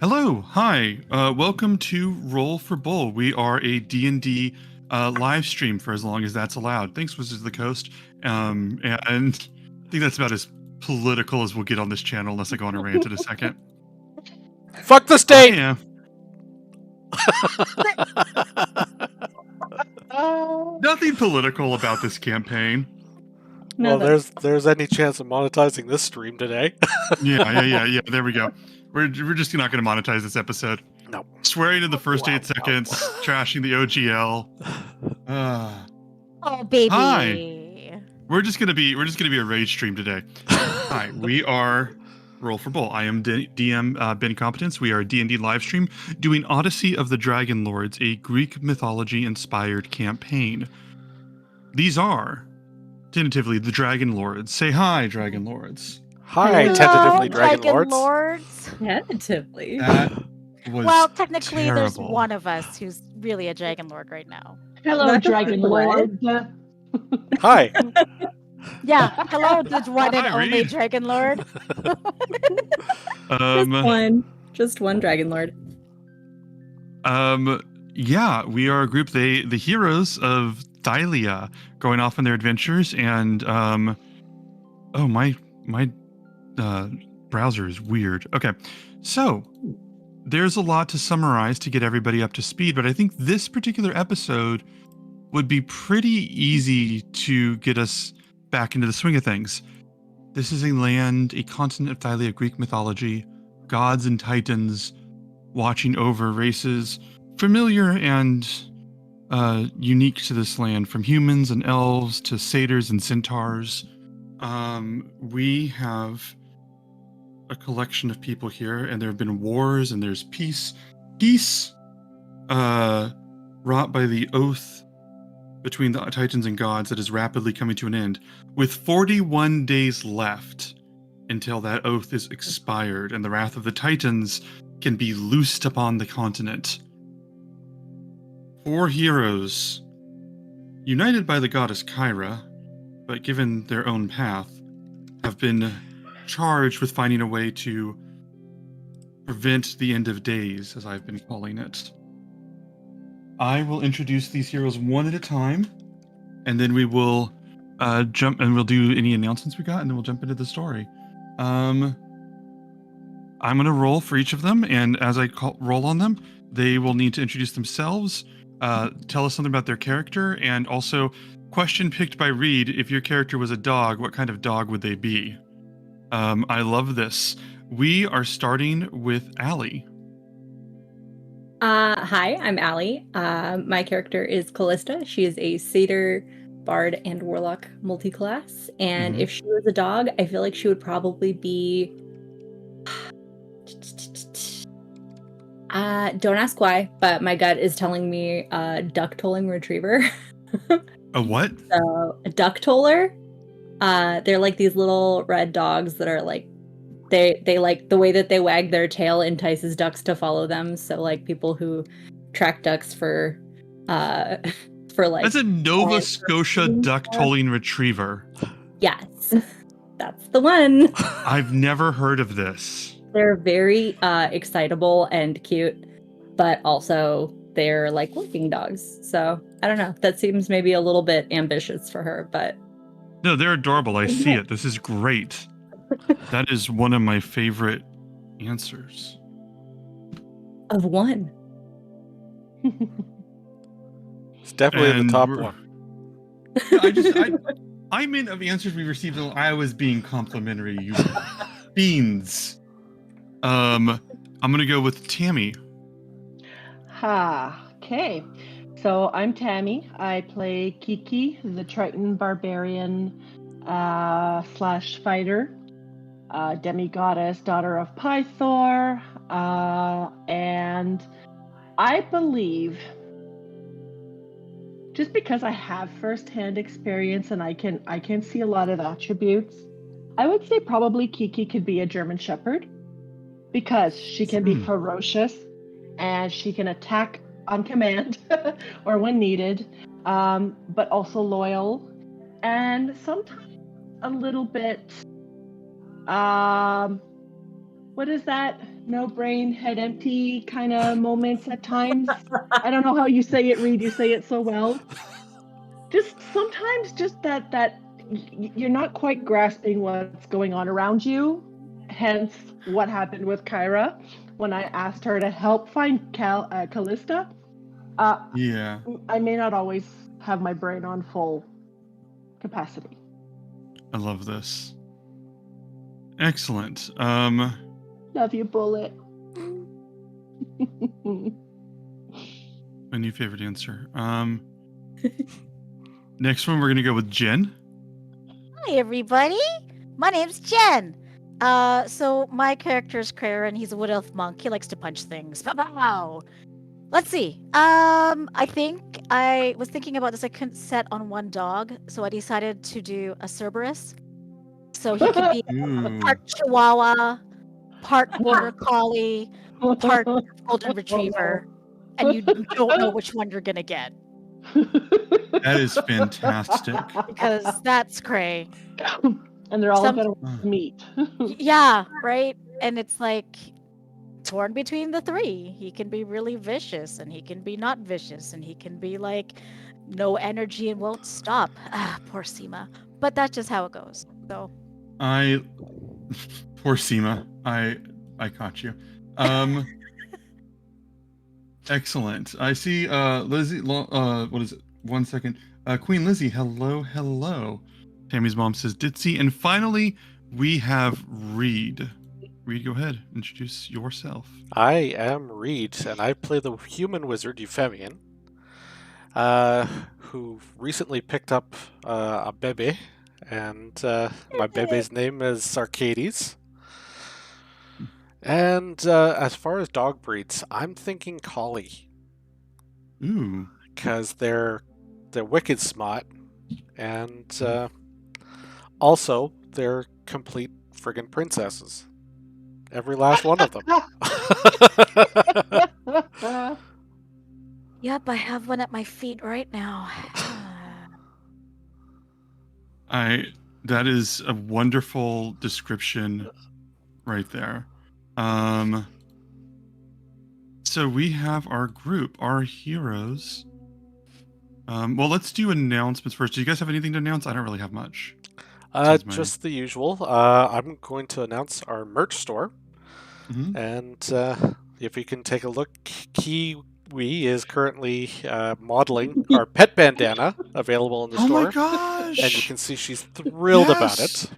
Hello, hi, welcome to Roll for Bull. We are a D&D live stream for as long as that's allowed. Thanks, Wizards of the Coast. And I think that's about as political as we'll get on this channel, unless I go on a rant in a second. Fuck the state! Yeah. Nothing political about this campaign. Well, there's any chance of monetizing this stream today. Yeah. There we go. We're just not going to monetize this episode. No. Swearing in the first 8 seconds, trashing the OGL. Oh, baby. Hi. We're just gonna be a rage stream today. Hi, we are Roll for Bull. I am DM Ben Competence. We are a D&D live stream doing Odyssey of the Dragonlords, a Greek mythology-inspired campaign. These are tentatively the Dragonlords. Say hi, Dragonlords. Hi, Hello, tentatively Dragonlords. Dragonlords. Tentatively. That was Well, technically, there's terrible. one of us who's really a Dragonlord right now. Hello, Not Dragonlord. Hi. Yeah, hello, the one and Hi, only Reed. Dragonlord. Just one Dragonlord. Yeah, we are a group, the heroes of Thylia, going off on their adventures, and oh, my browser is weird. Okay, so there's a lot to summarize to get everybody up to speed, but I think this particular episode would be pretty easy to get us back into the swing of things. This is a land, a continent of Thylia, Greek mythology, gods and titans watching over races familiar and unique to this land, from humans and elves to satyrs and centaurs. We have a collection of people here, and there have been wars, and there's peace wrought by the oath between the titans and gods that is rapidly coming to an end, with 41 days left until that oath is expired and the wrath of the titans can be loosed upon the continent. 4 heroes, united by the goddess Kyra, but given their own path, have been charged with finding a way to prevent the end of days, as I've been calling it. I will introduce these heroes one at a time, and then we will jump and we'll do any announcements we got, and then we'll jump into the story. I'm going to roll for each of them, and as I roll on them, they will need to introduce themselves, tell us something about their character, and also, question picked by Reed: if your character was a dog, what kind of dog would they be? I love this. We are starting with Allie. Hi, I'm Allie. My character is Callista. She is a satyr, bard, and warlock multiclass. And if she was a dog, I feel like she would probably be... don't ask why, but my gut is telling me duck-tolling retriever. A what? So, a duck-toller. They're like these little red dogs that are like, they like the way that they wag their tail entices ducks to follow them. So like people who track ducks for like... That's a Nova Scotia duck-tolling retriever. Yes, that's the one. I've never heard of this. They're very excitable and cute, but also they're like working dogs. So I don't know. That seems maybe a little bit ambitious for her, but... No, they're adorable. I see it. This is great. That is one of my favorite answers. Of one. It's definitely the top one. I meant of answers we received. I was being complimentary. You beans. I'm gonna go with Tammy. Okay. So I'm Tammy. I play Kiki, the Triton barbarian slash fighter, demigoddess, daughter of Pythor, and I believe, just because I have firsthand experience and I can see a lot of attributes, I would say probably Kiki could be a German Shepherd, because she can be ferocious and she can attack on command or when needed, but also loyal and sometimes a little bit what is that no brain, head empty kind of moments at times. I don't know how you say it, Reed. You say it so well. Just sometimes, just that you're not quite grasping what's going on around you. Hence, what happened with Kyra when I asked her to help find Callista. Yeah. I may not always have my brain on full capacity. I love this. Excellent. Love you, Bullet. My new favorite answer. Next one, we're gonna go with Jen. Hi, everybody. My name's Jen. So my character is Kyra, and he's a wood elf monk. He likes to punch things. Pow! Let's see. I think I was thinking about this. I couldn't set on one dog, so I decided to do a Cerberus. So he could be Ooh. part Chihuahua, part Border Collie, part Golden Retriever, and you don't know which one you're gonna get That is fantastic. because that's cray. And they're all Some- gonna meet. Yeah, right. And it's like torn between the three. He can be really vicious, and he can be not vicious, and he can be like no energy and won't stop. Ah, poor Seema. But that's just how it goes. So Poor Seema. I caught you. Excellent. I see Lizzie what is it? 1 second. Queen Lizzie, hello. Tammy's mom says Ditzy. And finally, we have Reed. Reed, go ahead. Introduce yourself. I am Reed, and I play the human wizard Euphemian, who recently picked up a bebe, and my bebe's name is Arcades. And as far as dog breeds, I'm thinking collie, Ooh. because they're wicked smart, and also they're complete friggin' princesses. Every last one of them. yep, I have one at my feet right now. That is a wonderful description right there. So we have our group, our heroes. Well, let's do announcements first. Do you guys have anything to announce? I don't really have much. Just the usual. I'm going to announce our merch store. Mhm. And if you can take a look, Kiwi is currently modeling our pet bandana available in the Oh store. my gosh! And you can see she's thrilled about Yes! it.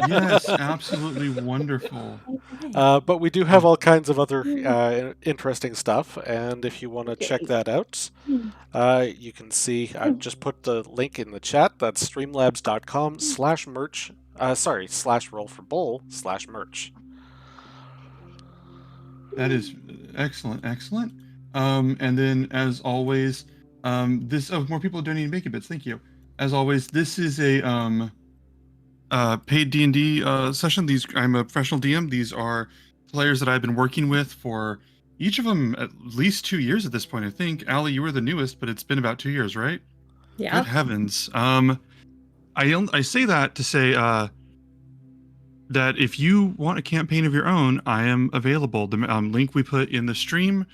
Yes, absolutely wonderful. But we do have all kinds of other interesting stuff, and if you want to check that out, you can see, I've just put the link in the chat. That's streamlabs.com/merch, /roll4bull/merch. That is excellent. And then as always, more people are donating bacon bits. Thank you. As always, this is a paid D&D session. I'm a professional DM. These are players that I've been working with for each of them at least 2 years at this point. I think Allie, you were the newest, but it's been about 2 years, right? Yeah. Good heavens. I say that to say that if you want a campaign of your own, I am available. The link we put in the stream,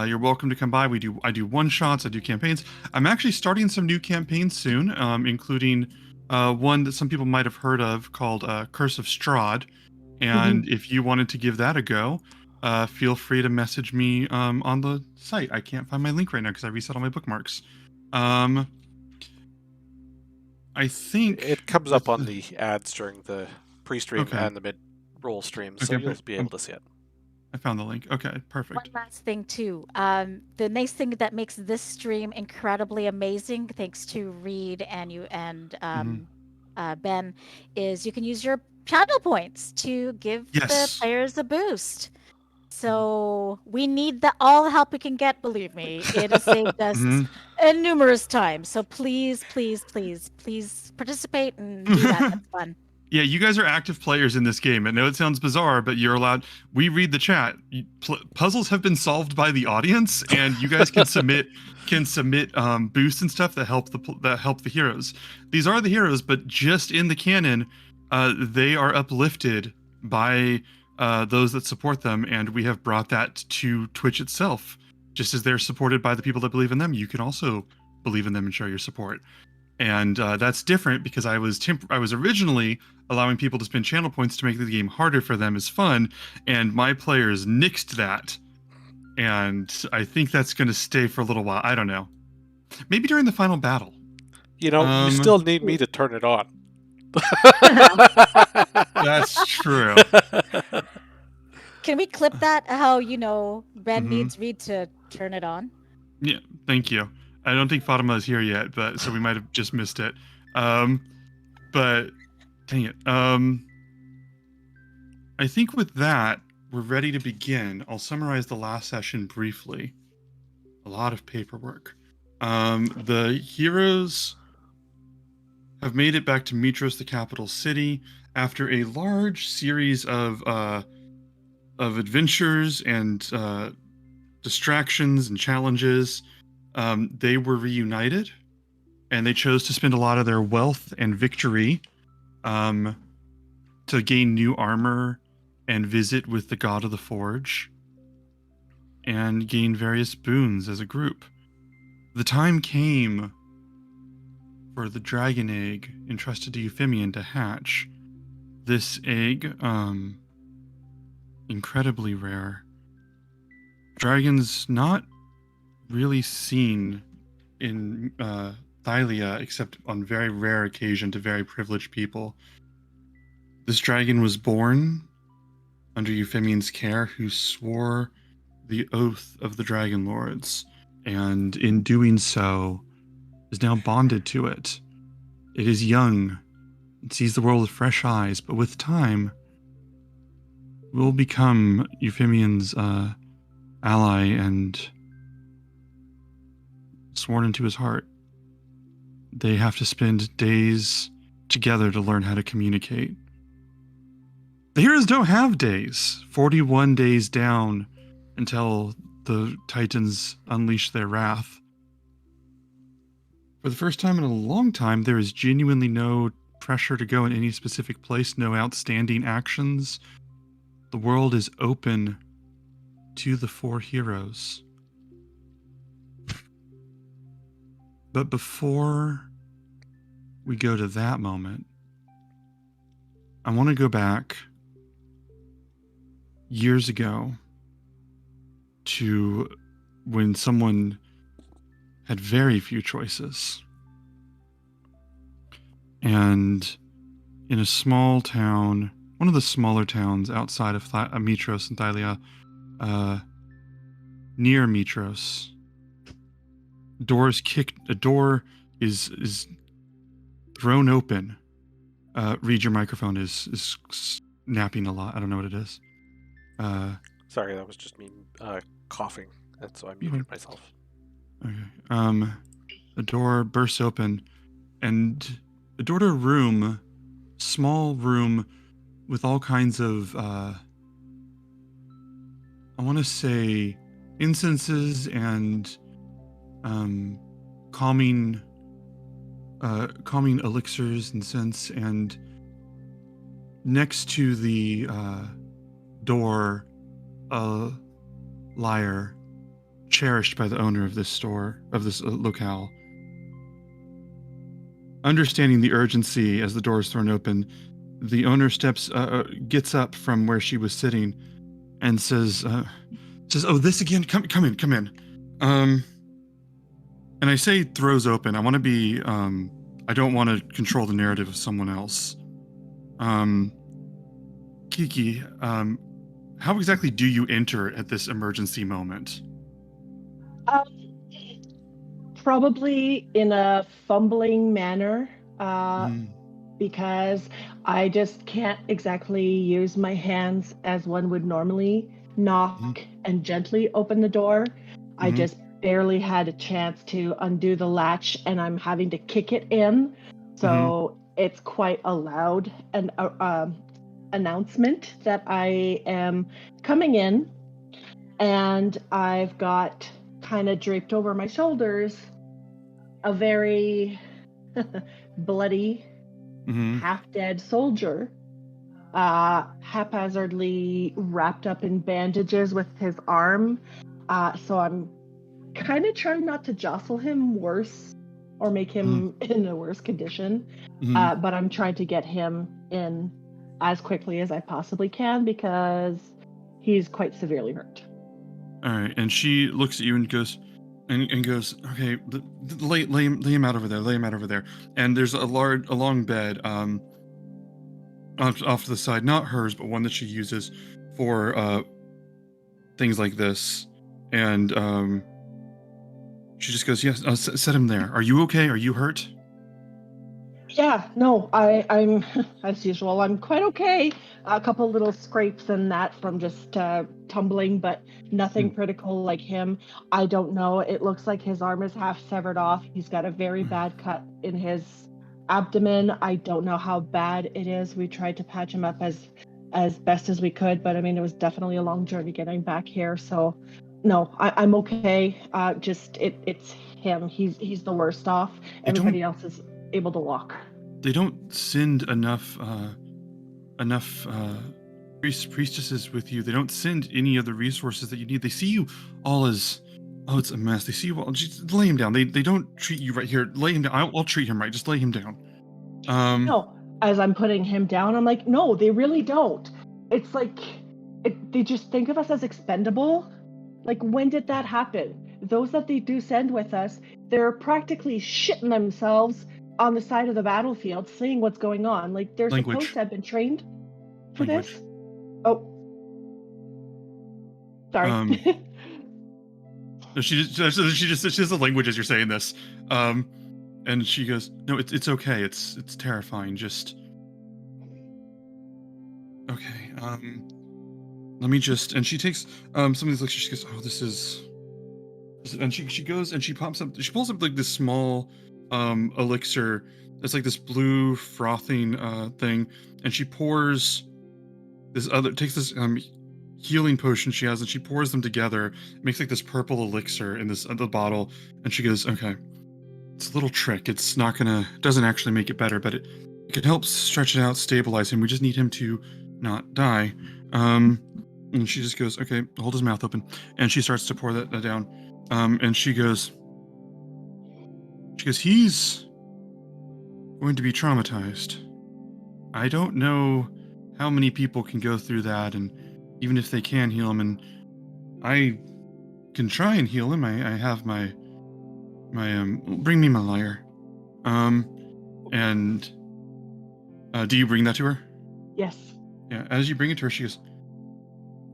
you're welcome to come by. I do one shots. I do campaigns. I'm actually starting some new campaigns soon, including one that some people might have heard of called Curse of Strahd. And if you wanted to give that a go, feel free to message me on the site. I can't find my link right now because I reset all my bookmarks. I think It comes up on the ads during the pre-stream Okay. and the mid-roll stream, so Okay, you'll but be able to see it. I found the link. Okay, One perfect. last thing too. The nice thing that makes this stream incredibly amazing, thanks to Reed and you and Ben, is you can use your channel points to give the Yes. players a boost. So we need all the help we can get. Believe me, it has saved us numerous times. So please participate and do that. That's fun. Yeah, you guys are active players in this game. I know it sounds bizarre, but you're allowed. We read the chat. Puzzles have been solved by the audience, and you guys can submit boosts and stuff that help the heroes. These are the heroes, but just in the canon, they are uplifted by those that support them, and we have brought that to Twitch itself. Just as they're supported by the people that believe in them, you can also believe in them and show your support. And that's different because I was originally allowing people to spend channel points to make the game harder for them as fun, and my players nixed that. And I think that's going to stay for a little while. I don't know. Maybe during the final battle. You know, you still need me to turn it on. That's true. Can we clip that? How, Ben Mhm. needs Reed to turn it on? Yeah, thank you. I don't think Fatima is here yet, but so we might have just missed it. But dang it. I think with that, we're ready to begin. I'll summarize the last session briefly. A lot of paperwork. The heroes have made it back to Mitros, the capital city, after a large series of adventures and distractions and challenges. They were reunited, and they chose to spend a lot of their wealth and victory to gain new armor and visit with the god of the forge and gain various boons as a group. The time came for the dragon egg entrusted to Euphemian to hatch. This egg, incredibly rare. Dragons not really seen in Thylia except on very rare occasion to very privileged people. This dragon was born under Euphemian's care, who swore the oath of the Dragonlords, and in doing so is now bonded to it. It is young, it sees the world with fresh eyes, but with time will become Euphemian's ally and sworn into his heart. They have to spend days together to learn how to communicate. The heroes don't have days. 41 days down until the Titans unleash their wrath. For the first time in a long time, there is genuinely no pressure to go in any specific place, no outstanding actions. The world is open to the 4 heroes. But before we go to that moment, I want to go back years ago to when someone had very few choices. And in a small town, one of the smaller towns outside of Mitros and Thylia, near Mitros, a door is thrown open. Read, your microphone is snapping a lot. I don't know what it is. Sorry, that was just me coughing, and so I muted myself. Okay. The door bursts open, and a door to a room, small room, with all kinds of, I want to say, incenses and calming elixirs and scents, and next to the door, a lyre cherished by the owner of this store, of this locale. Understanding the urgency as the door is thrown open, the owner gets up from where she was sitting and says, "Oh, this again? Come in. And I say throws open. I want to be, I don't want to control the narrative of someone else. Kiki, how exactly do you enter at this emergency moment? Probably in a fumbling manner, because I just can't exactly use my hands as one would normally knock and gently open the door. I just barely had a chance to undo the latch, and I'm having to kick it in. So it's quite a loud announcement that I am coming in, and I've got kind of draped over my shoulders a very bloody, half-dead soldier haphazardly wrapped up in bandages with his arm. So I'm kind of trying not to jostle him worse or make him in a worse condition. But I'm trying to get him in as quickly as I possibly can because he's quite severely hurt. All right, and she looks at you and goes, okay, lay him out over there, lay him out over there. And there's a long bed, off to the side, not hers, but one that she uses for things like this. And she just goes, yes, set him there. Are you okay? Are you hurt? Yeah, no, I'm as usual. I'm quite okay. A couple little scrapes and that from just tumbling, but nothing critical like him. I don't know. It looks like his arm is half severed off. He's got a very bad cut in his abdomen. I don't know how bad it is. We tried to patch him up as best as we could, but I mean, it was definitely a long journey getting back here. So, no, I'm okay. It's him. He's the worst off. Everybody else is able to walk. They don't send enough priestesses with you. They don't send any of the resources that you need. They see you all as, oh, it's a mess. They see you all, just lay him down. They don't treat you right here. Lay him down. I'll treat him right. Just lay him down. No, as I'm putting him down, I'm like, no, they really don't. It's like, they just think of us as expendable. Like, when did that happen? Those that they do send with us, they're practically shitting themselves on the side of the battlefield, seeing what's going on. Like, they're supposed to have been trained for this. Oh, sorry. She has a language as you're saying this, and she goes, "No, it's okay. It's terrifying. Just okay. Let me just." And she takes some of these lectures. She goes, "Oh, this is," and she goes and she pulls up like this small elixir. It's like this blue frothing thing, and she pours takes this healing potion she has, and she pours them together, makes like this purple elixir in the bottle, and she goes, okay, it's a little trick. It's doesn't actually make it better, but it can help stretch it out, stabilize him. We just need him to not die. And she just goes, okay, hold his mouth open, and she starts to pour that down. And she goes, he's going to be traumatized. I don't know how many people can go through that, and even if they can heal him, and I can try and heal him. I have my bring me my lyre. And do you bring that to her? Yes. Yeah, as you bring it to her, she goes,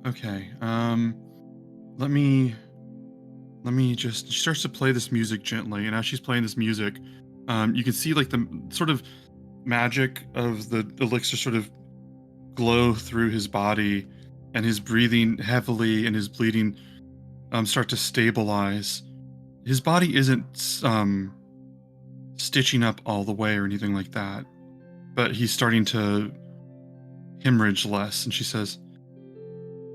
okay, let me just, she starts to play this music gently, and as she's playing this music, you can see like the sort of magic of the elixir sort of glow through his body, and his breathing heavily and his bleeding start to stabilize. His body isn't stitching up all the way or anything like that, but he's starting to hemorrhage less. And she says,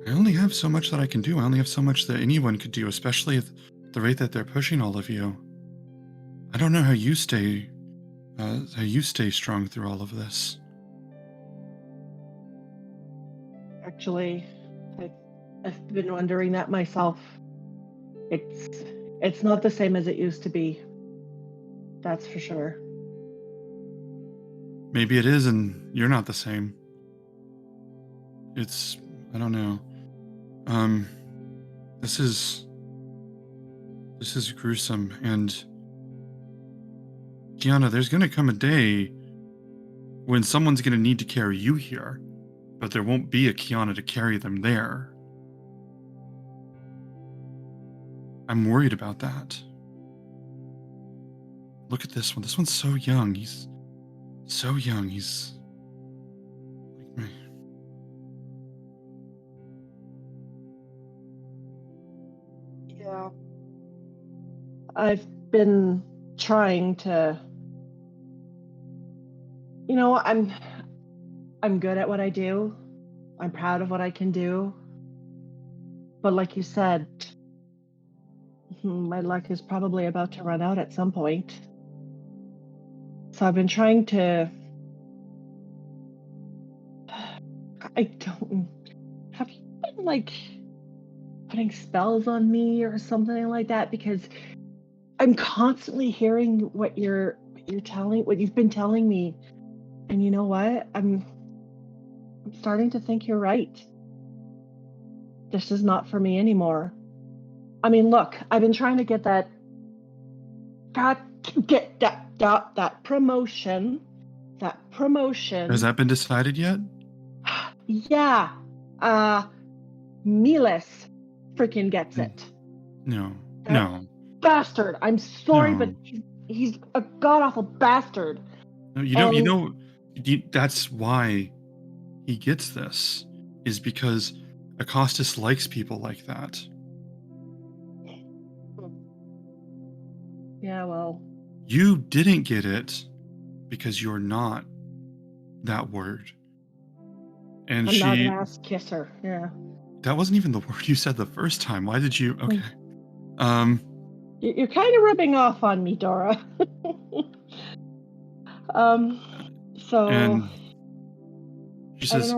I only have so much that I can do. I only have so much that anyone could do, especially at the rate that they're pushing all of you. I don't know how you stay strong through all of this. Actually, I've been wondering that myself. It's not the same as it used to be. That's for sure. Maybe it is, and you're not the same. I don't know. This is gruesome, and Kiana, there's gonna come a day when someone's gonna need to carry you here, but there won't be a Kiana to carry them there. I'm worried about that. Look at this one. This one's so young. He's so young. He's like me. Yeah. I've been trying to, I'm good at what I do. I'm proud of what I can do. But like you said, my luck is probably about to run out at some point. So I've been trying to I don't. Have you been like putting spells on me or something like that? Because I'm constantly hearing what what you've been telling me, and you know what? I'm starting to think you're right. This is not for me anymore. I mean, look, I've been trying to get that promotion. That promotion. Has that been decided yet? Yeah. Miles freaking gets it. No. That No. bastard. I'm sorry, No. but he's a god awful bastard. No, that's why he gets this, is because Acostus likes people like that. Yeah, well. You didn't get it because you're not that word. And I'm not an ass kisser. Yeah. that wasn't even the word you said the first time. Why did you? Okay. You're kind of rubbing off on me, Dora. So. And she says,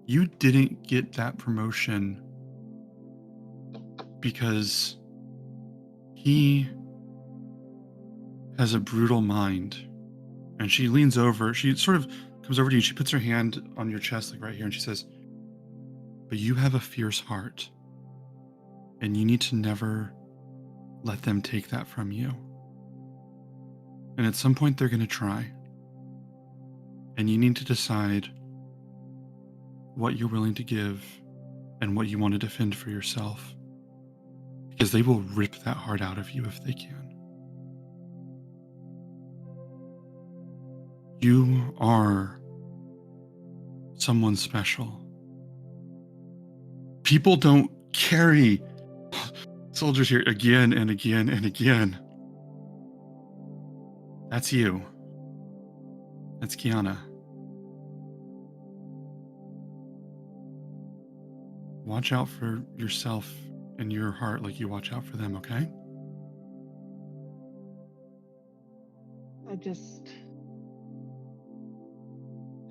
you didn't get that promotion because he has a brutal mind. And she leans over, she sort of comes over to you, she puts her hand on your chest, like right here, and she says, but you have a fierce heart, and you need to never let them take that from you. And at some point they're going to try. And you need to decide what you're willing to give and what you want to defend for yourself. Because they will rip that heart out of you if they can. You are someone special. People don't carry soldiers here again and again and again. That's you. That's Kiana. Watch out for yourself and your heart like you watch out for them, okay?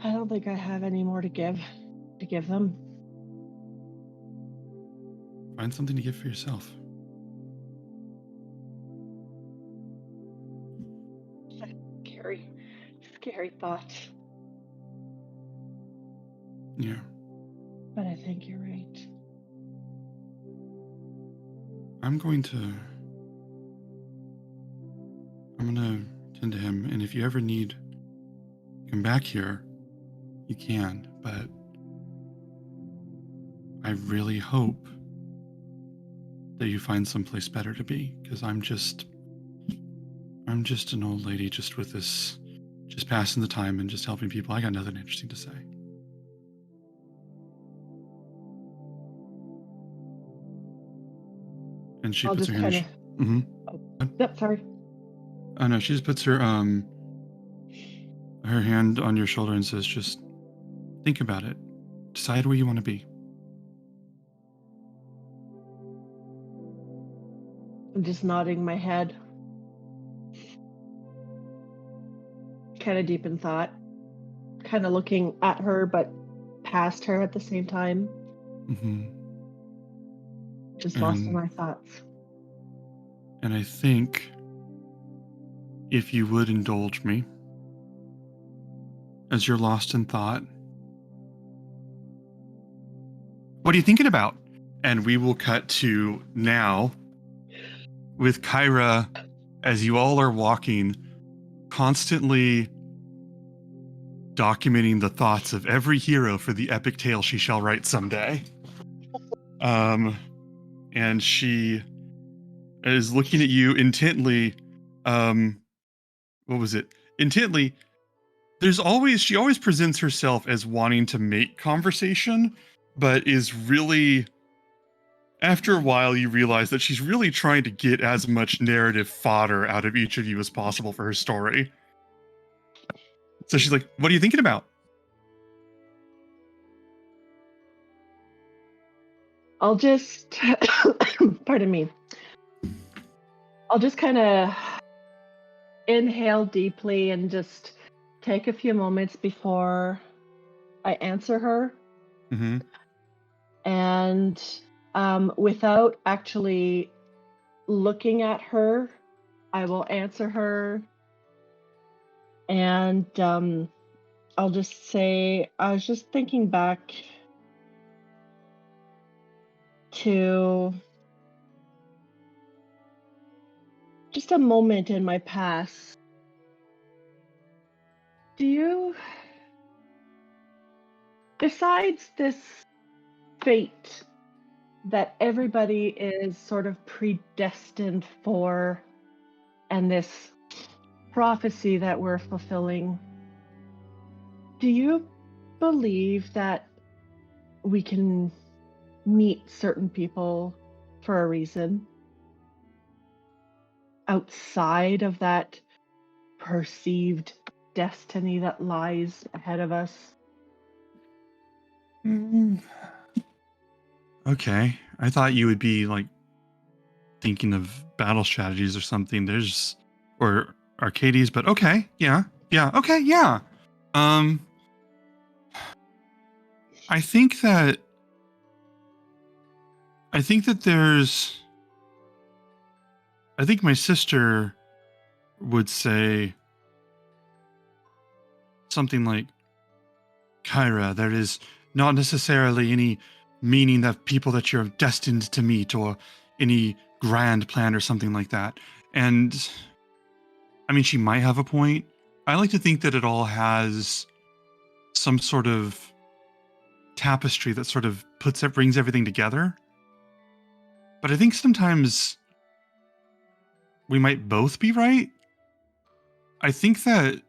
I don't think I have any more to give them. Find something to give for yourself. Scary thought. Yeah. But I think you're right. I'm going to tend to him, and if you ever need to come back here, you can, but I really hope that you find someplace better to be, because I'm just an old lady just with this, just passing the time and just helping people. I got nothing interesting to say. And she puts her hand Yep, sorry. Oh no, she just puts her hand on your shoulder and says, just think about it. Decide where you want to be. I'm just nodding my head. Kind of deep in thought. Kind of looking at her, but past her at the same time. Mm-hmm. Just lost in my thoughts. And I think if you would indulge me, as you're lost in thought, what are you thinking about? And we will cut to now with Kyra as you all are walking, constantly documenting the thoughts of every hero for the epic tale she shall write someday. And she is looking at you intently. What was it? Intently. She always presents herself as wanting to make conversation, but is really, after a while, you realize that she's really trying to get as much narrative fodder out of each of you as possible for her story. So she's like, what are you thinking about? I'll just, pardon me. I'll just kind of inhale deeply and just take a few moments before I answer her, Mm-hmm. and without actually looking at her, I will answer her, and I'll just say, I was just thinking back to just a moment in my past. Do you, besides this fate that everybody is sort of predestined for, and this prophecy that we're fulfilling, do you believe that we can meet certain people for a reason outside of that perceived destiny that lies ahead of us? Okay. I thought you would be like thinking of battle strategies or something. Or arcades, but okay. Yeah. Yeah. Okay. Yeah. Um, I think that there's, I think my sister would say something like, Kyra, there is not necessarily any meaning that people that you're destined to meet or any grand plan or something like that. And I mean, she might have a point. I like to think that it all has some sort of tapestry that sort of brings everything together. But I think sometimes we might both be right. I think that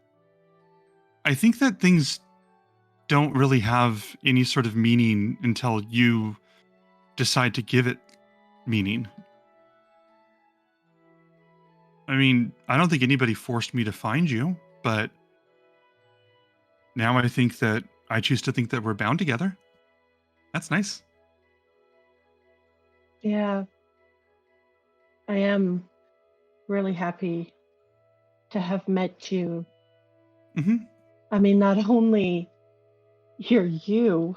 things don't really have any sort of meaning until you decide to give it meaning. I mean, I don't think anybody forced me to find you, but now I think that I choose to think that we're bound together. That's nice. Yeah, I am really happy to have met you. Mm-hmm. I mean, not only you're you,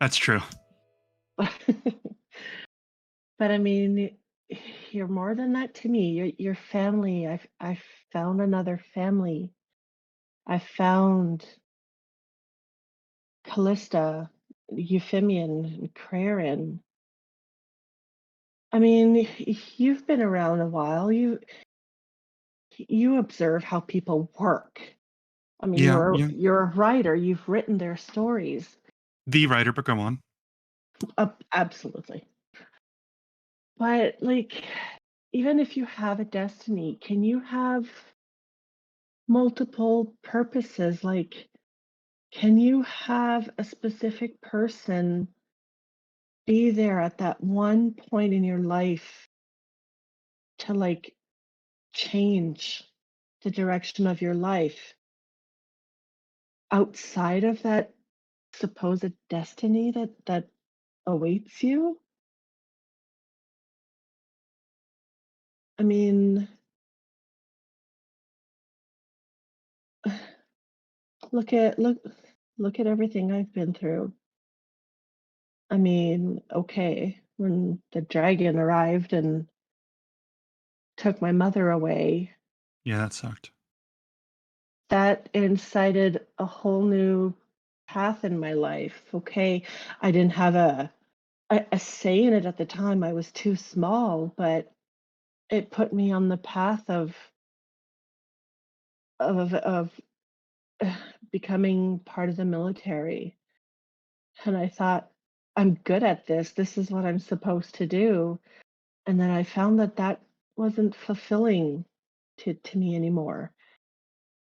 That's true. but I mean, you're more than that to me. Your family. I've found another family. I found Callista, Euphemian, and Craren. I mean, you've been around a while. You observe how people work. I mean, Yeah, you're yeah. you're a writer. You've written their stories. The writer, but go on. Absolutely. But like, even if you have a destiny, can you have multiple purposes? Like, can you have a specific person be there at that one point in your life to like change the direction of your life outside of that supposed destiny that awaits you? I mean, look at everything I've been through. I mean, okay, when the dragon arrived and took my mother away, Yeah, that sucked. that incited a whole new path in my life. Okay, I didn't have a say in it at the time. I was too small, but it put me on the path of becoming part of the military. And I thought, I'm good at this. This is what I'm supposed to do. And then I found that wasn't fulfilling to me anymore.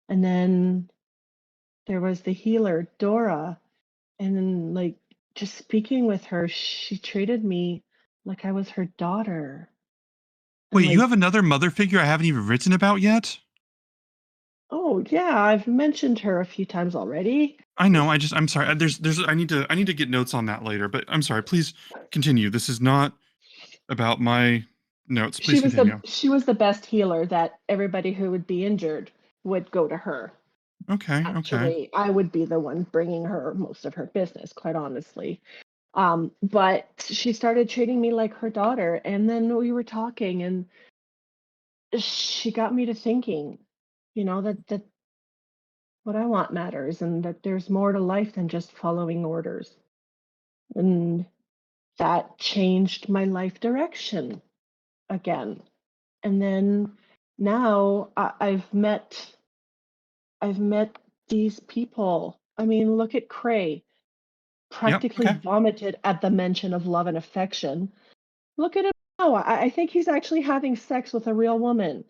And then there was the healer, Dora. And then, like, just speaking with her, she treated me like I was her daughter. And, Wait, you like, have another mother figure I haven't even written about yet? oh, yeah, I've mentioned her a few times already. I know. I'm sorry. I need to get notes on that later. But I'm sorry. Please continue. This is not about my notes. Please continue. She was the best healer, that everybody who would be injured would go to her. Okay. Actually, I would be the one bringing her most of her business, quite honestly. But she started treating me like her daughter, and then we were talking, and she got me to thinking, that what I want matters, and that there's more to life than just following orders. And that changed my life direction again. And then now I've met these people. I mean, look at Cray, Yep. practically Okay. vomited at the mention of love and affection. Look at him now. I think he's actually having sex with a real woman.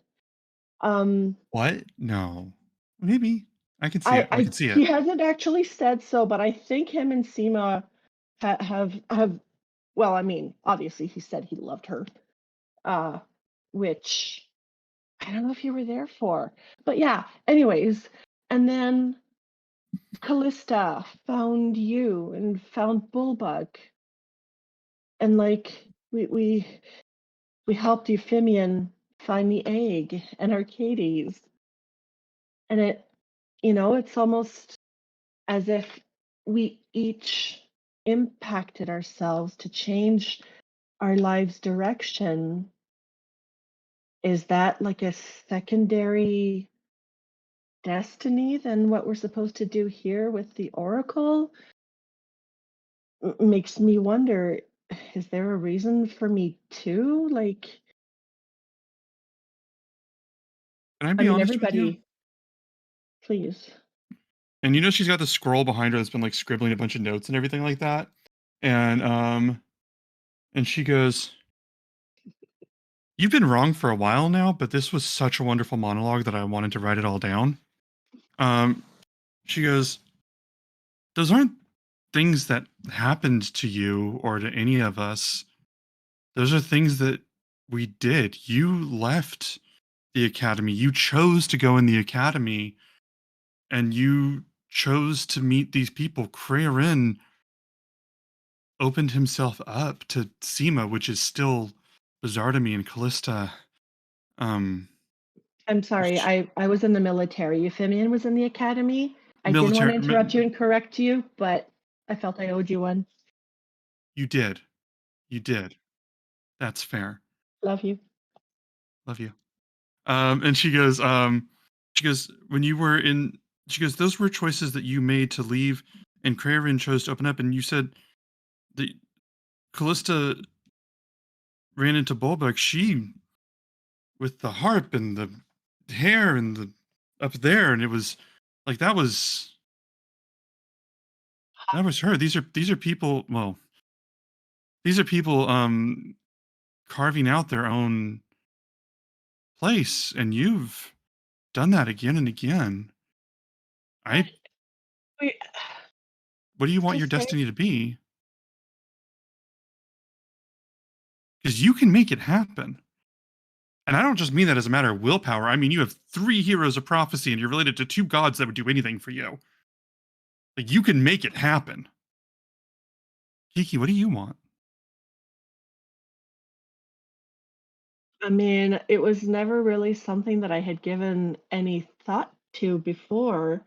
Um, What? No. Maybe. I can see it. I I can see it. he hasn't actually said so, but I think him and Seema have. Well, I mean, obviously he said he loved her, uh, which I don't know if you were there for, but yeah. Anyways, and then Callista found you and found Bullbug, and like we helped Euphemian find the egg and Arcades, and it's almost as if we each impacted ourselves to change our lives' direction. Is that like a secondary destiny than what we're supposed to do here with the Oracle? Makes me wonder, is there a reason for me too? Like, Can I I be mean, honest with you? everybody, please. And she's got the scroll behind her that's been like scribbling a bunch of notes and everything like that. And she goes, "You've been wrong for a while now, but this was such a wonderful monologue that I wanted to write it all down." Um, she goes, "Those aren't things that happened to you or to any of us. Those are things that we did. You left the academy. You chose to go in the academy, and you chose to meet these people. Kraerin opened himself up to Seema, which is still bizarre to me, and Callista. Um, I'm sorry, sh- I was in the military. Euphemian was in the academy. I didn't want military. to interrupt you and correct you, but I felt I owed you one. You did. You did. That's fair. Love you. Love you. And she goes, when you were in, she goes, those were choices that you made to leave, and Kraven chose to open up, and you said that Callista ran into Bulbuck. She, with the harp and the hair and the up there, and it was like that was her. These are people. Well, these are people carving out their own place, and you've done that again and again. But I we, What do you want to your say, destiny to be? Because you can make it happen. And I don't just mean that as a matter of willpower. I mean, you have 3 heroes of prophecy and you're related to 2 gods that would do anything for you. Like, you can make it happen. Kiki, what do you want? I mean, it was never really something that I had given any thought to before,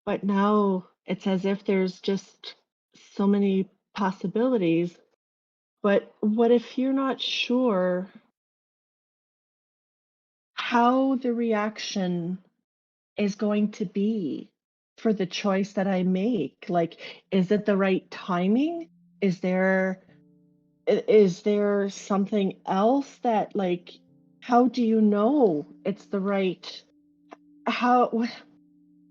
but now it's as if there's just so many possibilities. But what if you're not sure how the reaction is going to be for the choice that I make? Like, is it the right timing? Is there something else that, like, how do you know it's the right, how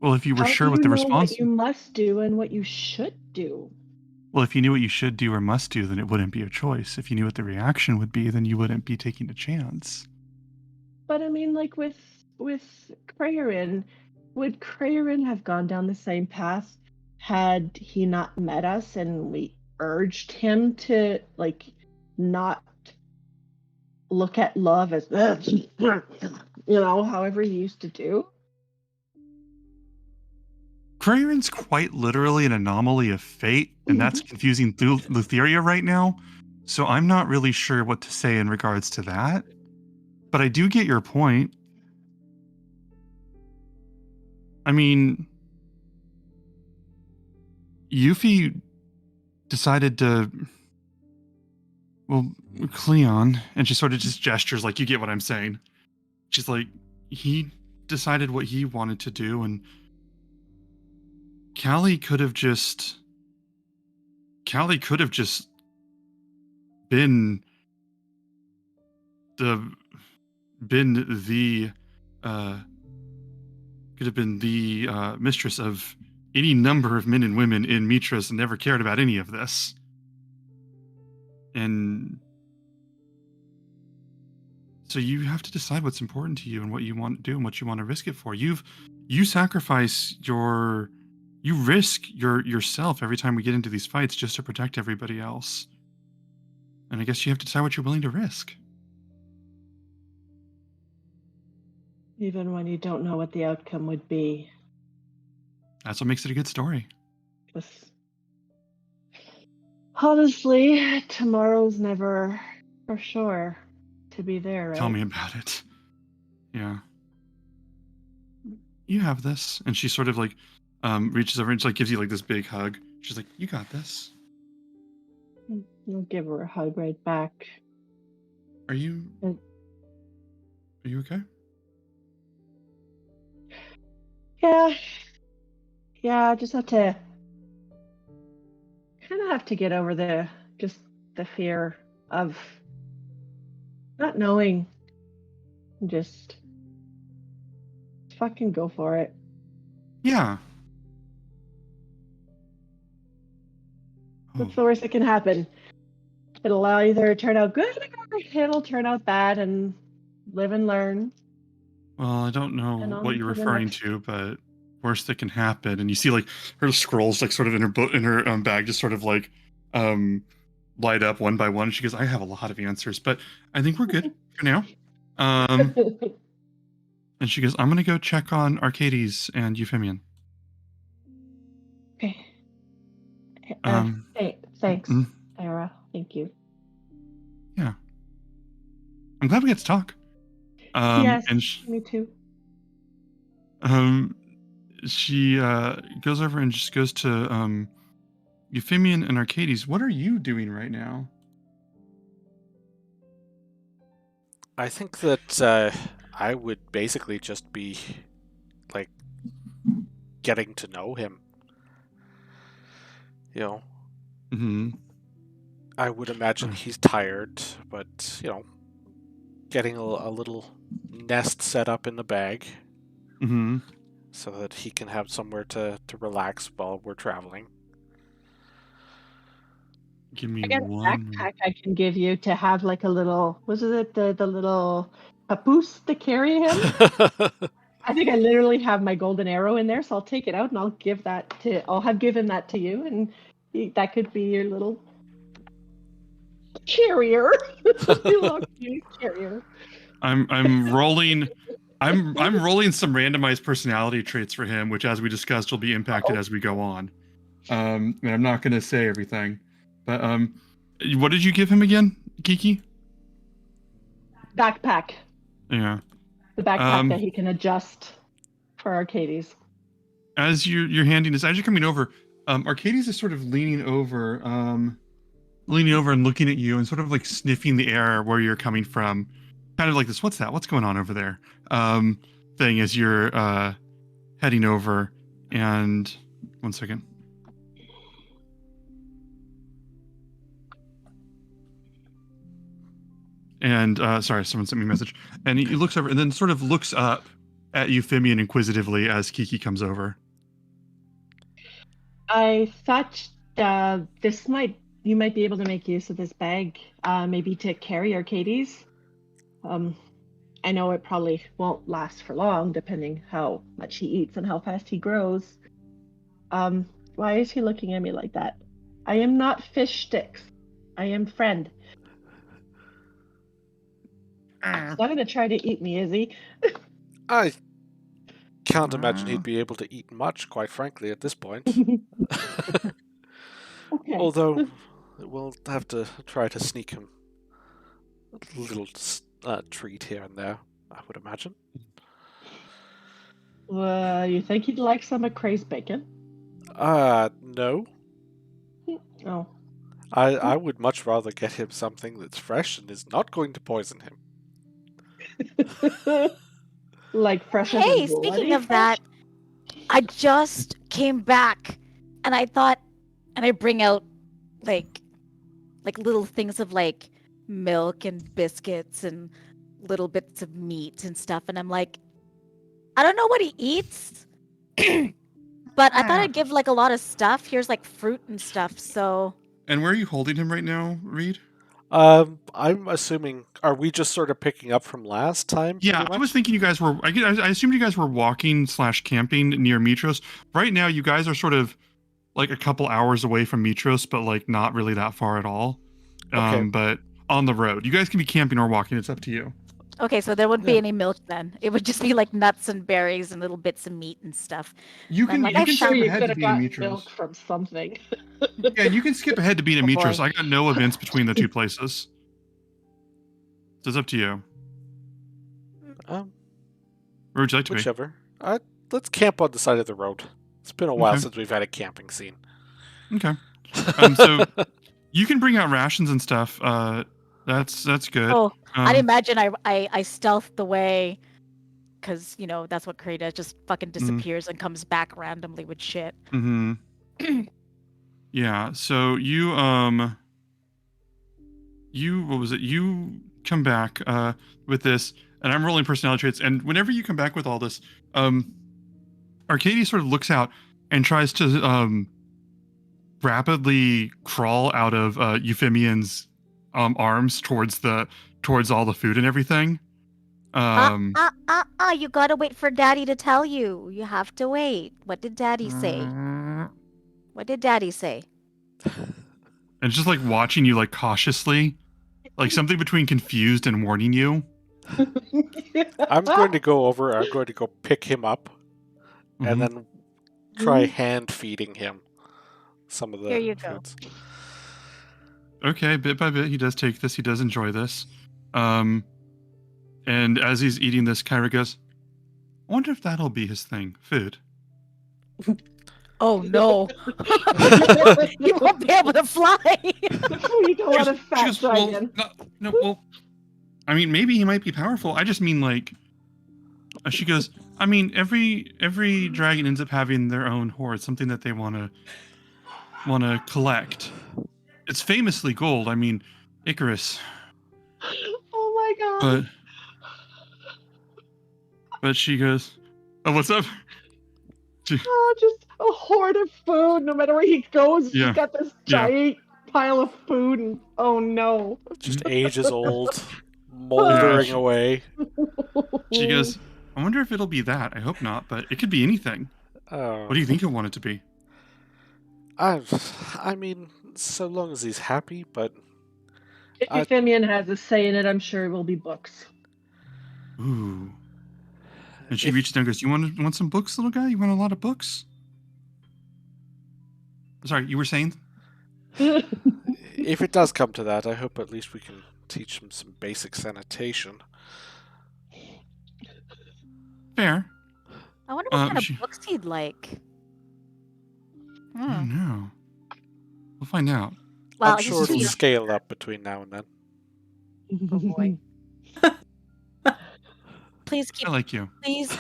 Well, if you were how do sure what you the know what response, you must do and what you should do? well, if you knew what you should do or must do, then it wouldn't be a choice. If you knew what the reaction would be, then you wouldn't be taking a chance. But I mean, like with Krayerin, would Krayerin have gone down the same path had he not met us and we urged him to, like, not look at love as however he used to do? Kraren's quite literally an anomaly of fate, and that's confusing Lutheria right now. So I'm not really sure what to say in regards to that. But I do get your point. I mean, Yuffie decided to, well, Cleon, and she sort of just gestures like, you get what I'm saying. She's like, he decided what he wanted to do, and Callie could have just been the could have been the mistress of any number of men and women in Mitras and never cared about any of this. And so you have to decide what's important to you and what you want to do and what you want to risk it for. You risk yourself every time we get into these fights just to protect everybody else. And I guess you have to decide what you're willing to risk. Even when you don't know what the outcome would be. That's what makes it a good story. Honestly, tomorrow's never for sure to be there, right? Tell me about it. Yeah. You have this. And she sort of like reaches over and she like gives you like this big hug. She's like, you got this. I'll give her a hug right back. Are you okay? Yeah, I just have to get over the fear of not knowing. Just fucking go for it. Yeah. What's the worst that can happen? It'll either turn out good or it'll turn out bad, and live and learn. Well, I don't know what you're referring to, but worst that can happen. And you see like her scrolls like sort of in her bag just sort of like light up one by one. She goes, I have a lot of answers, but I think we're good for now. And she goes, I'm gonna go check on Arcades and Euphemian. Okay. Thanks, Sarah. Thank you. Yeah. I'm glad we get to talk. Yes, and me too. She goes over and just goes to Euphemian and Arcades. What are you doing right now? I think that I would basically just be like getting to know him. You know, I would imagine he's tired, but you know, getting a little nest set up in the bag, so that he can have somewhere to relax while we're traveling. Give me I got one a backpack I can give you to have like a little. Was it the little papoose to carry him? I think I literally have my golden arrow in there, so I'll take it out and I'll have given that to you, and that could be your little carrier. Your little cute carrier. I'm rolling. I'm rolling some randomized personality traits for him, which, as we discussed, will be impacted as we go on. And I'm not going to say everything, but what did you give him again, Kiki? Backpack. Yeah. The backpack that he can adjust for Arcades. As you're handing this, as you're coming over, Arcades is sort of leaning over and looking at you and sort of like sniffing the air where you're coming from, kind of like this. What's that? What's going on over there? Thing as you're heading over. And 1 second. And sorry, someone sent me a message. And he looks over and then sort of looks up at Euphemian inquisitively as Kiki comes over. I thought you might be able to make use of this bag, maybe to carry Arcades. I know it probably won't last for long, depending how much he eats and how fast he grows. Why is he looking at me like that? I am not fish sticks. I am friend. He's not going to try to eat me, is he? I can't imagine he'd be able to eat much, quite frankly, at this point. Okay. Although, we'll have to try to sneak him a little treat here and there, I would imagine. You think he'd like some of Cray's bacon? No. Oh. I would much rather get him something that's fresh and is not going to poison him. Like fresh as Hey, in speaking bloody of fresh? that, I just came back, and I thought, and I bring out like little things of like milk and biscuits and little bits of meat and stuff, and I'm like, I don't know what he eats, but I thought I'd give like a lot of stuff. Here's like fruit and stuff. So And where are you holding him right now, Reed? I'm assuming, are we just sort of picking up from last time? Yeah, pretty I was much? thinking you guys were. I assumed you guys were walking / camping near Mitros. Right now, you guys are sort of like a couple hours away from Mitros, but like not really that far at all. Okay. But on the road, you guys can be camping or walking. It's up to you. okay, so there wouldn't be Yeah. any milk then. It would just be like nuts and berries and little bits of meat and stuff. You And I'm can like, you I can Sure, skip you ahead could to have being in gotten milk Mitros. from something. Yeah, and you can skip ahead to being in Oh, boy. Mitros. I got no events between the two places. So it's up to you. Um, Where would you like to whichever. Let's camp on the side of the road. It's been a while Okay. since we've had a camping scene. be? Okay. So you can bring out rations and stuff. That's good. Oh, I'd Um, imagine I stealthed away because that's what Kree does, just fucking disappears and comes back randomly with shit. Mm-hmm. Yeah. So you what was it? You come back with this, and I'm rolling personality traits. And whenever you come back with all this, Arcadia sort of looks out and tries to rapidly crawl out of Euphemian's arms towards all the food and everything. You gotta wait for Daddy to tell you. You have to wait. What did Daddy say? What did Daddy say? And just like watching you like cautiously, like something between confused and warning you. I'm going to go over, I'm going to go pick him up, and Mhm. then try hand feeding him some of the Here you go. foods. Okay, bit by bit, he does take this. He does enjoy this. And as he's eating this, Kyra goes, I wonder if that'll be his thing. Food. Oh no! You won't be able to fly. You don't want a fat goes, well, dragon. well, I mean, maybe he might be powerful. I just mean like, she goes, I mean, every dragon ends up having their own hoard, something that they want to collect. It's famously gold. I mean, Icarus. Oh my god. But she goes, oh, what's up? Oh, just a hoard of food. No matter where he goes, Yeah. he's got this Yeah. giant pile of food, and oh no. Just ages old, moldering Yeah. away. She goes, I wonder if it'll be that. I hope not, but it could be anything. Oh, What do you think you'll want it to be? I mean, so long as he's happy, but If Euphemian has a say in it, I'm sure it will be books. Ooh. And she reaches down and goes, you want some books, little guy? You want a lot of books? Sorry, you were saying? if it does come to that, I hope at least we can teach him some basic sanitation. Fair. I wonder what kind she- of books he'd like. I don't know. We'll find out. Well, I'm he's sure it'll 2 scale up between now and then. Oh boy. Please I like you. please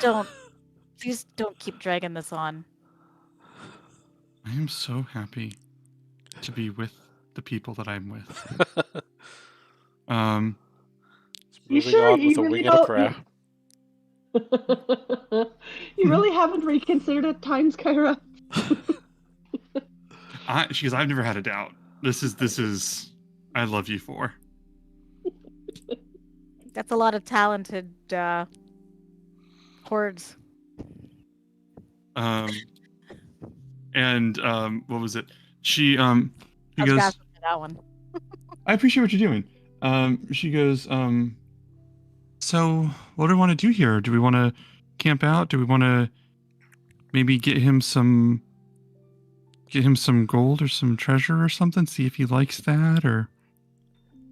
don't keep dragging this on. I am so happy to be with the people that I'm with. You Moving sure on with you a really wing and a don't- prayer. You really haven't reconsidered at times, Kyra? She goes, I've never had a doubt. This is I love you for. That's a lot of talented hordes. And what was it? She I was goes, gasping for that one. I appreciate what you're doing. She goes, so what do we want to do here? Do we want to camp out? Do we want to maybe get him some gold or some treasure or something? See if he likes that, or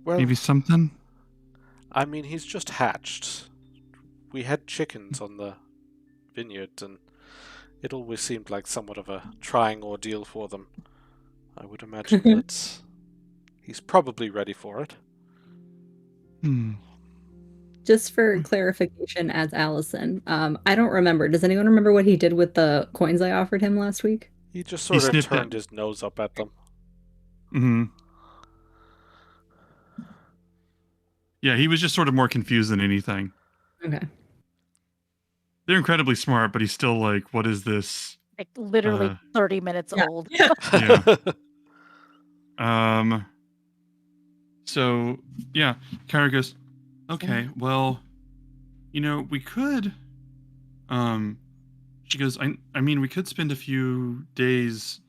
Well, maybe something. I mean, he's just hatched. We had chickens on the vineyard, and it always seemed like somewhat of a trying ordeal for them. I would imagine that he's probably ready for it. Just for clarification, as Allison, I don't remember. Does anyone remember what he did with the coins I offered him last week? He just sort of sniffed turned it. his nose up at them. Mm-hmm. Yeah, he was just sort of more confused than anything. Okay. They're incredibly smart, but he's still like, what is this? Like literally 30 minutes Yeah. old. Yeah. So, yeah, Kara goes, okay, well, we could, she goes, I mean, we could spend a few days,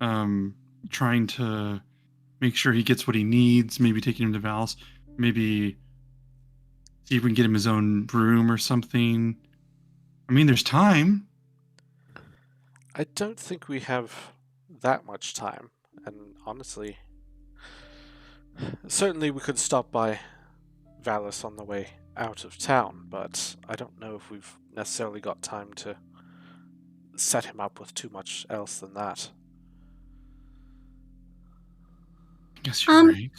trying to make sure he gets what he needs, maybe taking him to Val's, maybe see if we can get him his own room or something. I mean, there's time. I don't think we have that much time, and honestly, certainly we could stop by Valis on the way out of town, but I don't know if we've necessarily got time to set him up with too much else than that. I guess you're right.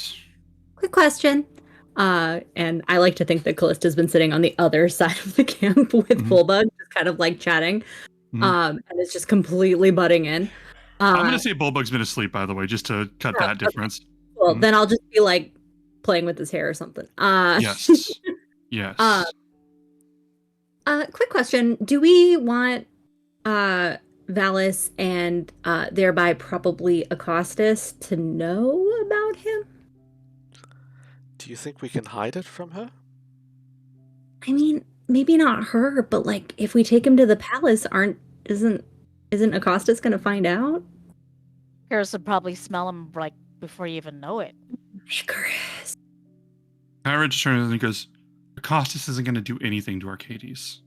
Quick question. And I like to think that Callista's been sitting on the other side of the camp with Bullbug, just kind of like chatting. And it's just completely butting in. I'm going to say Bullbug's been asleep, by the way, just to cut that difference. Well, then I'll just be like playing with his hair or something. Yes. Yes. Quick question. Do we want Valis and thereby probably Acostus to know about him? Do you think we can hide it from her? I mean, maybe not her, but like if we take him to the palace, isn't Acostus gonna find out? Harris would probably smell him like before you even know it. Chris. Kyra just turns and goes, Acostus isn't going to do anything to Arcades.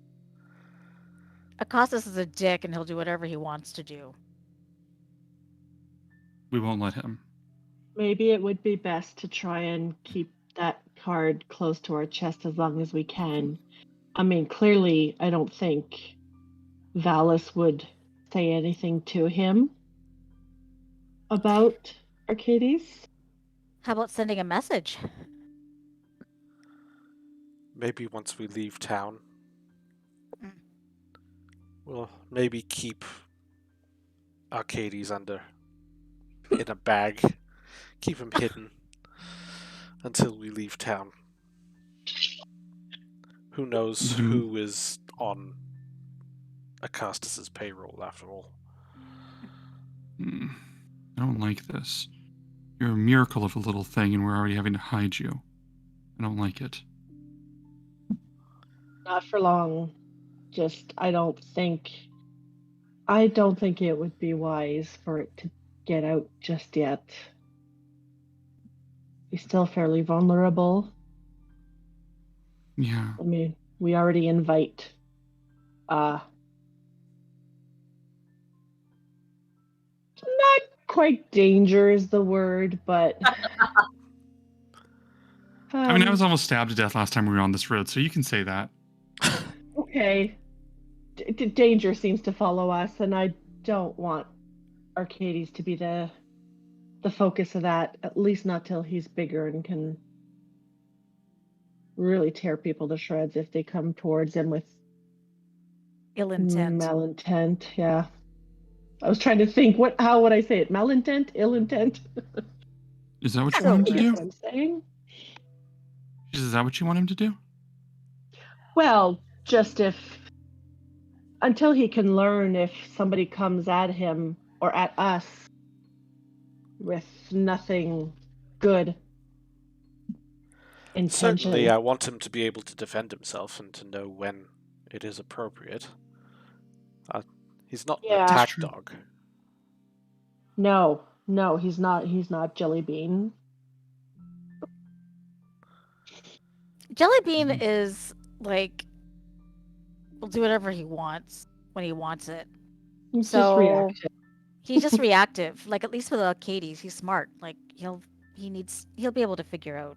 Acostus is a dick and he'll do whatever he wants to do. We won't let him. Maybe it would be best to try and keep that card close to our chest as long as we can. I mean, clearly, I don't think Valis would say anything to him about Arcades. How about sending a message? Maybe once we leave town. We'll maybe keep Arcades in a bag. Keep him hidden until we leave town. Who knows who is on Acostus's payroll after all. I don't like this. You're a miracle of a little thing and we're already having to hide you. I don't like it. Not for long. Just, I don't think it would be wise for it to get out just yet. He's still fairly vulnerable. Yeah. I mean, we already invite not quite danger is the word, but I mean, I was almost stabbed to death last time we were on this road, so you can say that. okay. Danger seems to follow us, and I don't want Arcades to be the focus of that, at least not till he's bigger and can really tear people to shreds if they come towards him with Ill intent. Malintent, yeah. I was trying to think, how would I say it? Malintent? Ill intent? Is that what you want him to do? What I'm saying? Is that what you want him to do? Well, just until he can learn, if somebody comes at him or at us with nothing good intention. Certainly, I want him to be able to defend himself and to know when it is appropriate. He's not an attack dog. No, he's not. He's not Jellybean. Jellybean is like, will do whatever he wants when he wants it. He's just reactive. He's just reactive. Like, at least with Arcades, he's smart. Like, he'll be able to figure out.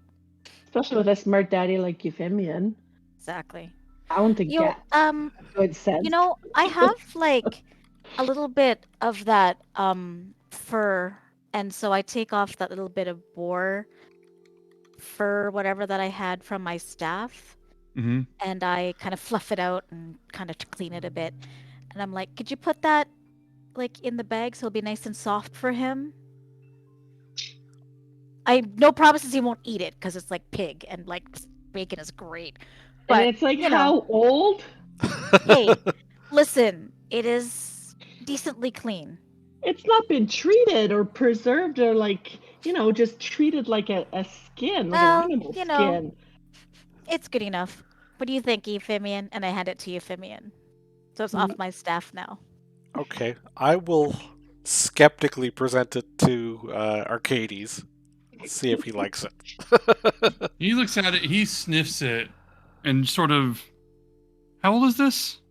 Especially with a smart daddy like Euphemian. Exactly. bound to get a good sense. You know, I have like a little bit of that fur, and so I take off that little bit of boar fur, whatever that I had from my staff, Mm-hmm. and I kind of fluff it out and kind of clean it a bit. And I'm like, could you put that like in the bag so it'll be nice and soft for him? I no promises he won't eat it because it's like pig and like bacon is great. But and it's like, you know, how old? hey, listen, it is decently clean. It's not been treated or preserved or like, just treated like a skin, like Well, an animal you know, skin. It's good enough. What do you think, Euphemian? And I hand it to Euphemian. So it's off my staff now. Okay, I will skeptically present it to Arcades. See if he likes it. He looks at it, he sniffs it, and sort of. How old is this?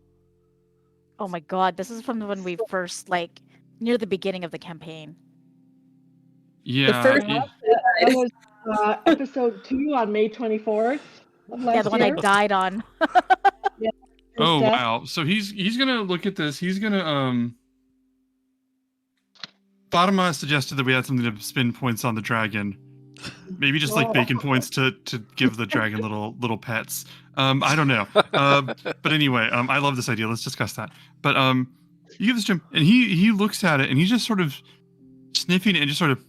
Oh my god, this is from when we first, like, near the beginning of the campaign. Yeah. first- That was episode 2 on May 24th of last Yeah, the one I year. died on. Oh His death. wow. So he's gonna look at this. He's gonna Fatima suggested that we had something to spend points on the dragon. Maybe just like bacon points to give the dragon little pets. I don't know. But anyway, I love this idea. Let's discuss that. But you give this to him, and he looks at it, and he's just sort of sniffing it, and just sort of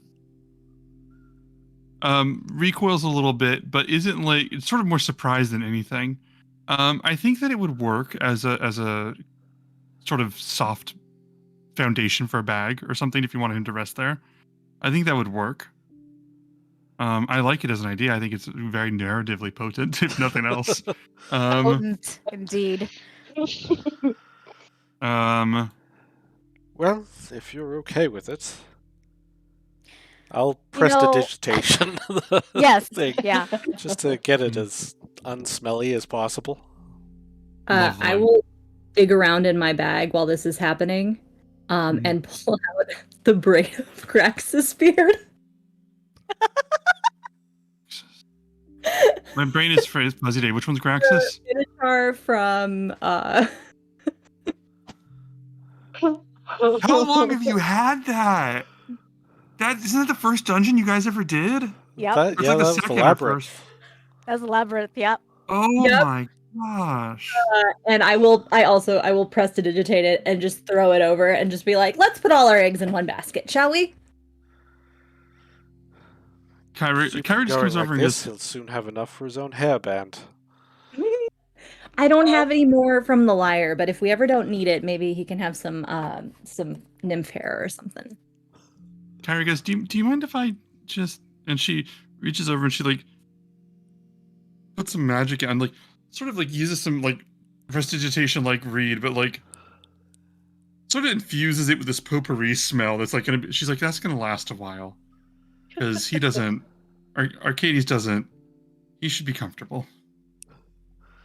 recoils a little bit, but isn't like it's sort of more surprised than anything. I think that it would work as a sort of soft foundation for a bag or something if you wanted him to rest there. I think that would work. I like it as an idea. I think it's very narratively potent, if nothing else. Potent, indeed. Well, if you're okay with it, I'll prestidigitation the Yes, thing, yeah. just to get it as unsmelly as possible. I Lovely. will dig around in my bag while this is happening, and pull out the braid of Grax's beard. My brain is fuzzy day. Which one's Graxus? Minotaur from How long have you had that? That isn't that the first dungeon you guys ever did? Yep. That, It's yeah, like the that was second or elaborate. first. That was elaborate, yep. Oh Yep. my gosh. and I will prestidigitate it and just throw it over and just be like, let's put all our eggs in one basket, shall we? Kyrie Keep just going comes like over and this, goes, he'll soon have enough for his own hairband. I don't have any more from the lyre, but if we ever don't need it, maybe he can have some nymph hair or something. Kyrie goes, do you mind if I just, and she reaches over and she like puts some magic on, like sort of like uses some like prestidigitation like read, but like sort of infuses it with this potpourri smell that's like gonna be, she's like, that's gonna last a while. Because he doesn't, Arcades doesn't, he should be comfortable.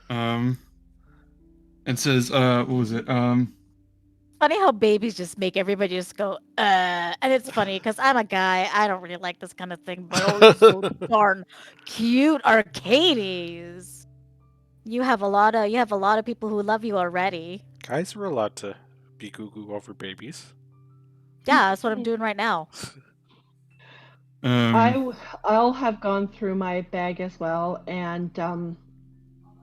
And says, what was it? Funny how babies just make everybody just go, and it's funny because I'm a guy. I don't really like this kind of thing, but oh, you're so darn cute, Arcades. You have a lot of people who love you already. Guys are allowed to be goo-goo over babies. Yeah, that's what I'm doing right now. I'll have gone through my bag as well, and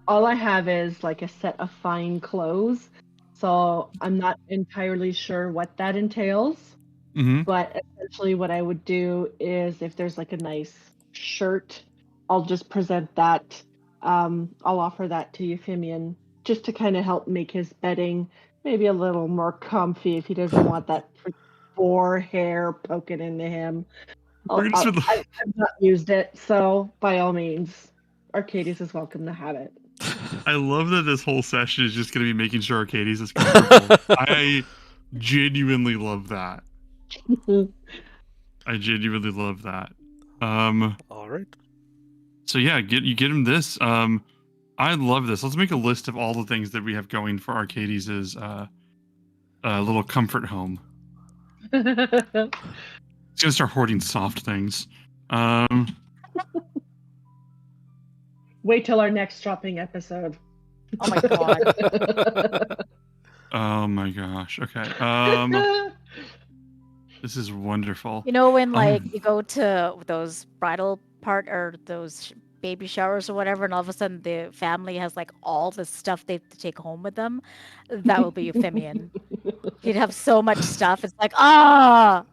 all I have is like a set of fine clothes, so I'm not entirely sure what that entails. Mm-hmm. But essentially, what I would do is, if there's like a nice shirt, I'll just present that. I'll offer that to Euphemian just to kind of help make his bedding maybe a little more comfy if he doesn't want that boar hair poking into him. I've not used it, so by all means, Arcades is welcome to have it. I love that this whole session is just going to be making sure Arcades is comfortable. I genuinely love that. I genuinely love that. All right. So yeah, you get him this. I love this. Let's make a list of all the things that we have going for Arcades' little comfort home. He's gonna start hoarding soft things. Wait till our next shopping episode. Oh my god. Oh my gosh. Okay. This is wonderful. You know when like Um, you go to those bridal part or those baby showers or whatever, and all of a sudden the family has like all the stuff they have to take home with them? That will be Euphemian. He'd have so much stuff. It's like, ah,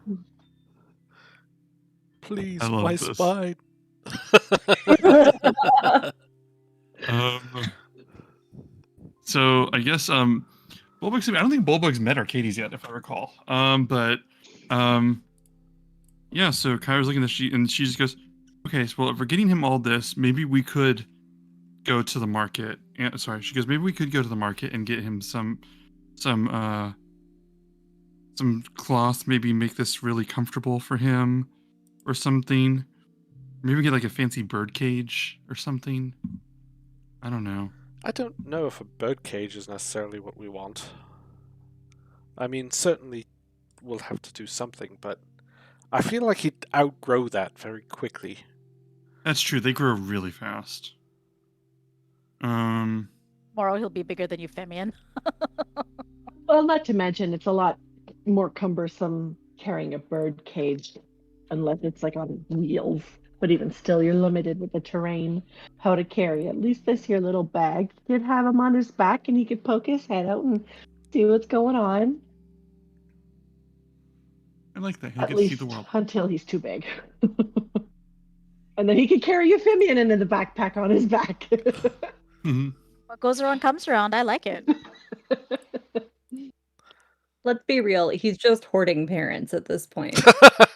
Please, I love my this. spine. So I guess Bulbug's. I don't think Bulbug's met Arcades yet, if I recall. Yeah. So Kyra's looking at the sheet, and she just goes, "Okay, so well, if we're getting him all this, maybe we could go to the market." And, sorry, she goes, "Maybe we could go to the market and get him some cloth. Maybe make this really comfortable for him, or something. Maybe get like a fancy bird cage or something. I don't know." I don't know if a birdcage is necessarily what we want. I mean, certainly we'll have to do something, but I feel like he'd outgrow that very quickly. That's true. They grow really fast. tomorrow he'll be bigger than Euphemian. Well, not to mention, it's a lot more cumbersome carrying a bird cage unless it's like on wheels. But even still, you're limited with the terrain, how to carry. At least this here little bag could have him on his back and he could poke his head out and see what's going on. I like that. He At gets to see least the world. until he's too big. And then he could carry Euphemian into the backpack on his back. What goes around comes around. I like it. Let's be real. He's just hoarding parents at this point.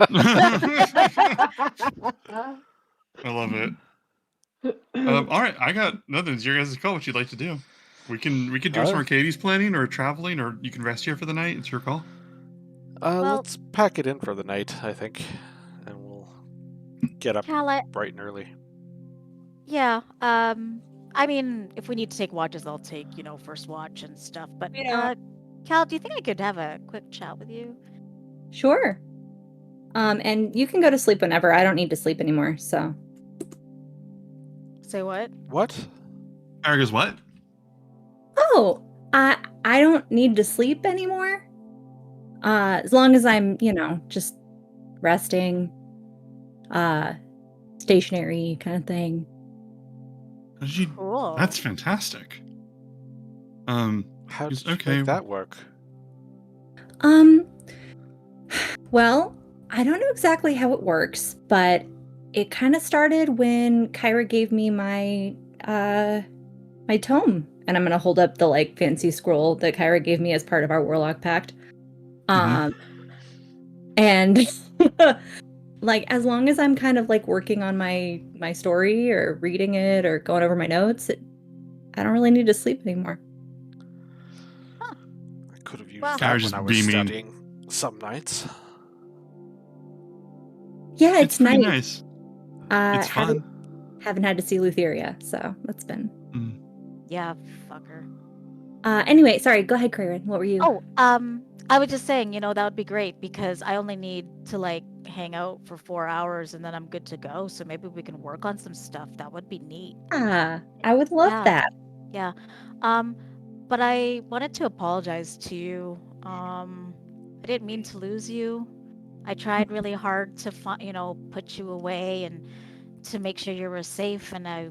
I love it. All right, I got nothing. It's your guys' call. What you'd like to do? We can do some Arcades planning or traveling, or you can rest here for the night. It's your call. Let's pack it in for the night, I think, and we'll get up Cal, bright and early. yeah. I mean, if we need to take watches, I'll take, first watch and stuff. But Yeah. Cal, do you think I could have a quick chat with you? Sure. And you can go to sleep whenever. I don't need to sleep anymore, so. Say what? What? Kyra goes, what? Oh, I don't need to sleep anymore. As long as I'm, just resting, stationary kind of thing. Cool. That's fantastic. How did you okay. make that work? Well, I don't know exactly how it works, but it kind of started when Kyra gave me my tome, and I'm gonna hold up the fancy scroll that Kyra gave me as part of our Warlock Pact. And as long as I'm kind of working on my story or reading it or going over my notes, I don't really need to sleep anymore. I could have used Well, that just when I was beaming. studying some nights. Yeah, It's pretty nice. It's fun. Haven't had to see Lutheria, so that's been. Yeah, fucker. Anyway, sorry. Go ahead, Crayron. What were you? Oh, I was just saying, that would be great because I only need to hang out for 4 hours and then I'm good to go. So maybe we can work on some stuff. That would be neat. I would love that. Yeah. But I wanted to apologize to you. I didn't mean to lose you. I tried really hard to put you away and to make sure you were safe, and I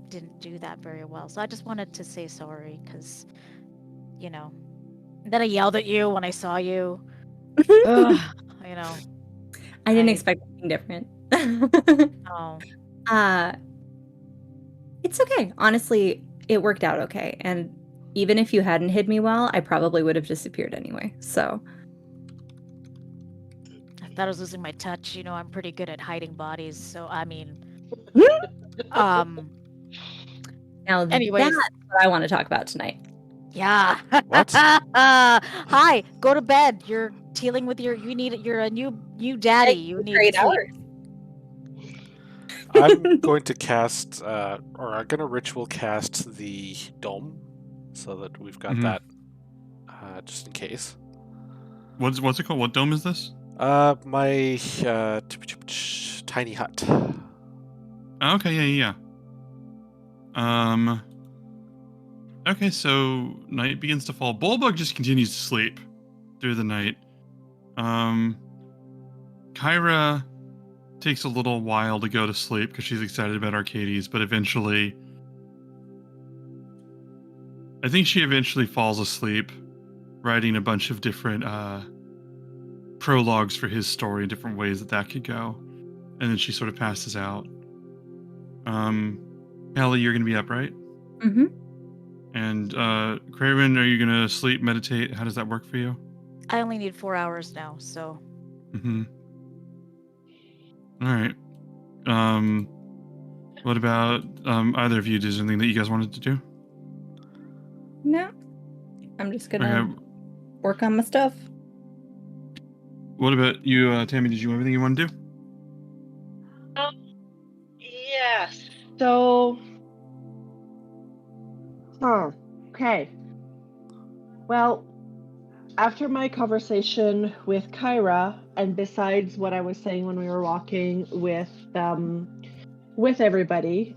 didn't do that very well. So I just wanted to say sorry because, then I yelled at you when I saw you. Ugh, I didn't expect anything different. Oh. It's okay. Honestly, it worked out okay. And even if you hadn't hid me well, I probably would have disappeared anyway. So I thought I was losing my touch. I'm pretty good at hiding bodies. So I mean, now anyways, that's what I want to talk about tonight. Yeah. What? Hi. Go to bed. You're dealing with you're a new daddy. You need Great sleep. hours. I'm going to cast, or I'm going to ritual cast the dome, so that we've got that, just in case. What's it called? What dome is this? My tiny hut. Okay, yeah. Okay, so night begins to fall. Bullbug just continues to sleep through the night. Kyra takes a little while to go to sleep because she's excited about Arcades, but eventually, I think she eventually falls asleep, writing a bunch of different prologues for his story in different ways that could go, and then she sort of passes out. Hallie, you're gonna be up, right? Mm-hmm. And Craven, are you gonna sleep, meditate? How does that work for you? I only need 4 hours now, so. Mm-hmm. All right. What about either of you? Is there anything that you guys wanted to do? No. I'm just gonna Okay. work on my stuff. What about you, Tammy? Did you have everything you want to do? Yes. So. Okay. Well, after my conversation with Kyra, and besides what I was saying when we were walking with everybody,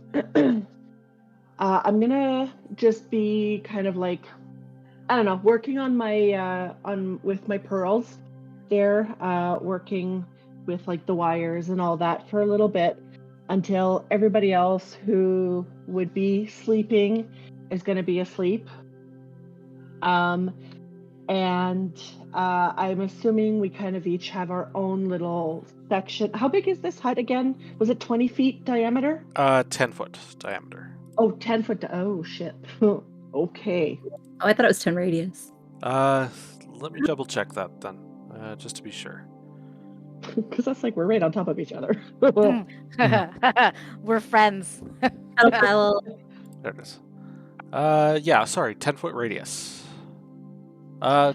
I'm gonna just be kind of like, I don't know, working on my with my pearls. There, working with like the wires and all that for a little bit until everybody else who would be sleeping is going to be asleep. And I'm assuming we kind of each have our own little section. How big is this hut again? Was it 20 feet diameter? 10 foot diameter. Oh, 10 foot. Oh, shit. Okay. Oh, I thought it was 10 radius. Let me double check that then, just to be sure. Because that's like we're right on top of each other. We're friends. Pedal. There it is. Yeah, sorry, 10 foot radius. Yeah,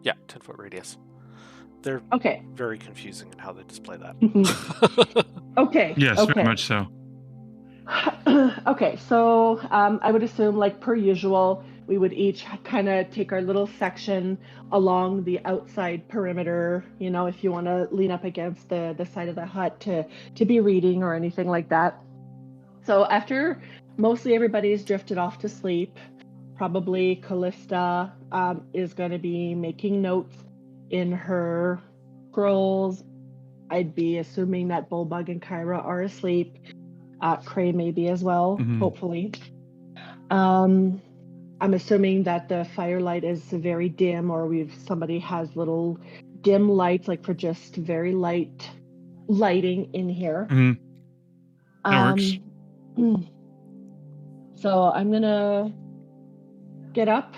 10 foot radius. They're Okay. very confusing in how they display that. Okay. Yes, okay. very much so. Okay, so I would assume, like per usual, we would each kind of take our little section along the outside perimeter, you know, if you want to lean up against the side of the hut to be reading or anything like that. So after mostly everybody's drifted off to sleep, probably Callista is going to be making notes in her scrolls. I'd be assuming that Bullbug and Kyra are asleep. Cray maybe as well, hopefully. I'm assuming that the firelight is very dim, or somebody has little dim lights, like for just very light lighting in here. That works. So I'm gonna get up.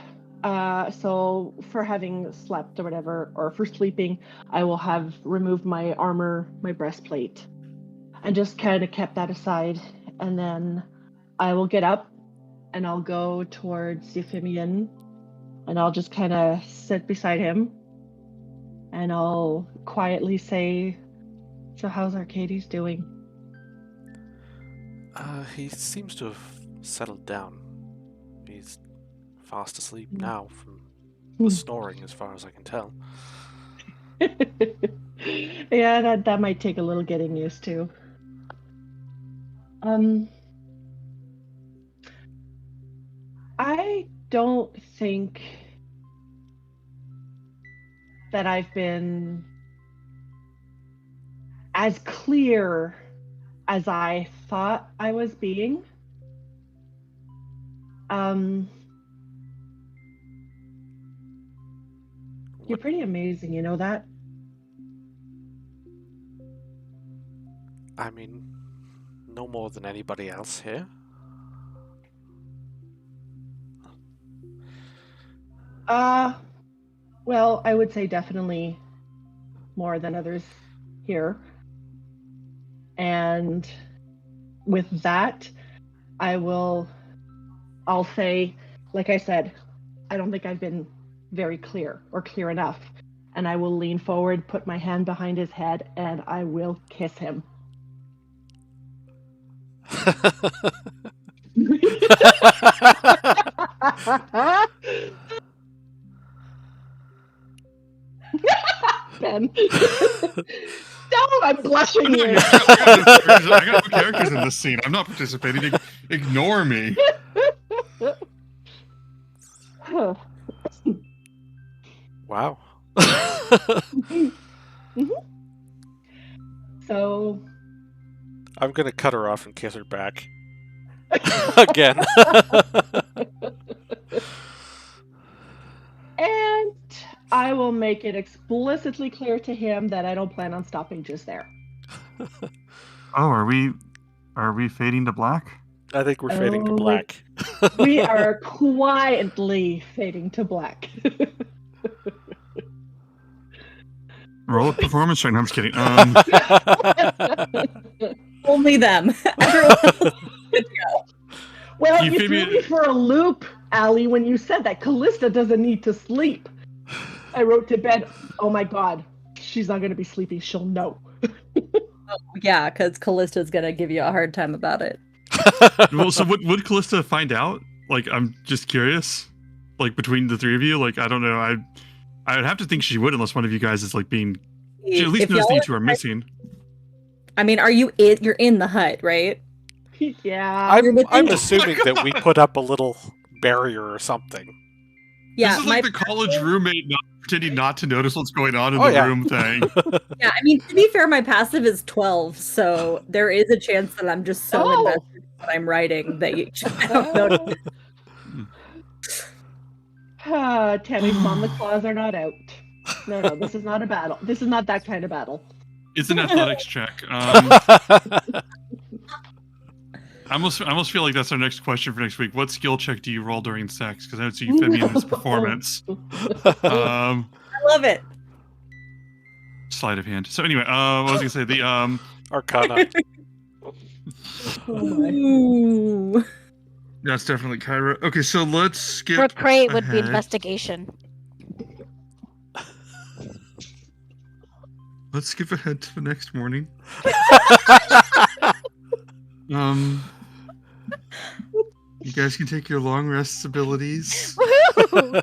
So for having slept or whatever, or for sleeping, I will have removed my armor, my breastplate, and just kind of kept that aside. And then I will get up and I'll go towards Euphemian and I'll just kind of sit beside him and I'll quietly say, "So how's Arcades doing?" He seems to have settled down. He's fast asleep now from the snoring, as far as I can tell. Yeah, that might take a little getting used to. I don't think that I've been as clear as I thought I was being. You're pretty amazing, you know that? I mean, no more than anybody else here. Well, I would say definitely more than others here. And with that, I'll say, like I said, I don't think I've been very clear or clear enough. And I will lean forward, put my hand behind his head, and I will kiss him. Ben. No, I'm blushing here. I got no characters in this scene. I'm not participating. Ignore me. Wow. So I'm gonna cut her off and kiss her back. Again. and I will make it explicitly clear to him that I don't plan on stopping just there. Oh, are we fading to black? I think we're fading to Oh, black. We are quietly fading to black. Roll a performance check. No, I'm just kidding. Only them. Everyone else is good to go. Well, You you threw threw me for a loop, Allie, when you said that Callista doesn't need to sleep. I wrote to bed, oh my god, she's not going to be sleepy, she'll know. Yeah, because Callista's gonna give you a hard time about it. Well, so would Callista find out? Like, I'm just curious. Like, between the three of you, like, I don't know. I would have to think she would, unless one of you guys is like being. She at least If knows that y'all you two are missing. I mean, you're in the hut, right? Yeah. I'm assuming that we put up a little barrier or something. Yeah, This is like the college roommate not pretending not to notice what's going on in Oh, the yeah. room thing. yeah, I mean, to be fair, my passive is 12, so there is a chance that I'm just so invested in what I'm writing that you I don't know. Tammy's mom, the claws are not out. No, this is not a battle. This is not that kind of battle. It's an athletics check. I almost feel like that's our next question for next week. What skill check do you roll during sex? Because I would see Euphemian's performance. I love it. Sleight of hand. So anyway, what was I gonna say? The Arcana. Oh my. Ooh. that's definitely Kyra. Okay, so let's skip. For Cray, it would be ahead. investigation. Let's skip ahead to the next morning. You guys can take your long rest abilities. Woohoo!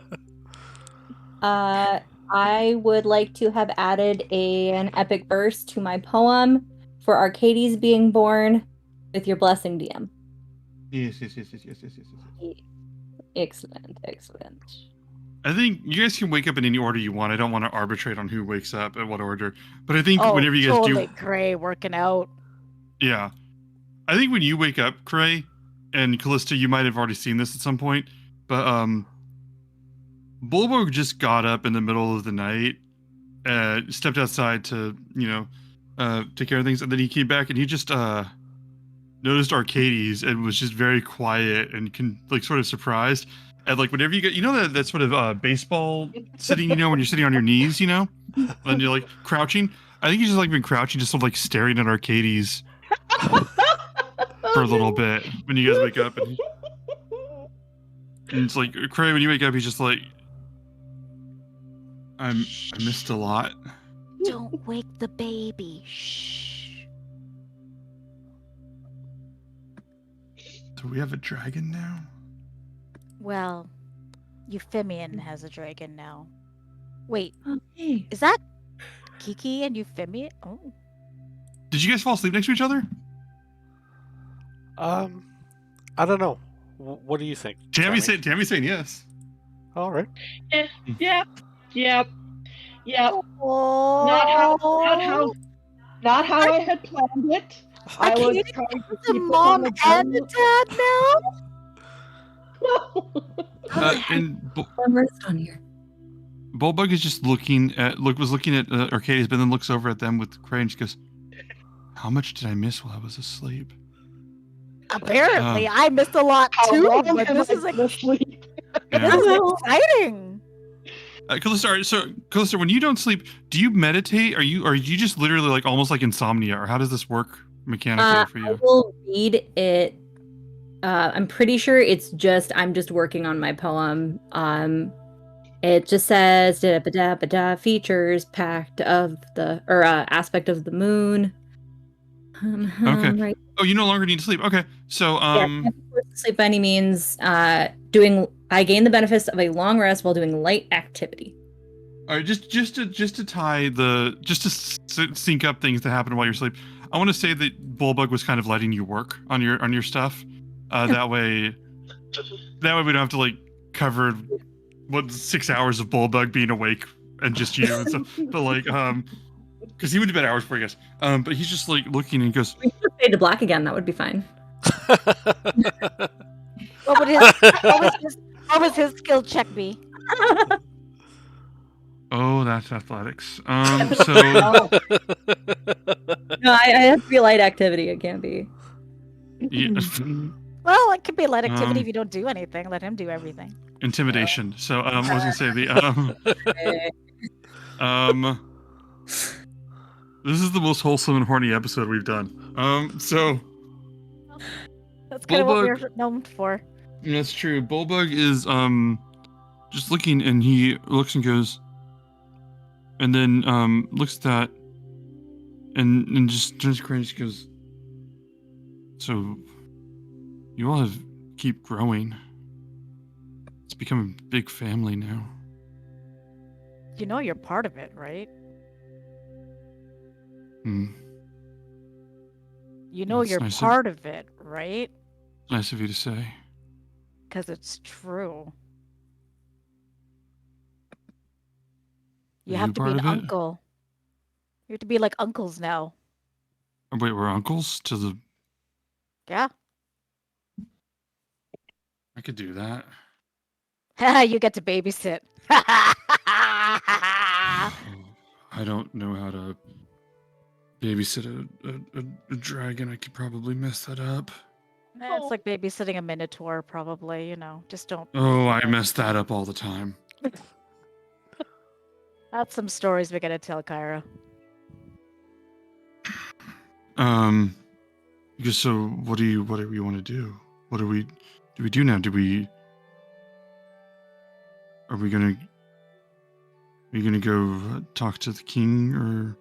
I would like to have added an epic verse to my poem for Arcades being born with your blessing, DM. Yes. Excellent. I think you guys can wake up in any order you want. I don't want to arbitrate on who wakes up at what order. But I think whenever you guys totally do, Cray working out. yeah, I think when you wake up, Cray and Callista, you might have already seen this at some point, but Bulbo just got up in the middle of the night, stepped outside to take care of things, and then he came back and he just noticed Arcades and was just very quiet and sort of surprised. And like whenever you get, that sort of baseball sitting, when you're sitting on your knees, and you're like crouching. I think he's just like been crouching, just sort of like staring at Arcades for a little bit when you guys wake up. And it's like, Cray, when you wake up, he's just like, I missed a lot. Don't wake the baby. Shh. Do we have a dragon now? Well, Euphemian has a dragon now. Wait, Okay. is that Kiki and Euphemian? Oh. Did you guys fall asleep next to each other? I don't know. What do you think? Tammy's saying yes. All right. Yep. Oh. Not how I had planned it. I was can't trying to The keep mom it and the dad now? And One rest on here. Bulbug is just looking at Arcades, but then looks over at them with Cray and she goes, "How much did I miss while I was asleep?" Apparently, I missed a lot How too, long but can this I is go to sleep? this Yeah. is exciting. Callista, when you don't sleep, do you meditate? Are you just literally like almost like insomnia, or how does this work mechanically for I you? will read it. I'm pretty sure I'm just working on my poem. It just says features aspect of the moon. Okay. Right. Oh, you no longer need to sleep. Okay, so Yeah, can't be forced to sleep by any means. I gain the benefits of a long rest while doing light activity. all right, just to sync up things that happen while you're asleep. I want to say that Bulbug was kind of letting you work on your stuff. That way we don't have to like cover 6 hours of Bullbug being awake and just you and stuff. But like, because he went to bed hours before, I guess. But he's just like looking and goes, We could fade to black again. That would be fine. What was his skill check be? "Oh, that's athletics." So Oh, No, I have to be light activity. It can't be. yeah, Well, it could be light activity Um, if you don't do anything. Let him do everything. intimidation. So I was gonna say this is the most wholesome and horny episode we've done. So That's kind of what Bullbug- we're known for. that's true. Bullbug is just looking, and he looks and goes, and then looks at that, and just turns around and just goes, "So you all keep growing. It's become a big family now." You know you're part of it, right? Hmm. You know That's you're nice of- part of it, right? Nice of you to say. Because it's true. You Are have you to be part an of it? uncle. You have to be like uncles now. Oh, wait, we're uncles to the. Yeah. I could do that. You get to babysit. I don't know how to babysit a dragon. I could probably mess that up. It's like babysitting a minotaur, probably. Just don't. Oh, I mess that up all the time. That's some stories we gotta tell, Kyra. Because so what do you want to do? What do we do now? Are we gonna go talk to the king, or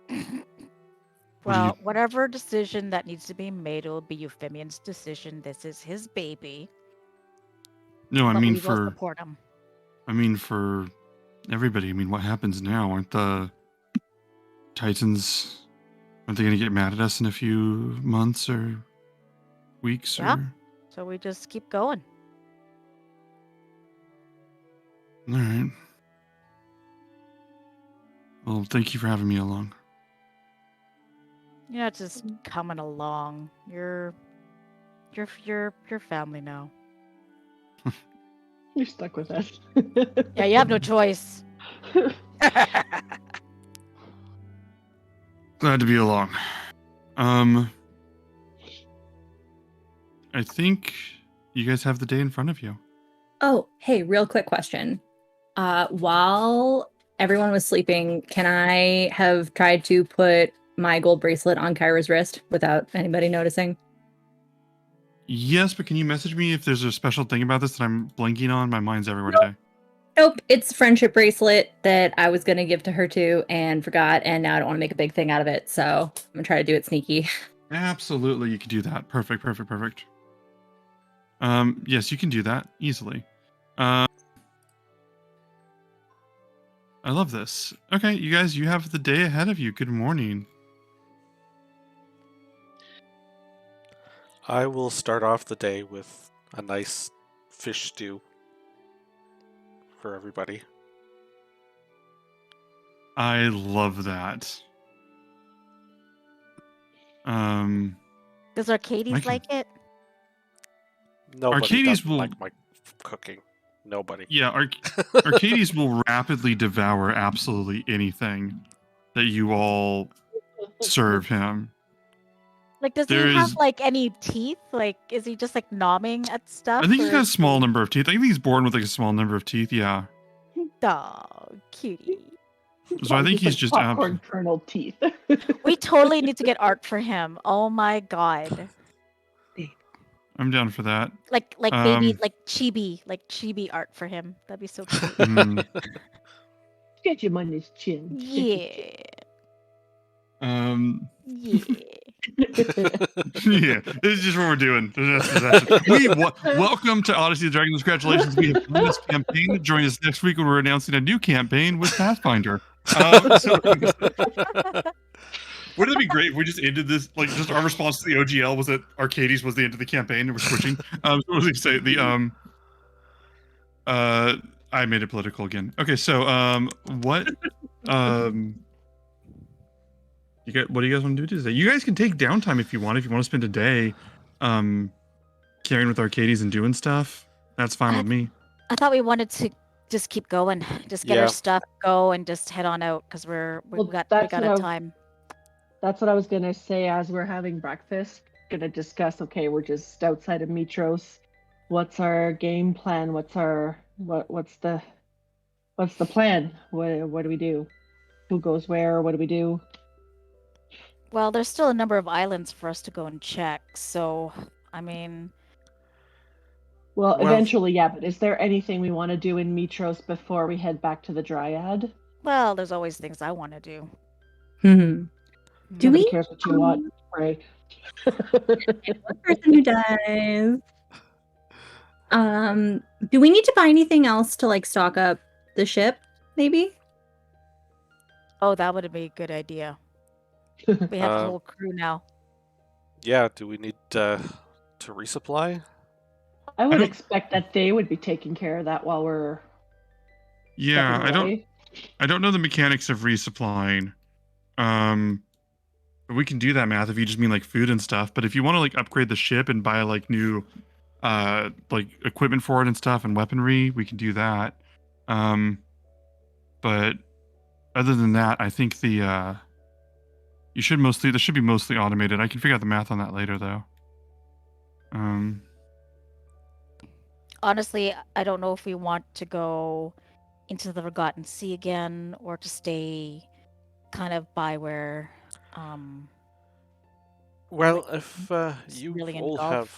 What do you- Well, whatever decision that needs to be made, it will be Euphemian's decision. This is his baby. no? I But mean we will for support him. for everybody. I mean, what happens now? Aren't the Titans? Aren't they gonna get mad at us in a few months or weeks? Yeah. Or So we just keep going. all right. Well, thank you for having me along. You're not just coming along. You're family now. you're stuck with us. Yeah, you have no choice. Glad to be along. I think you guys have the day in front of you. Oh, hey, real quick question. While everyone was sleeping, can I have tried to put my gold bracelet on Kyra's wrist without anybody noticing? Yes, but can you message me if there's a special thing about this that I'm blanking on? My mind's everywhere today. Nope, it's a friendship bracelet that I was going to give to her too and forgot, and now I don't want to make a big thing out of it, so I'm going to try to do it sneaky. Absolutely, you can do that. Perfect. Yes, you can do that easily. I love this. Okay, you guys, you have the day ahead of you. Good morning. I will start off the day with a nice fish stew for everybody. I love that. Does Arcades I can- like it? Nobody Arcades doesn't will- like my cooking. Nobody. Yeah, Arcades will rapidly devour absolutely anything that you all serve him. Like, does There he have is- like any teeth? Like, is he just like nomming at stuff? I think he's or got a is small he- number of teeth. I think he's born with like a small number of teeth. Yeah. Oh, cutie. So I think he's like just popcorn kernel teeth. We totally need to get art for him. Oh my god. I'm down for that. Like baby, Um, like chibi art for him. That'd be so cute. Mm, Get him on his chin. Yeah. um, Yeah. yeah, this is just what we're doing. Welcome to Odyssey of the Dragons. Congratulations, we have won this campaign. Join us next week when we're announcing a new campaign with Pathfinder. Wouldn't it be great if we just ended this, like, just our response to the OGL was that Arcades was the end of the campaign and we're switching. So what was he say? I made it political again. Okay, so what what do you guys want to do today? You guys can take downtime if you want. If you want to spend a day carrying with Arcades and doing stuff, that's fine with me. I thought we wanted to just keep going, just get our stuff, go, and just head on out because we got time. That's what I was gonna say as we're having breakfast. Gonna discuss. Okay, we're just outside of Mitros. What's our game plan? What's the plan? What do we do? Who goes where? What do we do? Well, there's still a number of islands for us to go and check. So, I mean. Well, eventually, yeah. But is there anything we want to do in Mitros before we head back to the Dryad? Well, there's always things I want to do. Mm-hmm. Nobody cares what you want, right? One person who dies. Do we need to buy anything else to like stock up the ship? Maybe. Oh, that would be a good idea. We have a whole crew now. Yeah. Do we need to resupply? I would expect that they would be taking care of that while we're. Yeah, I don't know the mechanics of resupplying. But we can do that math if you just mean like food and stuff. But if you want to like upgrade the ship and buy like new like equipment for it and stuff and weaponry, we can do that. But other than that, I think this should be mostly automated. I can figure out the math on that later though. Honestly, I don't know if we want to go into the Forgotten Sea again or to stay kind of by where well, if you really all have,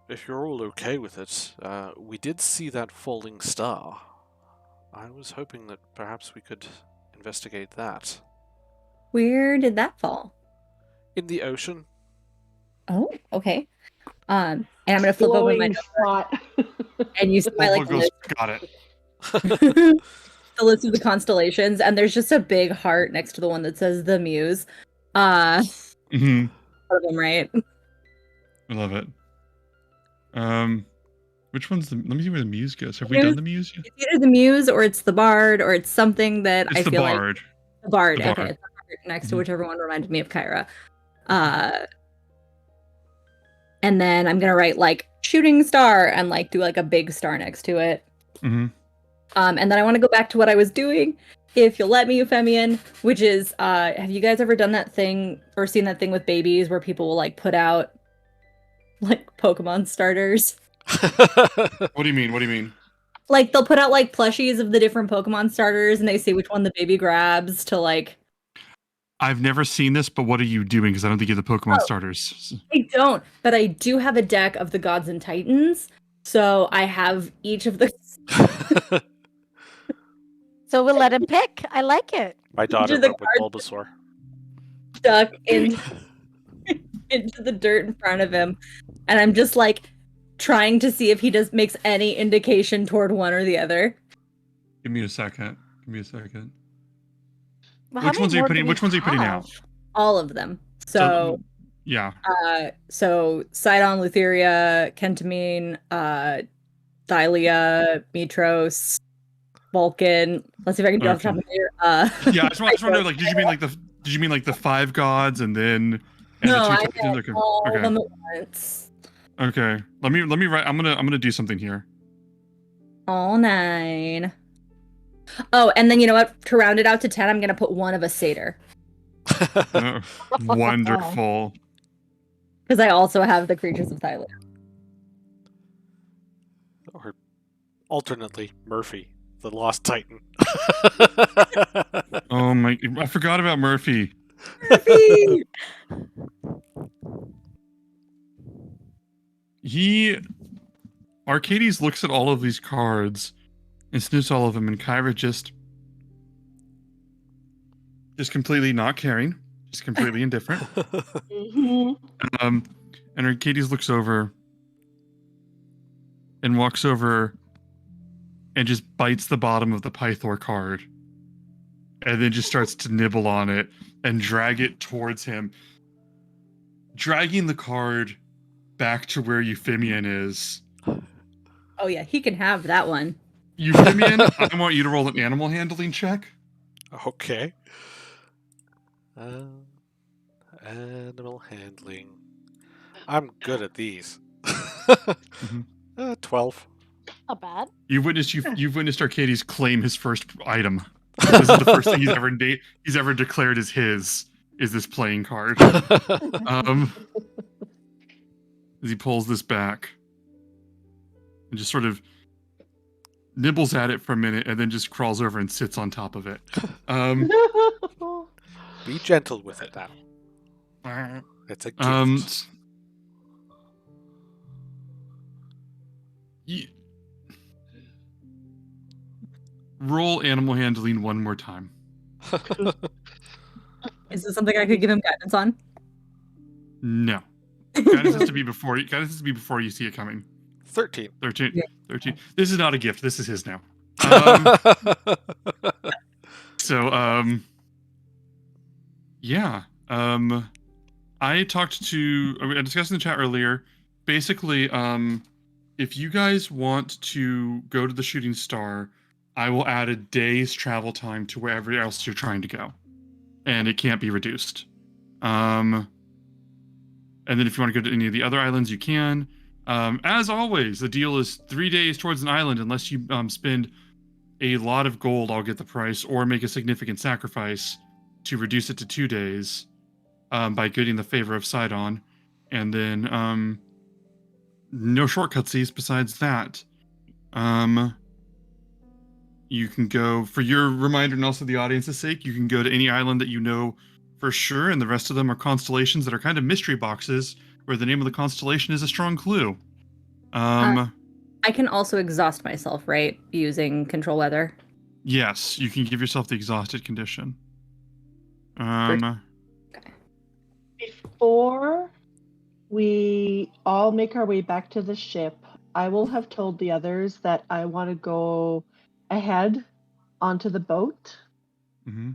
if you're all okay with it, we did see that falling star. I was hoping that perhaps we could investigate that. Where did that fall? In the ocean. Oh, okay. And I'm gonna flip over my spot. And you see my like list. Got it. The list of the constellations, and there's just a big heart next to the one that says the Muse. Mm-hmm. One of them, right? I love it. Which one's let me see where the Muse goes. Have we done the Muse yet? It's either the Muse or it's the Bard or it's something that it's I feel Bard. like the Bard. The Bard. Okay, next to whichever one reminded me of Kyra. And then I'm gonna write like shooting star and like do like a big star next to it. Mm-hmm. And then I want to go back to what I was doing, if you'll let me, Euphemian, which is, have you guys ever done that thing or seen that thing with babies where people will like put out like Pokemon starters? What do you mean? What do you mean? Like they'll put out like plushies of the different Pokemon starters and they see which one the baby grabs to like. I've never seen this, but what are you doing? Because I don't think you have the Pokemon starters. I don't, but I do have a deck of the Gods and Titans. So I have each of the. So we'll let him pick. I like it. My daughter went with Bulbasaur. Stuck into the dirt in front of him, and I'm just like trying to see if he makes any indication toward one or the other. Give me a second. Well, Which ones are you putting out? All of them. So yeah. So Sidon, Lutheria, Kentamine, Thylia, Mitros, Vulcan. Let's see if I can do off the top of my head. Yeah, I just want to know, like, did you mean like the 5 gods and then no, the 2 I titans? meant all of them at once. Okay. Let me write. I'm gonna do something here. All 9. Oh, and then you know what? To round it out to 10, I'm gonna put 1 of a satyr. Wonderful. Because I also have the creatures of Thailand. Or alternately, Murphy, the Lost Titan. Oh my! I forgot about Murphy. Murphy! Arcades looks at all of these cards and sniffs all of them, and Kyra just completely not caring, just completely indifferent. And Arcades looks over and walks over and just bites the bottom of the Pythor card, and then just starts to nibble on it and drag it towards him, dragging the card back to where Euphemian is. Oh yeah, he can have that one. Euphemian, I want you to roll an animal handling check. Okay. Animal handling. I'm good at these. 12. Not bad. You've witnessed Arcades claim his first item. This is the first thing he's ever declared as his. Is this playing card? As he pulls this back and just sort of nibbles at it for a minute, and then just crawls over and sits on top of it. Be gentle with it now. It's a gift. Roll animal handling one more time. Is this something I could give him guidance on? No. Guidance has to be before you see it coming. 13. 13. Yeah. 13. This is not a gift. This is his now. Yeah. I discussed in the chat earlier. Basically, if you guys want to go to the Shooting Star, I will add a day's travel time to wherever else you're trying to go, and it can't be reduced. And then if you want to go to any of the other islands, you can. As always, the deal is 3 days towards an island. Unless you spend a lot of gold, I'll get the price, or make a significant sacrifice to reduce it to 2 days by getting the favor of Sidon. And then no shortcutsies besides that. You can go, for your reminder and also the audience's sake, you can go to any island that you know for sure, and the rest of them are constellations that are kind of mystery boxes, where the name of the constellation is a strong clue. I can also exhaust myself, right? Using control weather. Yes, you can give yourself the exhausted condition. Okay. Before we all make our way back to the ship, I will have told the others that I want to go ahead onto the boat. Mm-hmm.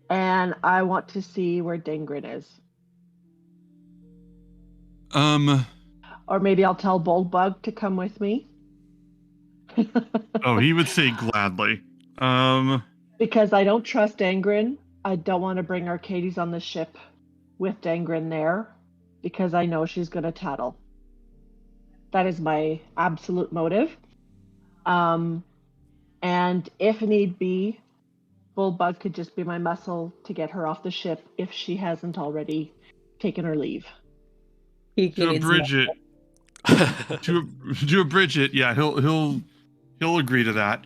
And I want to see where Dingrin is. Or maybe I'll tell Bullbug to come with me. Oh, he would say gladly. Because I don't trust Dangrin. I don't want to bring Arcades on the ship with Dangrin there, because I know she's going to tattle. That is my absolute motive. And if need be, Bullbug could just be my muscle to get her off the ship if she hasn't already taken her leave. To abridge it, yeah, he'll agree to that.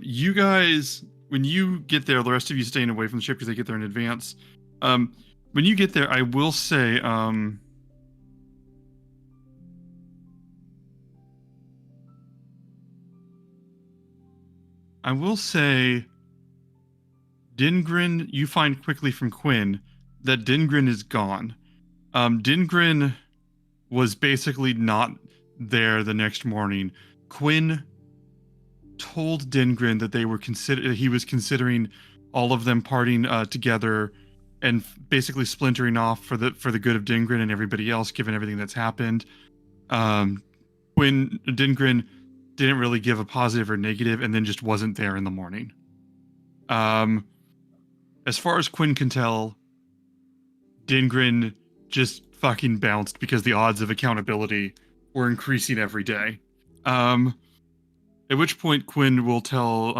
You guys, when you get there, the rest of you staying away from the ship because they get there in advance. When you get there, I will say, Dingrin, you find quickly from Quinn that Dingrin is gone. Dingrin was basically not there the next morning. Quinn told Dingrin that he was considering all of them parting together and basically splintering off for the good of Dingrin and everybody else, given everything that's happened. When Dingrin didn't really give a positive or negative, and then just wasn't there in the morning. As far as Quinn can tell, Dingrin just fucking bounced because the odds of accountability were increasing every day. At which point Quinn will tell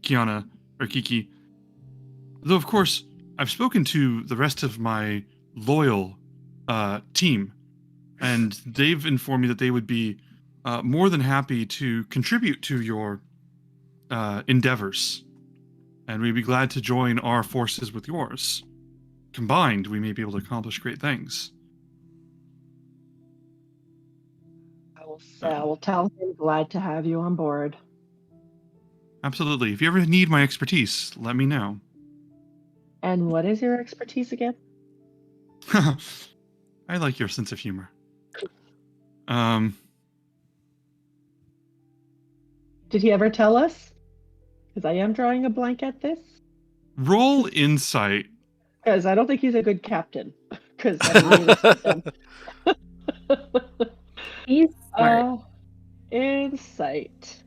Kiana or Kiki, though of course I've spoken to the rest of my loyal team, and they've informed me that they would be more than happy to contribute to your endeavors, and we'd be glad to join our forces with yours. Combined, we may be able to accomplish great things. I will tell him glad to have you on board. Absolutely. If you ever need my expertise, let me know. And what is your expertise again? I like your sense of humor. Did he ever tell us? Because I am drawing a blank at this. Roll insight. Because I don't think he's a good captain. Because He's smart. Insight.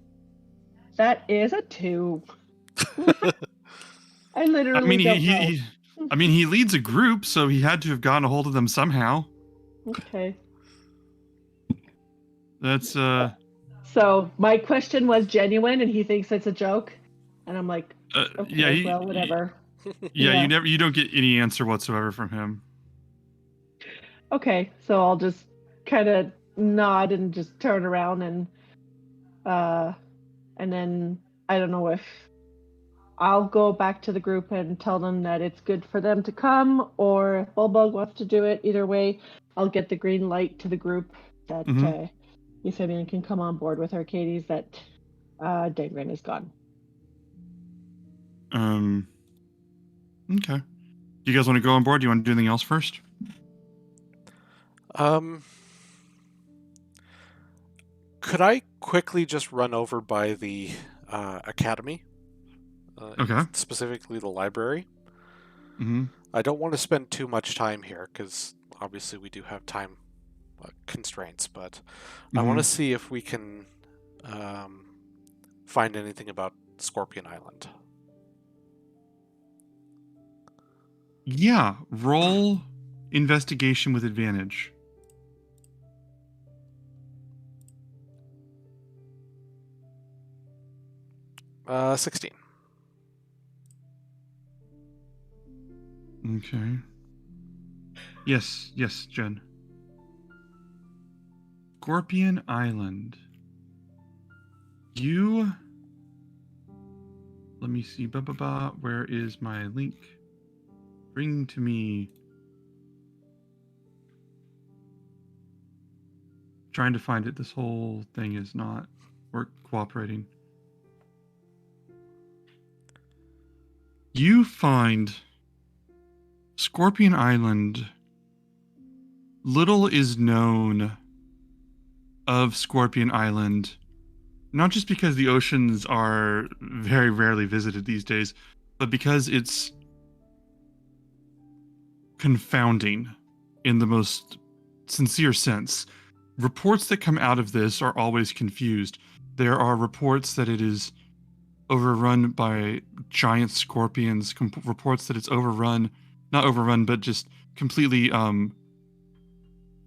That is a 2. I I literally mean, don't know. he leads a group, so he had to have gotten a hold of them somehow. Okay. That's So my question was genuine, and he thinks it's a joke, and I'm like, okay, yeah, well, whatever. yeah. Yeah. You don't get any answer whatsoever from him. Okay, so I'll just kind of nod and just turn around and then I don't know if I'll go back to the group and tell them that it's good for them to come, or if Bulbug wants to do it. Either way, I'll get the green light to the group that Euphemian can come on board with Arcades, that Dangren is gone. Okay. Do you guys want to go on board? Do you want to do anything else first? Could I quickly just run over by the academy? Okay. Specifically the library. Mm-hmm. I don't want to spend too much time here because obviously we do have time constraints, but I want to see if we can find anything about Scorpion Island. Yeah. Roll investigation with advantage. Uh, 16. Okay. Yes, Jen. Scorpion Island. You. Let me see. Where is my link? Bring to me. Trying to find it. This whole thing is not cooperating. You find Scorpion Island. Little is known of Scorpion Island, not just because the oceans are very rarely visited these days, but because it's confounding in the most sincere sense. Reports that come out of this are always confused. There are reports that it is overrun by giant scorpions, reports that it's not overrun, but just completely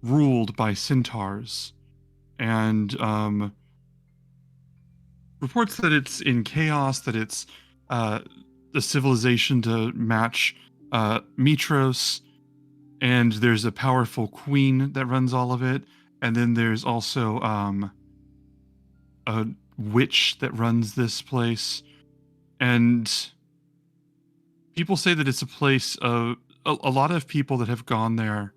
ruled by centaurs, and reports that it's in chaos, that it's the civilization to match Mitros, and there's a powerful queen that runs all of it, and then there's also a witch that runs this place, and people say that it's a place of a lot of people that have gone there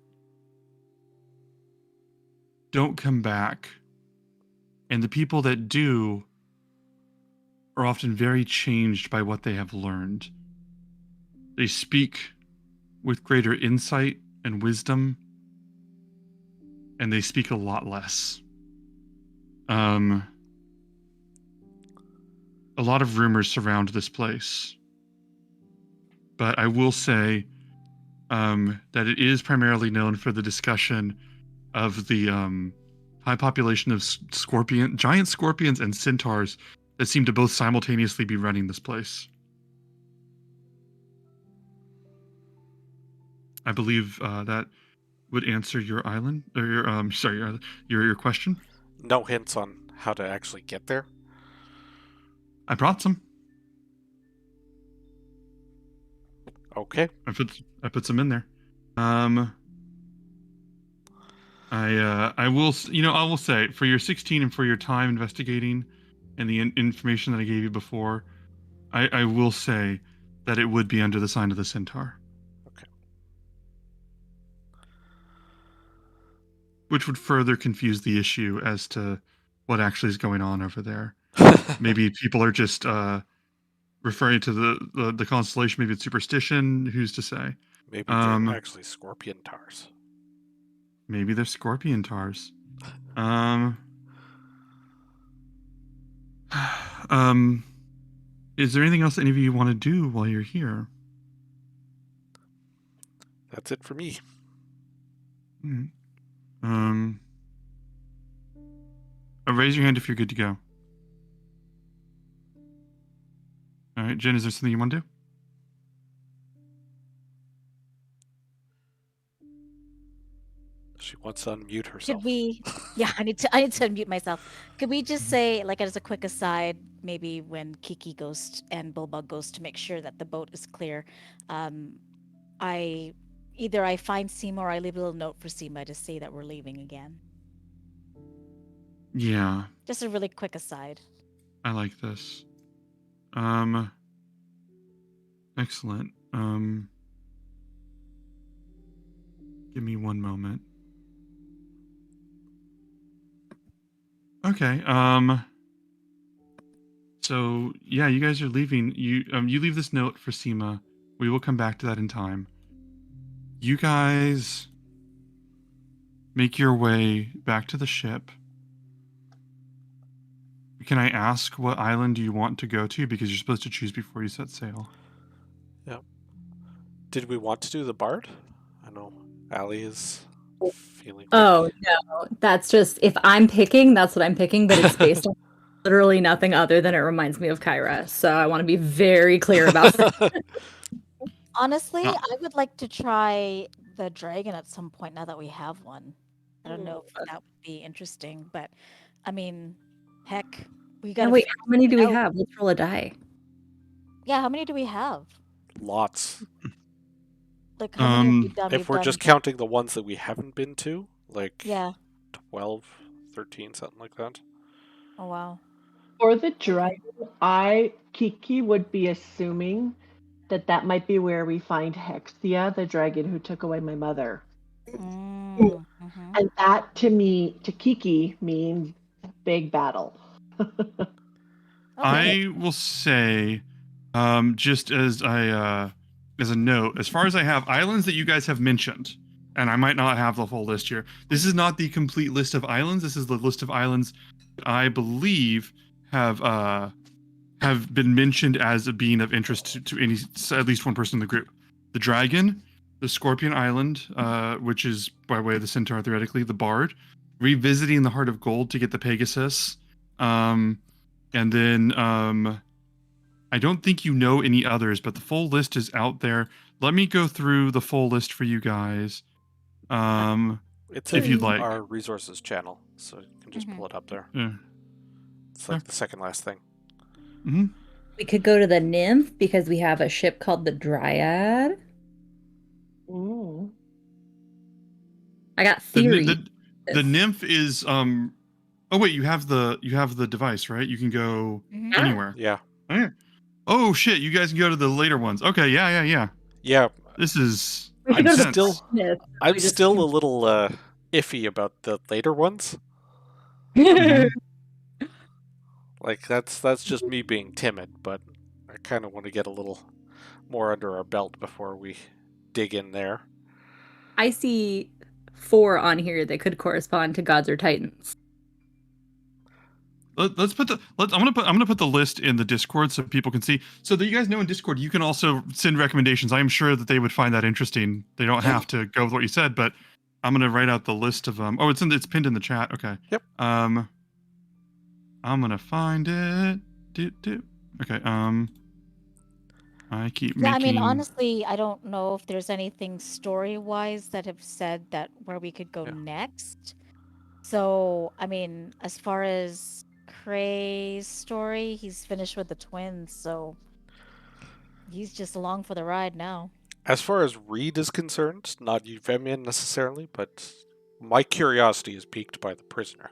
don't come back, and the people that do are often very changed by what they have learned. They speak with greater insight and wisdom, and they speak a lot less. A lot of rumors surround this place, but I will say that it is primarily known for the discussion of the high population of giant scorpions and centaurs that seem to both simultaneously be running this place. I believe that would answer your island, or your question. No hints on how to actually get there? I brought some. Okay. I put some in there. I will say, for your 16 and for your time investigating and the information that I gave you before, I will say that it would be under the sign of the centaur. Okay. Which would further confuse the issue as to what actually is going on over there. Maybe people are just referring to the constellation. Maybe it's superstition. Who's to say? Maybe they're actually scorpion tars. Maybe they're scorpion tars. Is there anything else any of you want to do while you're here? That's it for me. raise your hand if you're good to go. All right, Jen, is there something you want to do? She wants to unmute herself. Could we? Yeah, I need to unmute myself. Could we just say, like, as a quick aside, maybe when Kiki goes and Bulbug goes to make sure that the boat is clear, I find Seema or I leave a little note for Seema to say that we're leaving again. Yeah, Just a really quick aside. I like this. Excellent. Give me one moment. Okay. So yeah, you guys are leaving. You leave this note for Seema. We will come back to that in time. You guys make your way back to the ship. Can I ask what island do you want to go to? Because you're supposed to choose before you set sail. Yeah. Did we want to do the Bard? I know Allie is feeling. Oh no, that's just if I'm picking, that's what I'm picking. But it's based on literally nothing other than it reminds me of Kyra. So I want to be very clear about that. Honestly, No. I would like to try the dragon at some point now that we have one. I don't know if that would be interesting, but I mean, heck, we got. And wait, how many do we have? Let's roll a die. Yeah, how many do we have? Lots. Like, how many have we done? If We've we're done just counting the ones that we haven't been to, like Yeah. 12, 13, something like that. Oh wow. For the dragon, Kiki would be assuming that might be where we find Hexia, the dragon who took away my mother. Mm-hmm. And that, to Kiki, means big battle. Okay. I will say, just as as a note, as far as I have islands that you guys have mentioned, and I might not have the full list here. This is not the complete list of islands. This is the list of islands that I believe have been mentioned as being of interest to at least one person in the group. The Dragon, the Scorpion Island, which is by way of the Centaur theoretically, the Bard, revisiting the Heart of Gold to get the Pegasus, and then I don't think you know any others, but the full list is out there. Let me go through the full list for you guys. It's If in you'd like. our resources channel, so you can just pull it up there. Yeah. It's like the second last thing. Mm-hmm. We could go to the Nymph because we have a ship called the Dryad. Ooh. I got theory. The Nymph is Oh wait, you have the device, right? You can go anywhere. Yeah. Oh, yeah. Oh shit, you guys can go to the later ones. Okay, yeah. Yeah. This is We intense. should go to the Smith. I'm still a little iffy about the later ones. Mhm. Like that's just me being timid, but I kind of want to get a little more under our belt before we dig in there. I see 4 on here that could correspond to gods or titans. I'm gonna put the list in the Discord so people can see. So that you guys know in Discord, you can also send recommendations. I'm sure that they would find that interesting. They don't have to go with what you said, but I'm gonna write out the list of Oh, it's pinned in the chat. Okay. Yep. I'm gonna find it. Okay. I keep making. I mean, honestly, I don't know if there's anything story-wise that have said that where we could go next. So, I mean, as far as Cray's story, he's finished with the twins, so he's just along for the ride now. As far as Reed is concerned, not Euphemian necessarily, but my curiosity is piqued by the prisoner.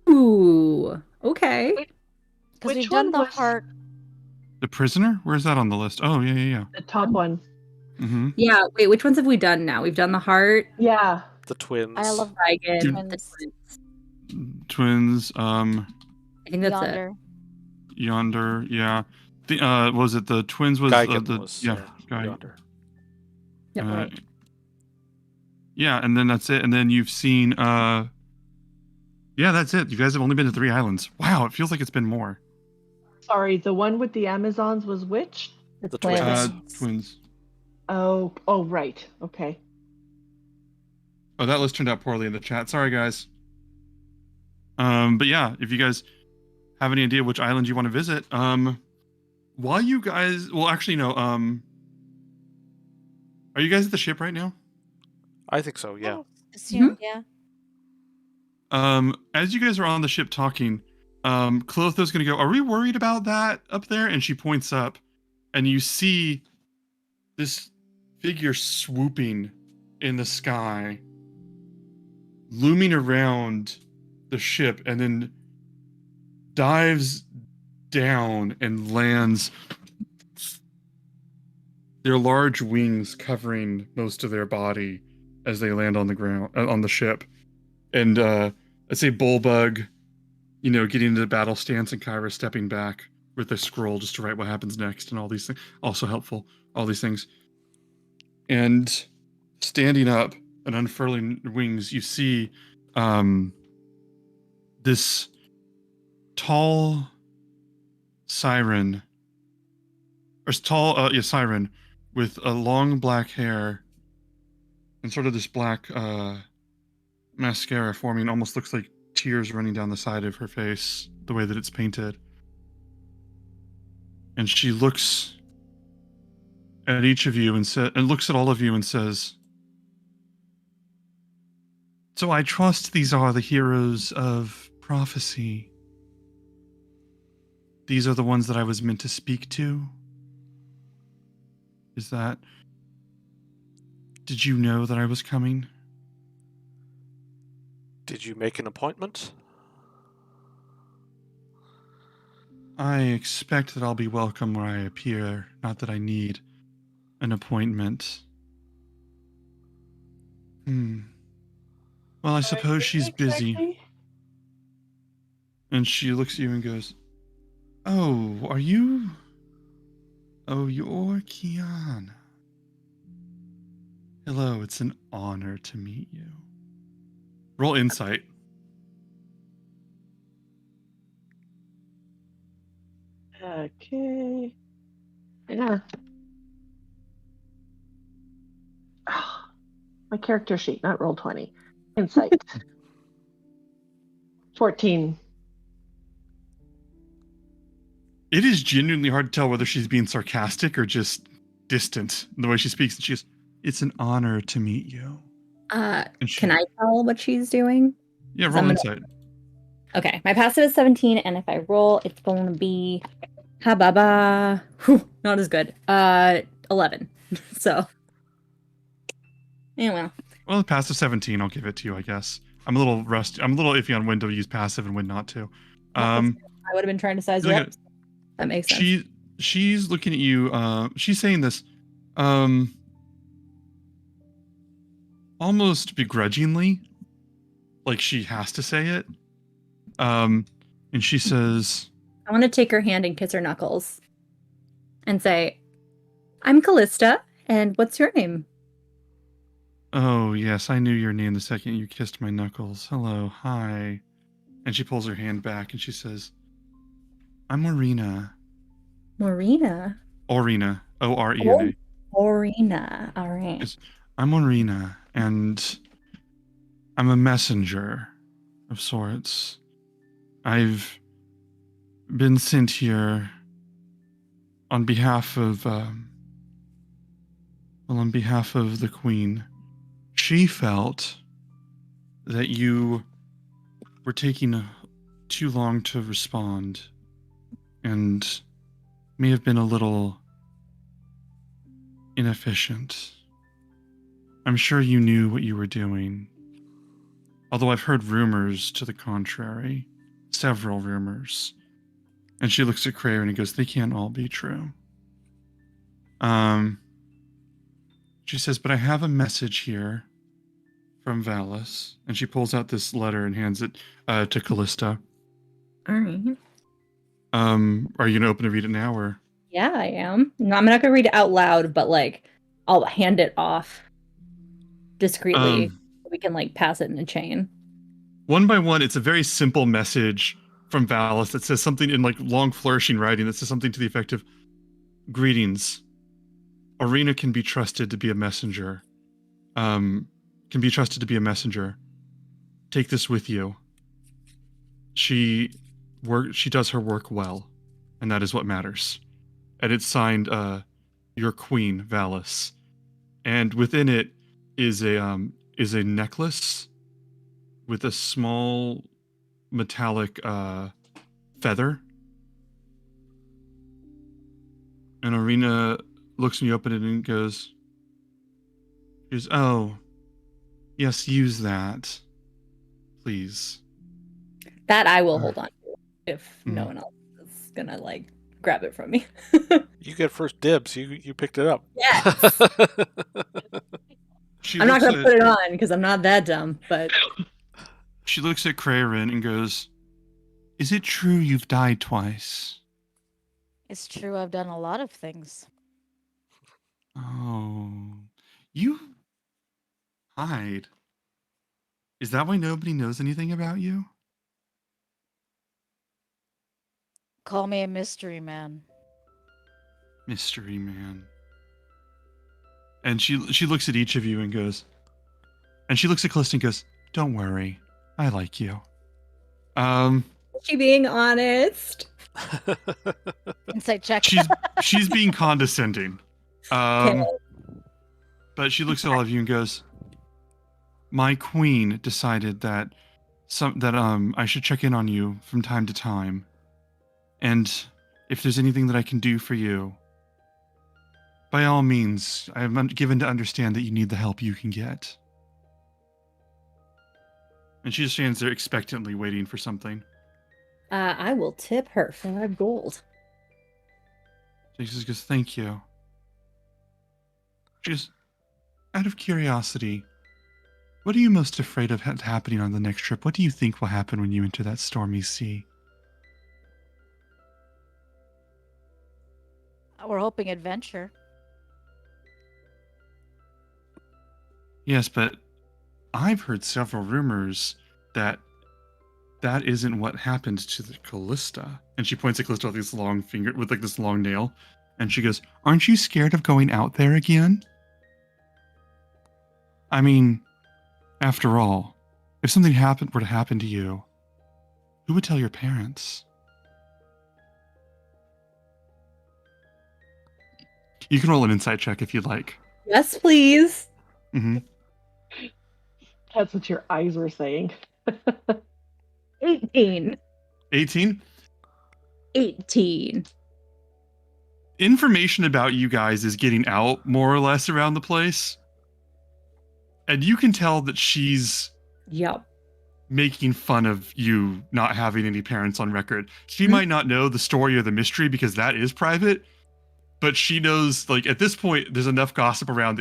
Ooh, okay. Because we've done the heart. The prisoner? Where's that on the list? Oh, yeah. The top one. Mm-hmm. Yeah, wait, which ones have we done now? We've done the heart. Yeah. The twins. I love Dragon. Twins. I think that's Yonder. Yonder. Yeah. The was it the twins? Was Geigen was Yonder. Yep, right. Yeah, and then that's it. And then you've seen. Yeah, that's it. You guys have only been to 3 islands. Wow, it feels like it's been more. Sorry, the one with the Amazons was which? The twins. Twins. Oh, right. Okay. Oh, that list turned out poorly in the chat. Sorry, guys. But yeah, if you guys have any idea which island you want to visit, while you guys, well, actually, no, are you guys at the ship right now? I think so, yeah. Assume, yeah. As you guys are on the ship talking, Clotho's gonna go, are we worried about that up there? And she points up, and you see this figure swooping in the sky, looming around the ship, and then dives down and lands, their large wings covering most of their body as they land on the ground, on the ship. And let's say Bullbug, getting into the battle stance, and Kyra stepping back with a scroll just to write what happens next, and all these things. Also helpful, all these things. And standing up and unfurling wings, you see this tall siren, siren with a long black hair and sort of this black mascara forming, almost looks like tears running down the side of her face, the way that it's painted. And she looks at each of you and looks at all of you and says, so I trust these are the heroes of prophecy. These are the ones that I was meant to speak to. Did you know that I was coming? Did you make an appointment? I expect that I'll be welcome where I appear, not that I need an appointment. Well, I suppose she's busy. And she looks at you and goes, oh, are you? Oh, you're Kiana. Hello, it's an honor to meet you. Roll insight. Okay. Yeah. Oh, my character sheet, not roll 20. Insight. 14. It is genuinely hard to tell whether she's being sarcastic or just distant in the way she speaks. And she goes, it's an honor to meet you. Can I tell what she's doing? Yeah, roll insight. Okay, my passive is 17, and if I roll, it's going to be hababa. Whew, not as good. 11. So, anyway. Well, passive 17, I'll give it to you, I guess. I'm a little rusty. I'm a little iffy on when to use passive and when not to. I would have been trying to size you up. That makes sense. She's looking at you. She's saying this, almost begrudgingly, like she has to say it. And she says, I want to take her hand and kiss her knuckles and say, I'm Callista, and what's your name? oh, yes, I knew your name the second you kissed my knuckles. Hello, hi. And she pulls her hand back and she says, I'm Marina. Marina? Orina. O-R-E-N-A. Orina. All right. Yes, I'm Orina, and I'm a messenger of sorts. I've been sent here on behalf of the Queen. She felt that you were taking too long to respond and may have been a little inefficient. I'm sure you knew what you were doing, although I've heard rumors to the contrary, several rumors. And she looks at Crayer and goes, they can't all be true. She says, but I have a message here from Valis. And she pulls out this letter and hands it to Callista. All right. Are you going to open and read it now, or? Yeah, I am. No, I'm not going to read it out loud, but I'll hand it off discreetly so we can pass it in a chain. One by one, it's a very simple message from Valis that says something in long flourishing writing that says something to the effect of, greetings. Arena can be trusted to be a messenger. Take this with you. She does her work well, and that is what matters. And it's signed your queen, Valis. And within it is a necklace with a small metallic feather. And Arena looks me up at it and goes, "Oh, yes, use that, please." That I will hold on to if no one else is gonna like grab it from me. You get first dibs. You picked it up. Yes. I'm not gonna put it on because I'm not that dumb. But she looks at Krarin and goes, "Is it true you've died twice?" It's true, I've done a lot of things. Oh, you hide. Is that why nobody knows anything about you? Call me a mystery man. Mystery man. And she looks at each of you and goes, and she looks at Callista and goes, "Don't worry, I like you." Is she being honest? Insight check. she's being condescending. Okay. But she looks at all of you and goes, "My queen decided that I should check in on you from time to time. And if there's anything that I can do for you, by all means, I am given to understand that you need the help you can get." And she just stands there expectantly waiting for something. I will tip her 5 gold. She just goes, "Thank you." Just out of curiosity, what are you most afraid of happening on the next trip? What do you think will happen when you enter that stormy sea? We're hoping adventure. Yes, but I've heard several rumors that isn't what happened to the Callista. And she points at Callista with this long finger, with like this long nail. And she goes, "Aren't you scared of going out there again? I mean, after all, if something were to happen to you, who would tell your parents?" You can roll an insight check if you'd like. Yes, please. Mm-hmm. That's what your eyes were saying. 18. 18? 18. Information about you guys is getting out more or less around the place. And you can tell that she's Yep. making fun of you not having any parents on record. She might not know the story or the mystery because that is private, but she knows, like, at this point, there's enough gossip around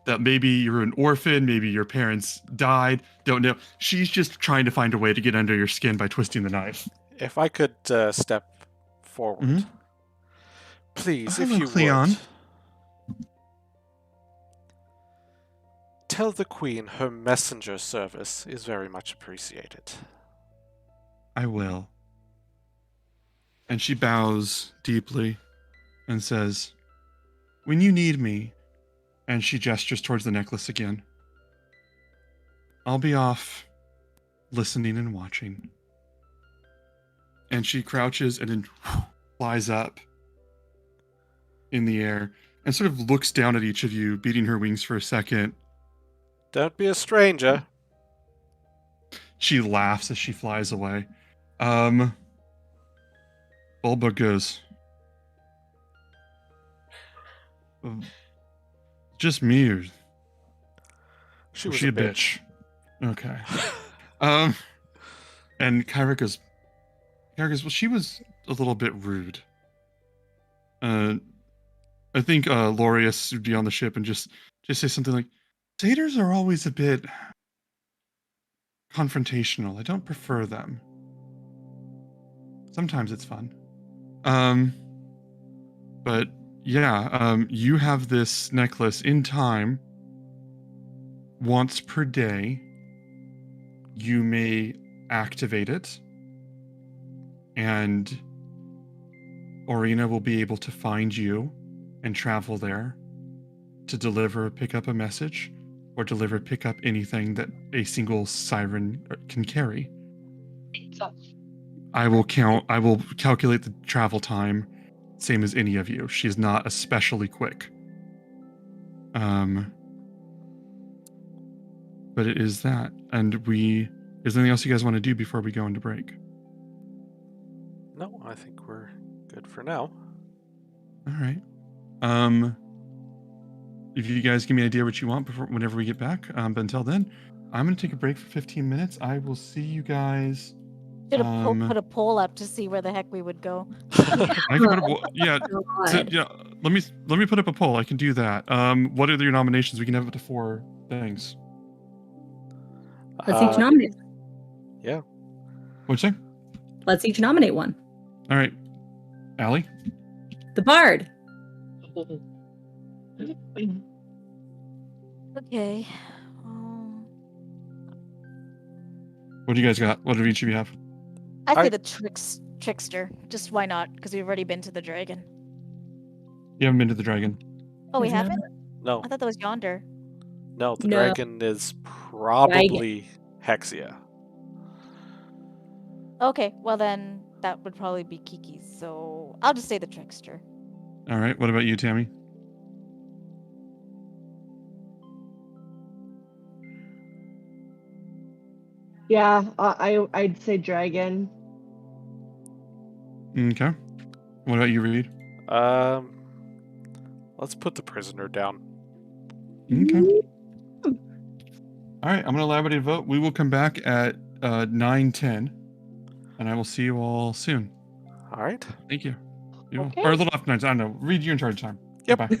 that maybe you're an orphan, maybe your parents died, don't know. She's just trying to find a way to get under your skin by twisting the knife. If I could step forward, Mhm. please, Hello, if you Cleon. would. Tell the Queen her messenger service is very much appreciated. I will. And she bows deeply and says, "When you need me," and she gestures towards the necklace again, "I'll be off listening and watching." And she crouches and then flies up in the air and sort of looks down at each of you, beating her wings for a second. Don't be a stranger. She laughs as she flies away. Bulba goes, "Just me, or She was was she a bitch. Okay." And Kyra goes, "Well, she was a little bit rude. I think Laureus would be on the ship and just say something like, Satyrs are always a bit confrontational. I don't prefer them. Sometimes it's fun. But yeah, you have this necklace in time. Once per day, you may activate it, and Orina will be able to find you and travel there to pick up a message, or pick up anything that a single siren can carry." I will calculate the travel time, same as any of you. She's not especially quick. But it is that. And is there anything else you guys want to do before we go into break? No, I think we're good for now. All right. If you guys give me an idea what you want whenever we get back, but until then, I'm going to take a break for 15 minutes. I will see you guys. Should have put a poll up to see where the heck we would go. I can put up, yeah. Let me put up a poll. I can do that. What are your nominations? We can have up to 4 things. Let's each nominate. Yeah. What'd you say? Let's each nominate one. All right. Allie? The Bard. Okay. What do you guys got? What do each of you have? I say the trickster. Just why not? Because we've already been to the dragon. You haven't been to the dragon. Oh, we haven't? No. I thought that was yonder. No, the dragon is probably Hexia. Okay, well then that would probably be Kiki's. So I'll just say the trickster. All right. What about you, Tammy? Yeah, I'd say dragon. Okay. What about you, Reed? Let's put the prisoner down. Okay. All right. I'm going to elaborate a vote. We will come back at 9:10, and I will see you all soon. All right. Thank you. Okay. Or a little after 9. I don't know. Reed, you're in charge of time. Yep. Bye.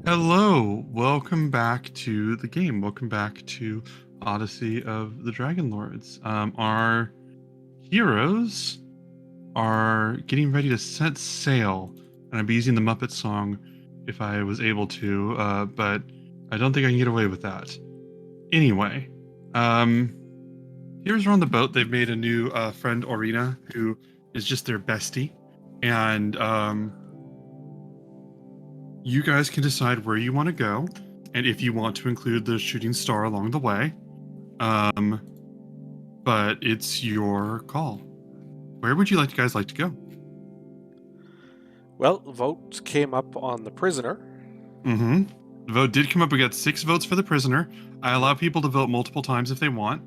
Hello, welcome back to the game. Welcome back to Odyssey of the Dragonlords. Our heroes are getting ready to set sail, and I'd be using the Muppet song if I was able to, but I don't think I can get away with that. Anyway, heroes are on the boat. They've made a new friend, Orina, who is just their bestie, and you guys can decide where you want to go, and if you want to include the shooting star along the way. But it's your call. Where would you guys like to go? Well, votes came up on the prisoner. Mm-hmm. The vote did come up. We got 6 votes for the prisoner. I allow people to vote multiple times if they want.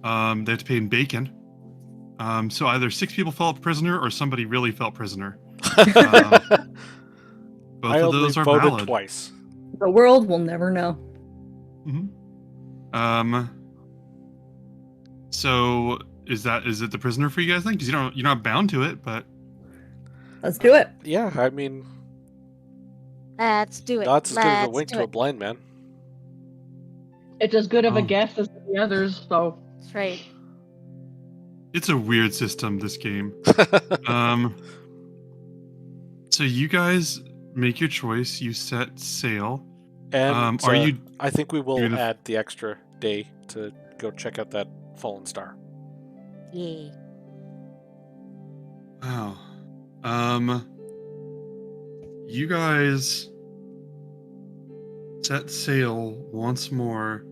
They have to pay in bacon. So either 6 people felt prisoner or somebody really felt prisoner. Both I of only those are voted valid. twice. The world will never know. Mm-hmm. So is it the prisoner for you guys then? Because you're not bound to it, but Let's do it. Yeah, I mean, Let's do it. that's as good as a Let's wink do to a it. blind man. It's as good of Oh. a guess as the others, so. That's right. it's a weird system, this game. So you guys make your choice. You set sail. And Are you? I think we will you're gonna- add the extra day to go check out that fallen star. Yeah. Wow. You guys set sail once more,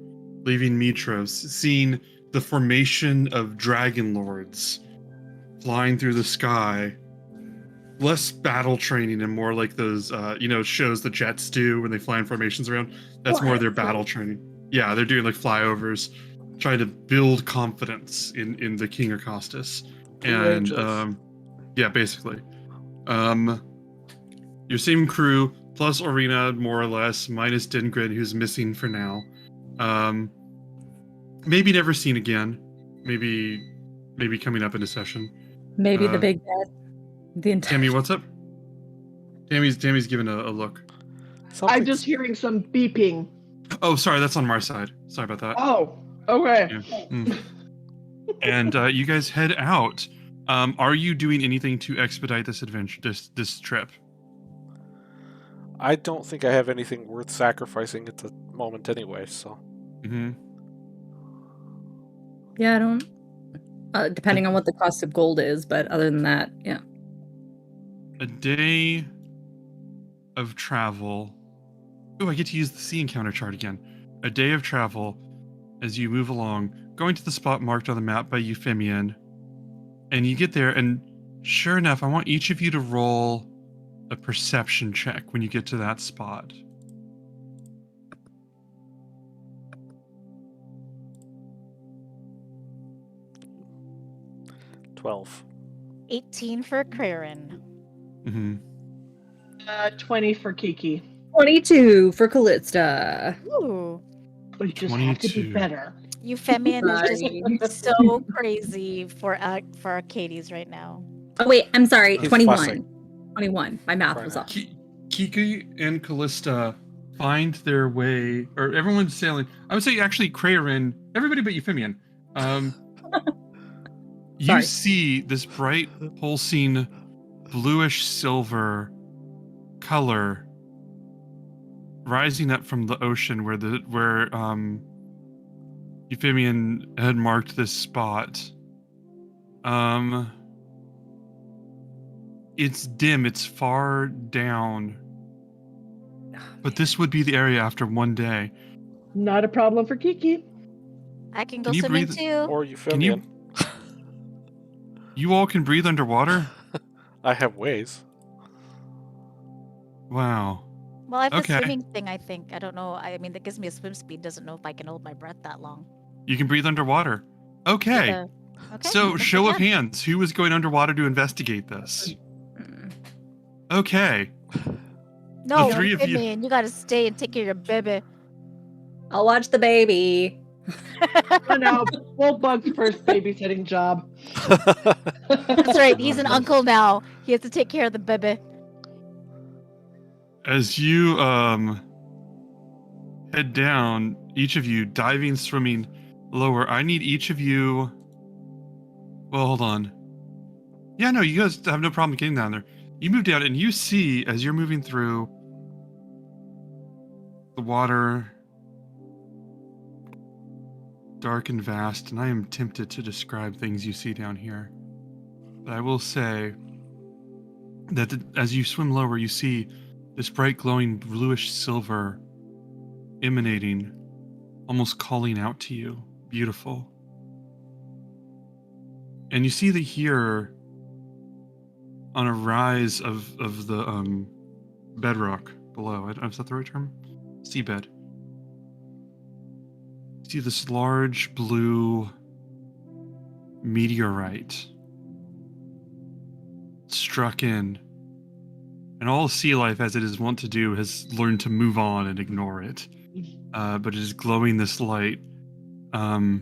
leaving Mitros, seeing the formation of Dragonlords flying through the sky. Less battle training and more like those, shows the Jets do when they fly in formations around. That's more their battle training. Yeah, they're doing like flyovers, trying to build confidence in the King Acostus. And yeah, basically. Your same crew plus Orina, more or less, minus Dengrid, who's missing for now. Maybe never seen again. Maybe coming up in a session. Maybe the big bad. The entire. Tammy, what's up? Tammy's giving a look. I'm just hearing some beeping. Oh, sorry, that's on my side. Sorry about that. Oh, okay. Yeah. And you guys head out. Are you doing anything to expedite this adventure, this trip? I don't think I have anything worth sacrificing at the moment anyway, so. Mm-hmm. Yeah, I don't. Depending on what the cost of gold is, but other than that, yeah. All right. Yeah. All right. What do you want to do? All right. What do you want to do? All right. a day of travel. Oh, I get to use the sea encounter chart again. A day of travel as you move along, going to the spot marked on the map by Euphemian. And you get there, and sure enough, I want each of you to roll a perception check when you get to that spot. $12. 18 for Craren. Mm-hmm. 20 for Kiki. 22 for Callista. Ooh. We just have to be 22. better. Euphemian is Sorry. just so crazy for Arcades right now. Oh wait, I'm sorry. He's 21. fussing. 21. My math was off. Kiki and Callista find their way, or everyone's sailing. I would say actually Craren, everybody but Euphemian. You Sorry. see this bright, pulsing, bluish silver color rising up from the ocean where Euphemian had marked this spot. It's dim, it's far down. But this would be the area after one day. Not a problem for Kiki. I can go Can you swimming breathe- too. Or Euphemian. You all can breathe underwater? I have ways. Wow. Well, I have Okay. the swimming thing, I think. I don't know. I mean, that gives me a swim speed. Doesn't know if I can hold my breath that long. You can breathe underwater. Okay. Okay. So, let's show of begin. hands. Who is going underwater to investigate this? Okay. No, the three of you- Euphemian, you gotta stay and take care of your baby. I'll watch the baby. Oh no, Bull Bug's first babysitting job. That's right. He's an uncle now. He has to take care of the baby. As you head down, each of you diving, swimming lower, I need each of you. Well, hold on. Yeah, no, you guys have no problem getting down there. You move down and you see as you're moving through the water, dark and vast, and I am tempted to describe things you see down here. But I will say that as you swim lower, you see this bright glowing bluish silver emanating, almost calling out to you. Beautiful. And you see that here, on a rise of the bedrock below, is that the right term? Seabed. You see this large blue meteorite struck in. And all sea life, as it is wont to do, has learned to move on and ignore it. But it is glowing this light. I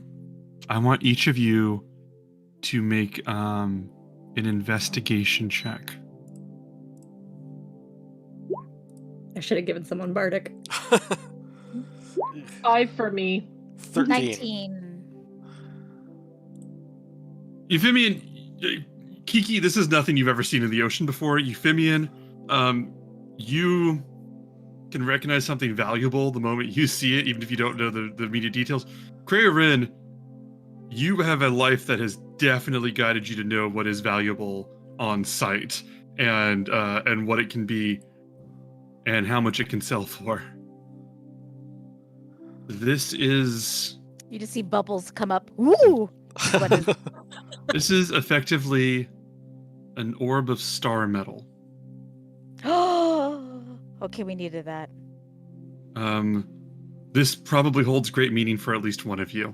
want each of you to make an investigation check. I should have given someone Bardic. 5 for me. 13. 19. Euphemian, Kiki, this is nothing you've ever seen in the ocean before. Euphemian, you can recognize something valuable the moment you see it, even if you don't know the immediate details. Craren, you have a life that has definitely guided you to know what is valuable on site and what it can be and how much it can sell for. This is You just see bubbles come up. Ooh! What is this is effectively an orb of star metal. Okay, we needed that. This probably holds great meaning for at least one of you.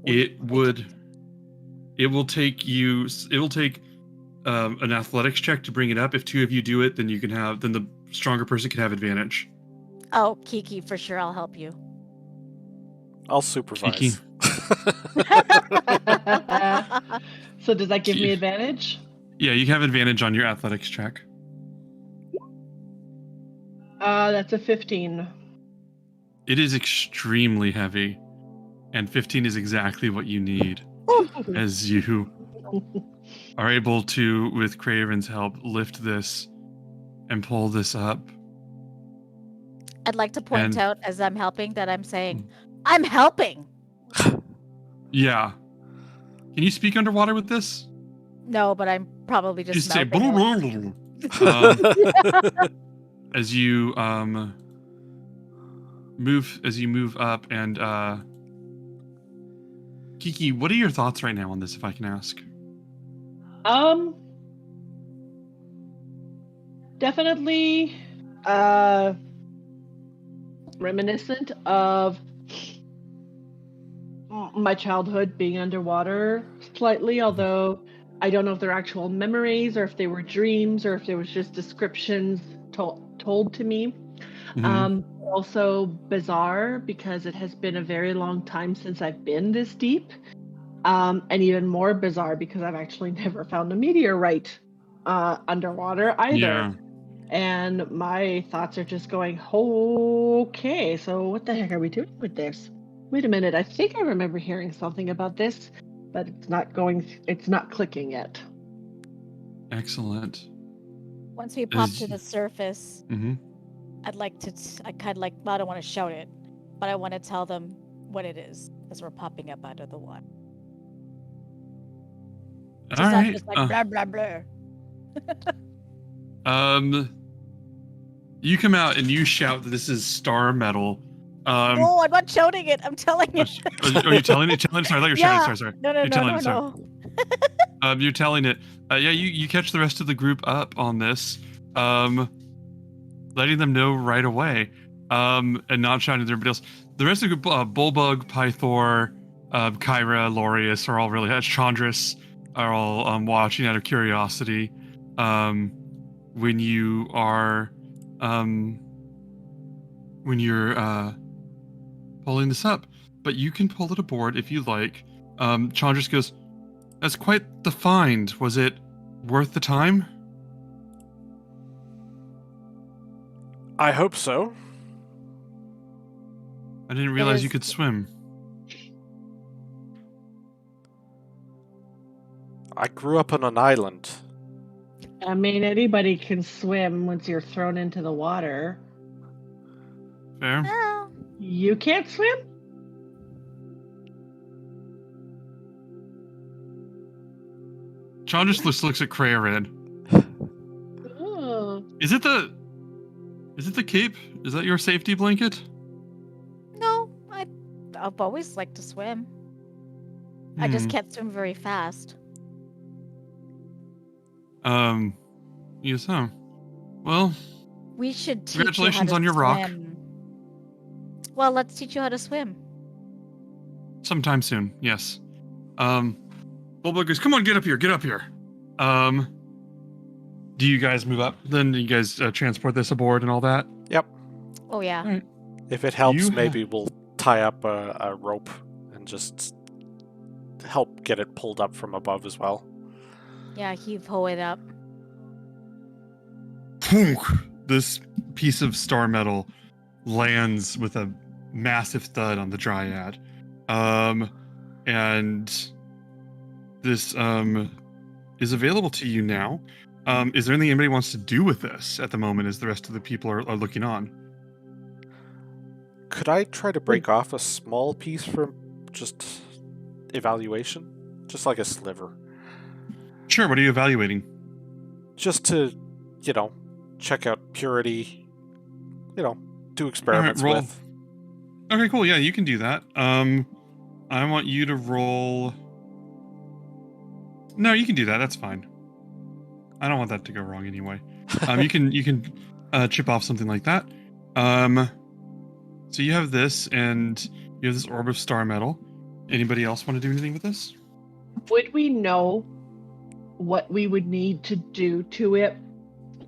It will take an athletics check to bring it up. If two of you do it, then the stronger person can have advantage. Oh, Kiki, for sure, I'll help you. I'll supervise. Kiki. So does that give me advantage? Yeah, you have advantage on your athletics check. That's a 15. It is extremely heavy, and 15 is exactly what you need as you are able to, with Craven's help, lift this and pull this up. I'd like to point And- out as I'm helping that I'm saying, I'm helping. Yeah. Can you speak underwater with this? No, but I'm probably just say mouthing it. as you move up, and Kiki, what are your thoughts right now on this, if I can ask? Definitely reminiscent of my childhood being underwater slightly, although I don't know if they're actual memories or if they were dreams or if there was just descriptions told to me. Also bizarre because it has been a very long time since I've been this deep. And even more bizarre because I've actually never found a meteorite underwater either. Yeah. And my thoughts are just going, okay, so what the heck are we doing with this? Wait a minute, I think I remember hearing something about this, but it's not clicking yet. Excellent. Once we pop to the surface, I'd like to, I don't want to shout it, but I want to tell them what it is as we're popping up out of the water. All right. Just like blah, blah, blah. You come out and you shout that this is star metal. No, I'm not shouting it. I'm telling it. Are you telling it? Sorry, I thought you were shouting. Sorry. No, You're telling it, no. You're telling it. You catch the rest of the group up on this, letting them know right away, and not shouting to everybody else. The rest of the group, Bulbug, Pythor, Kyra, Laureus are all really. Chandris are all watching out of curiosity. When you are, when you're pulling this up, but you can pull it aboard if you like. Chandris goes, "That's quite the find. Was it worth the time?" I hope so. I didn't realize you could swim. I grew up on an island. I mean, anybody can swim once you're thrown into the water. Fair. Oh. You can't swim? Chandris just looks at Krayarid. Oh. Is it the cape? Is that your safety blanket? No, I've always liked to swim. I just can't swim very fast. Yes, huh? Well, We should teach congratulations you how to on your rock. swim. Well, let's teach you how to swim. Sometime soon, yes. Bulbug goes, "Come on, get up here, get up here." Do you guys move up? Then you guys transport this aboard and all that? Yep. Oh yeah. All right. If it helps, You maybe we'll tie up a rope and just help get it pulled up from above as well. Yeah, heave-ho it up. This piece of star metal lands with a massive thud on the Dryad. And this is available to you now. Is there anything anybody wants to do with this at the moment as the rest of the people are looking on? Could I try to break off a small piece for just evaluation? Just like a sliver. Sure, what are you evaluating? Just to, check out purity, do experiments roll. with. Okay, cool. Yeah, you can do that. I want you to roll. No, you can do that. That's fine. I don't want that to go wrong anyway. You can chip off something like that. So you have this, and you have this orb of star metal. Anybody else want to do anything with this? Would we know what we would need to do to it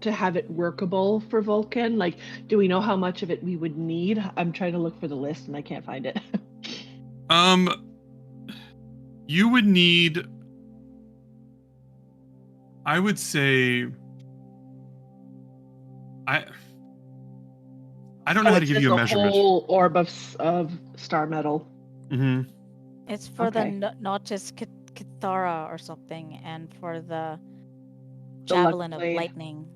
to have it workable for Vulcan? Like, do we know how much of it we would need? I'm trying to look for the list and I can't find it. You would need, I would say, I don't know how to give you a measurement. Whole orb of star metal. Mm-hmm. It's for Okay. the Nautis Kithara or something, and for the The luck Javelin of blade. Lightning.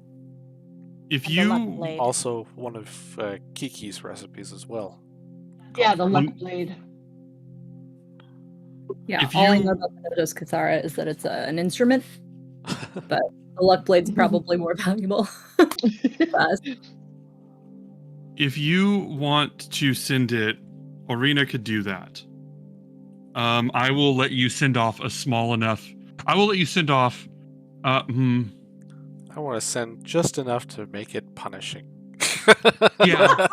If and the luck you blade. Also, one of Kiki's recipes as well. Yeah, the luck One- blade. Yeah, If all I you- know about the Notos Kathara is that it's an instrument But the luck blade's probably more valuable to us. If you want to send it, Orina could do that. I will let you send off a small enough. I will let you send off. I want to send just enough to make it punishing. Yeah.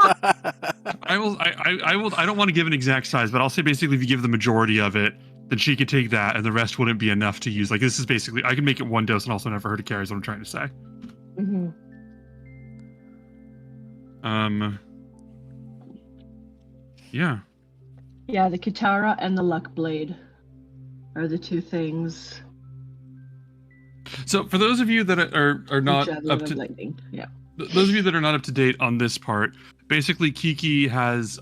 I will. I will. I don't want to give an exact size, but I'll say basically, if you give the majority of it, then she could take that, and the rest wouldn't be enough to use. Like this is basically, I can make it one dose and also enough for her to carry. Is what I'm trying to say. Mhm. Yeah. Yeah, the Katara and the Luck Blade are the two things. So for those of you that are not Javelin up of to lightning. Yeah. those of you that are not up to date on this part, basically Kiki has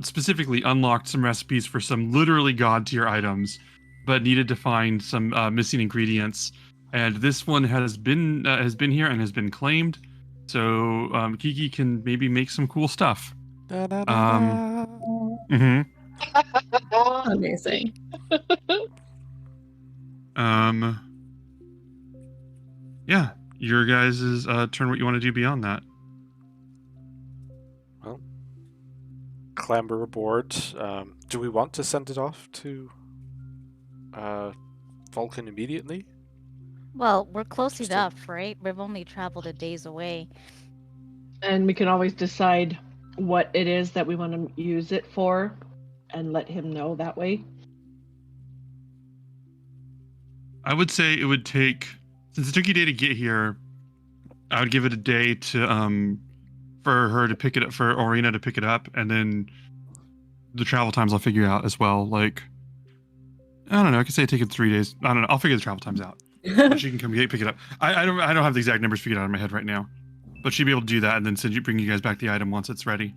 specifically unlocked some recipes for some literally god tier items, but needed to find some missing ingredients. And this one has been here and has been claimed. So Kiki can maybe make some cool stuff. Mm-hmm. Amazing. Yeah, your guys' turn. What you want to do beyond that? Well, clamber aboard. Do we want to send it off to Vulcan immediately? Well, we're close Just enough, right? We've only traveled a day's away. And we can always decide what it is that we want to use it for and let him know that way. I would say it would take, since it took you a day to get here, I would give it a day to for her to pick it up, for Orina to pick it up, and then the travel times I'll figure out as well. Like, I don't know, I could say it take it 3 days. I don't know, I'll figure the travel times out. But she can come pick it up. I don't have the exact numbers figured out in my head right now, but she'd be able to do that and then bring you guys back the item once it's ready.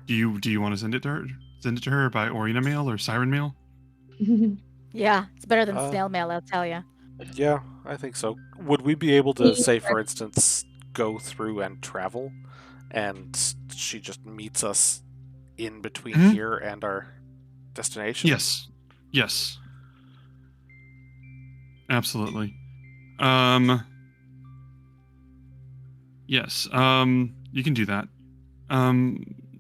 Do you want to send it to her? Send it to her by Orina mail or Siren mail? Yeah, it's better than Uh, snail mail, I'll tell you. Yeah, I think so. Would we be able to, say, for instance, go through and travel, and she just meets us in between here and our destination? Yes. Absolutely. Yes. You can do that.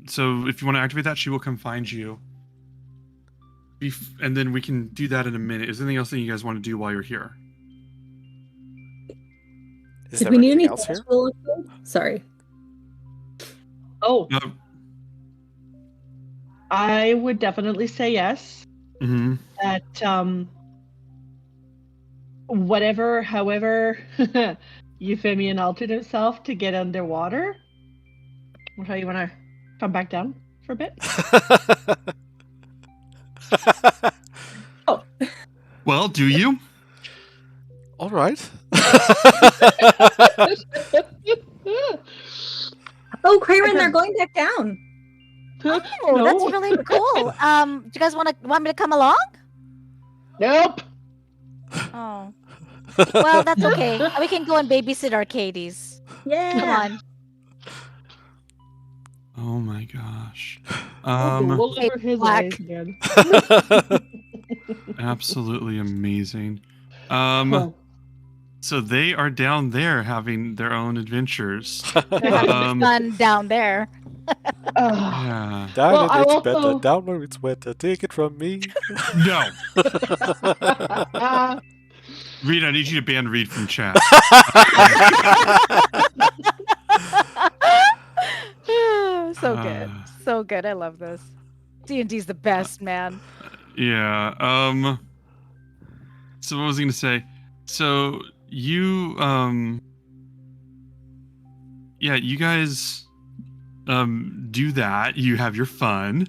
So if you want to activate that, she will come find you. And then we can do that in a minute. Is there anything else that you guys want to do while you're here? Is Did there we need anything any else here? special upgrade? Sorry. Oh, No. I would definitely say yes. Mm-hmm. That however Euphemian altered himself to get underwater. Or how you want to come back down for a bit? Oh. Well, do you? All right. Oh, Crayron, they're going back down. Oh, No. that's really cool. Do you guys want me to come along? Nope. Oh. Well, that's okay. We can go and babysit Arcades. Yeah. Come on. Oh my gosh. We'll over his Black. eyes again. Absolutely amazing. Cool. So they are down there having their own adventures. They're having fun down there. Yeah. Down Well, and I it's also- better, down where it's wetter. Take it from me. No. Reed, I need you to ban Reed from chat. So good. So good. I love this. D&D's the best, man. Yeah. So what was I gonna say? So you yeah, you guys do that. You have your fun.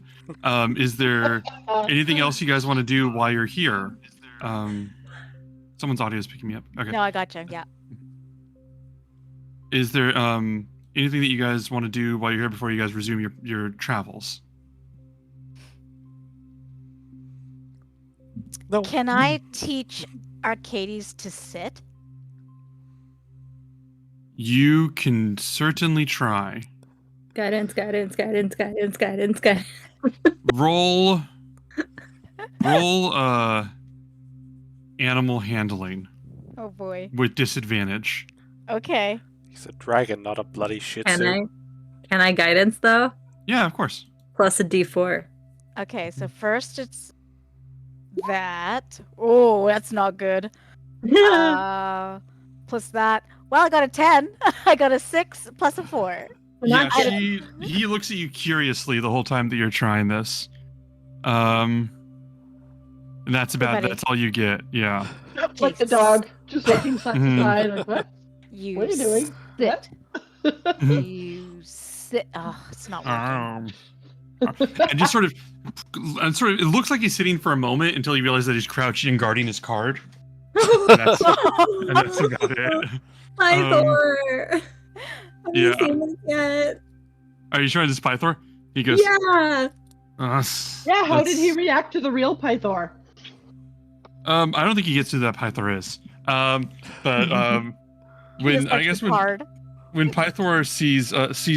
Is there anything else you guys want to do while you're here? Someone's audio is picking me up. Okay. No, I gotcha. Yeah. Is there anything that you guys want to do while you're here before you guys resume your travels? No. Can I teach Arcades to sit? You can certainly try. Guidance. Roll animal handling. Oh boy. with disadvantage. Okay. He's a dragon, not a bloody shih Can tzu. I guidance though? Yeah, of course. Plus a D4. Okay, so first it's that. Oh, that's not good. Plus that. Well, I got a 10. I got a 6 plus a 4. Yeah, Not good. he looks at you curiously the whole time that you're trying this. And that's that's all you get. Yeah. Like the dog, just looking side to side. Like, what? You What are you doing? Sit. What? You sit. Oh, it's not working. And just sort of, it looks like he's sitting for a moment until you realize that he's crouching and guarding his card. And that's about it. Hi, Thor. Have yeah. you seen this yet? Are you trying to spy Thor? He goes, Yeah. Yeah, how did he react to the real Pythor? I don't think he gets who that Pythor is. But when Pythor sees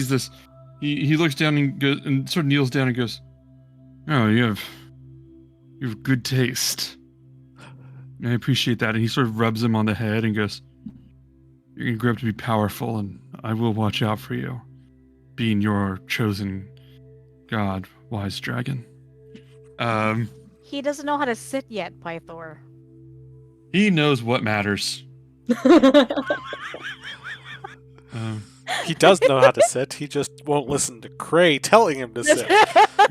this, he looks down and goes and sort of kneels down and goes, "Oh, you have good taste. I appreciate that." And he sort of rubs him on the head and goes, "You're gonna grow up to be powerful, and I will watch out for you, being your chosen god, wise dragon." He doesn't know how to sit yet, Pythor. He knows what matters. He does know how to sit. He just won't listen to Cray telling him to sit.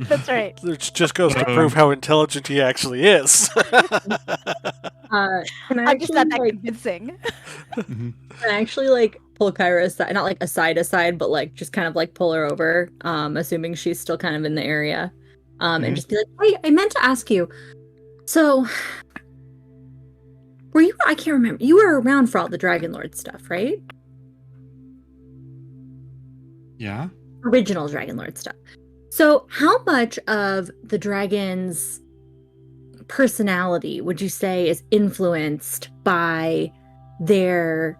That's right. Which just goes to prove how intelligent he actually is. Can I'm just not that convincing. Can I actually like pull Kyra aside, not like aside, but like just kind of like pull her over, assuming she's still kind of in the area, and just be like, "Hey, I meant to ask you. So, were you? I can't remember. You were around for all the Dragonlord stuff, right? Yeah. Original Dragonlord stuff. So, how much of the dragon's personality would you say is influenced by their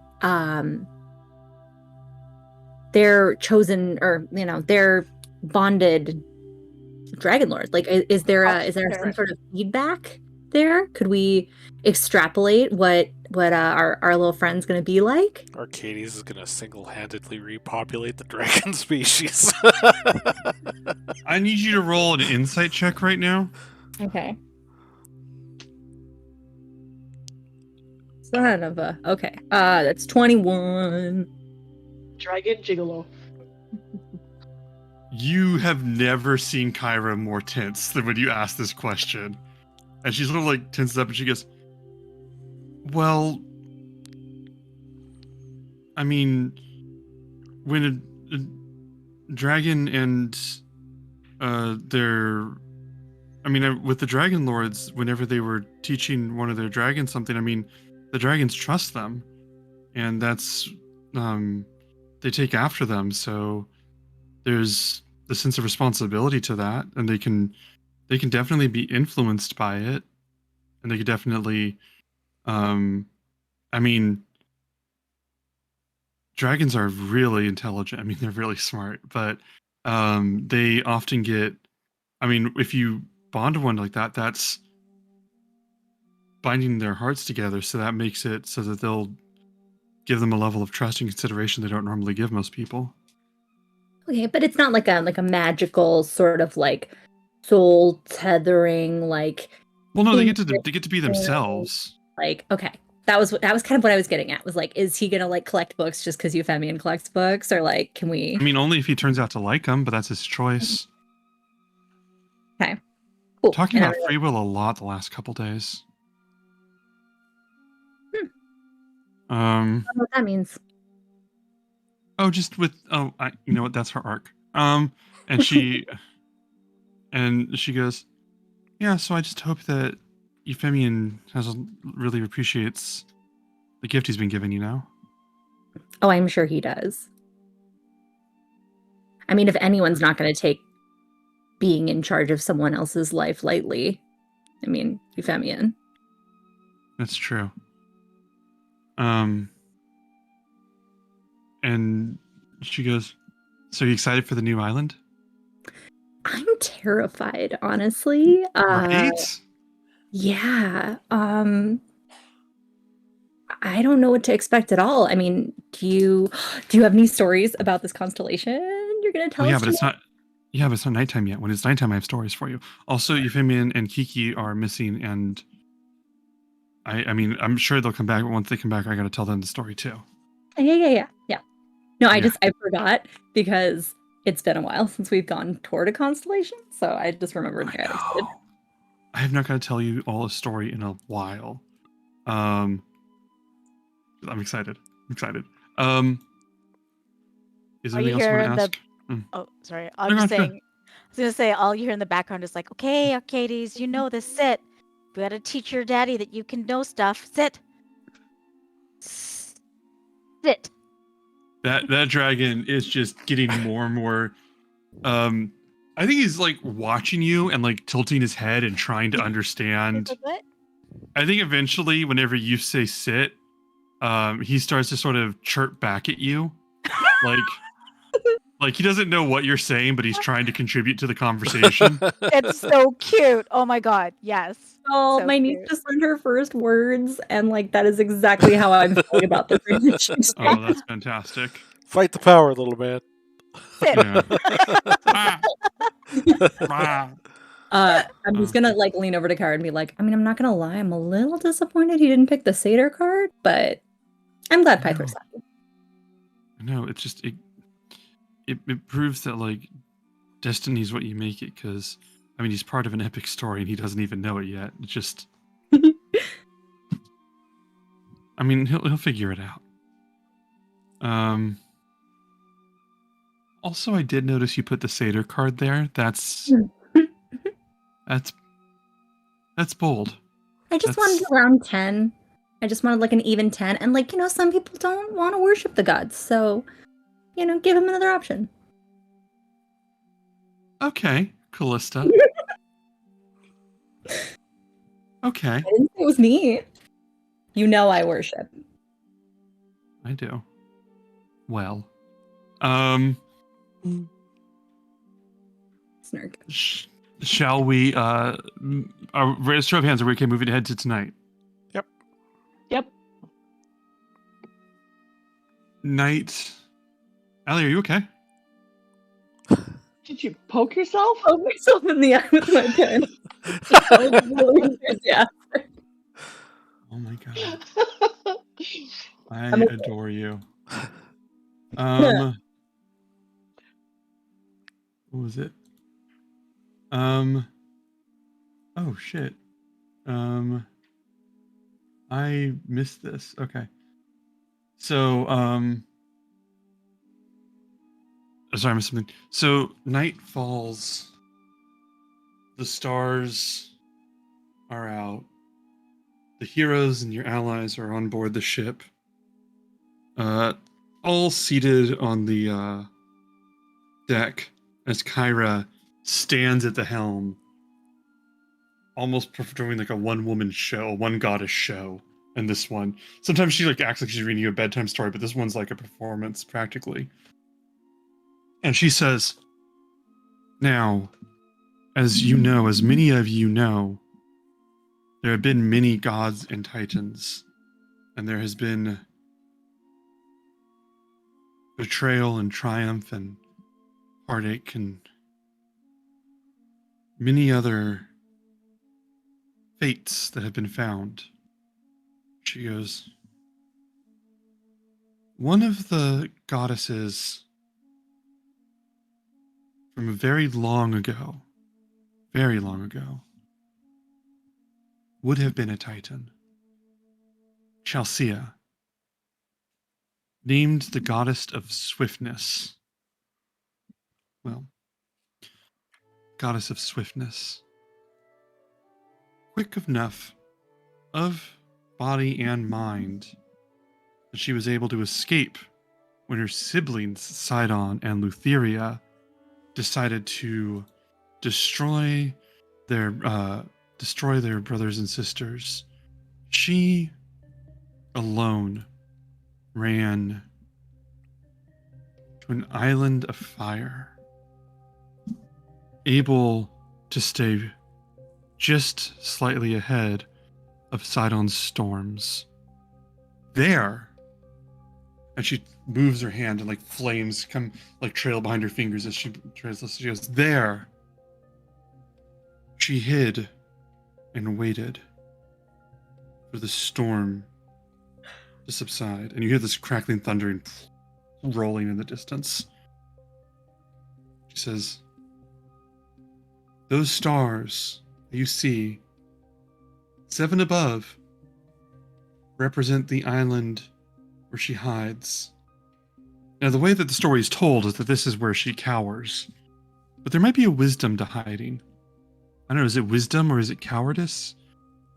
chosen, or their bonded Dragonlord? Like, is there some sort of feedback there? Could we extrapolate what our little friend's going to be like? Arcades is going to single-handedly repopulate the dragon species. I need you to roll an insight check right now. Okay. Son of a... Okay. That's 21. Dragon Gigolo. You have never seen Kyra more tense than when you ask this question. And she's sort of like tenses up and she goes, "Well, I mean, when a dragon and with the Dragonlords, whenever they were teaching one of their dragons something, I mean, the dragons trust them, and that's they take after them. So there's the sense of responsibility to that, and they can definitely be influenced by it, and they could definitely, dragons are really intelligent. I mean, they're really smart, but they often get, if you bond to one like that, that's binding their hearts together. So that makes it so that they'll give them a level of trust and consideration they don't normally give most people. Okay, but it's not like a magical sort of like soul tethering, like. Well, no, they get to be themselves. Like, okay, that was kind of what I was getting at. Was like, is he gonna like collect books just because Euphemian collects books, or like, can we? Only if he turns out to like them, but that's his choice. Okay, cool. Talking about free will a lot the last couple days. I don't know what that means. Oh, just with you know what? That's her arc. And she goes, "Yeah, so I just hope that Euphemian really appreciates the gift he's been given you now." Oh, I'm sure he does. I mean, if anyone's not going to take being in charge of someone else's life lightly, I mean, Euphemian. That's true. And she goes, "So are you excited for the new island?" I'm terrified, honestly. Right? Yeah. I don't know what to expect at all. I mean, do you have any stories about this constellation you're going to tell yeah, us? but it's not. Yeah, but it's not nighttime yet. When it's nighttime, I have stories for you. Also, Euphemian and Kiki are missing, and I mean, I'm sure they'll come back. But once they come back, I got to tell them the story too. Yeah. No, Yeah. I forgot because it's been a while since we've gone toward a constellation, so I just remembered. I know. I have not got to tell you all a story in a while. I'm excited. Is there Are anything you else you hearing want to ask? Oh, sorry. No, I'm go just on, go. saying. I was gonna say all you hear in the background is like, okay, Arcades, you know this. Sit. We gotta teach your daddy that you can know stuff. Sit. Sit. That dragon is just getting more and more. I think he's like watching you and like tilting his head and trying to understand. Like, what? I think eventually, whenever you say sit, he starts to sort of chirp back at you, like he doesn't know what you're saying, but he's trying to contribute to the conversation. It's so cute. Oh my god. Yes. Oh, So my niece cute. just learned her first words, and like that is exactly how I'm feeling about the thing that she's Oh, that's fantastic. Fight the power, little man. Sit. Yeah. Ah, ah. I'm just gonna like lean over to Kara and be like, I mean, I'm not gonna lie, I'm a little disappointed he didn't pick the Satyr card, but I'm glad Pythor's happy. No, it's just it proves that like destiny's what you make it, because I mean he's part of an epic story and he doesn't even know it yet. It's just I mean he'll figure it out. Also, I did notice you put the Satyr card there. That's bold. I just wanted around 10. I just wanted like an even 10. And like, some people don't want to worship the gods. So, give him another option. Okay, Callista. Okay. I didn't say it was me. I worship. I do. Well. Snark. Shall we raise show of hands, are we okay moving ahead to tonight? Yep. Night. Allie, are you okay? Did you poke yourself? Poke myself in the eye with my pen. I was really enthusiastic. Oh my god. I adore you. What was it? Oh shit. I missed this. Okay. So, sorry, I missed something. So, night falls. The stars are out. The heroes and your allies are on board the ship. All seated on the deck as Kyra stands at the helm, almost doing like a one-woman show, a one-goddess show. In this one, sometimes she like acts like she's reading you a bedtime story, but this one's like a performance practically. And she says, "Now, as you know, as many of you know, there have been many gods and titans, and there has been betrayal and triumph and heartache and many other fates that have been found." She goes, "One of the goddesses from very long ago, would have been a titan. Chalcea, named the goddess of swiftness. Well, goddess of swiftness. Quick enough of body and mind that she was able to escape when her siblings Sidon and Lutheria decided to destroy their brothers and sisters. She alone ran to an island of fire, able to stay just slightly ahead of Sidon's storms, there. And she moves her hand and like flames come like trail behind her fingers as she translates. She goes, there. She hid and waited for the storm to subside. And you hear this crackling thunder and rolling in the distance. She says, those stars that you see, 7 above, represent the island where she hides. Now, the way that the story is told is that this is where she cowers. But there might be a wisdom to hiding. I don't know, is it wisdom or is it cowardice?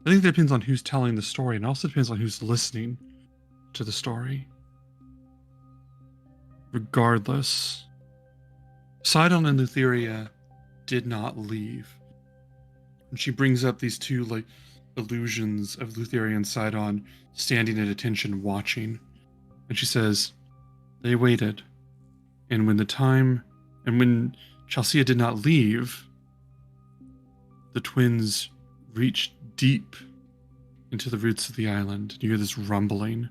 I think that depends on who's telling the story, and also depends on who's listening to the story. Regardless, Sidon and Lutheria did not leave. And she brings up these two like illusions of Lutheria and Sidon standing at attention watching. And she says, they waited. And when Chelsea did not leave, the twins reached deep into the roots of the island. You hear this rumbling.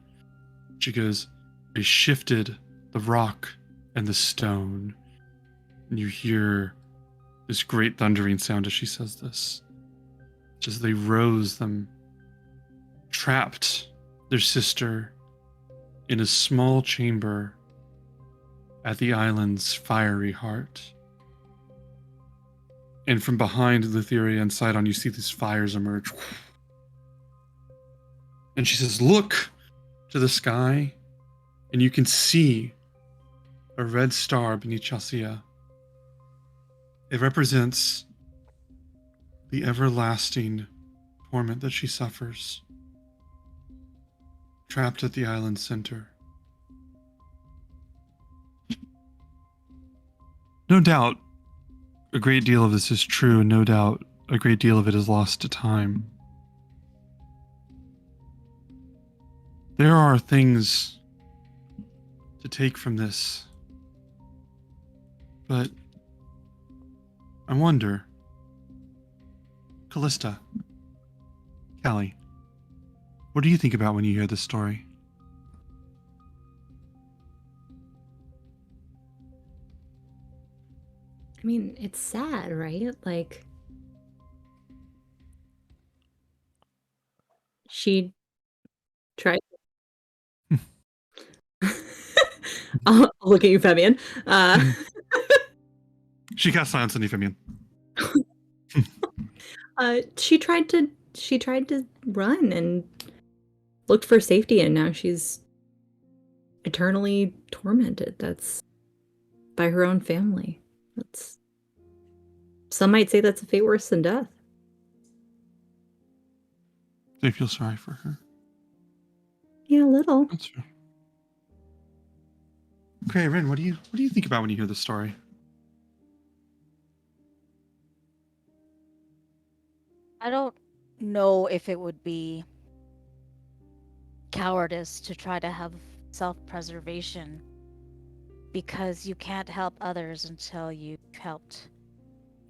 She goes, they shifted the rock and the stone. And you hear this great thundering sound as she says this. Just they rose them, trapped their sister in a small chamber at the island's fiery heart. And from behind Lutheria and Sidon, you see these fires emerge. And she says, look to the sky, and you can see a red star beneath Chelsea. It represents the everlasting torment that she suffers, trapped at the island's center. No doubt, a great deal of this is true, and no doubt a great deal of it is lost to time. There are things to take from this, but I wonder, Callista, Callie, what do you think about when you hear this story? I mean, it's sad, right? Like, she tried. I'll look at you, Fabian. She cast silence on you, Fabian. She tried to run and looked for safety, and now she's eternally tormented. That's by her own family. That's, some might say that's a fate worse than death. Do you feel sorry for her? Yeah, a little. That's true. Okay, Rin, what do you think about when you hear this story? I don't know if it would be cowardice to try to have self-preservation, because you can't help others until you've helped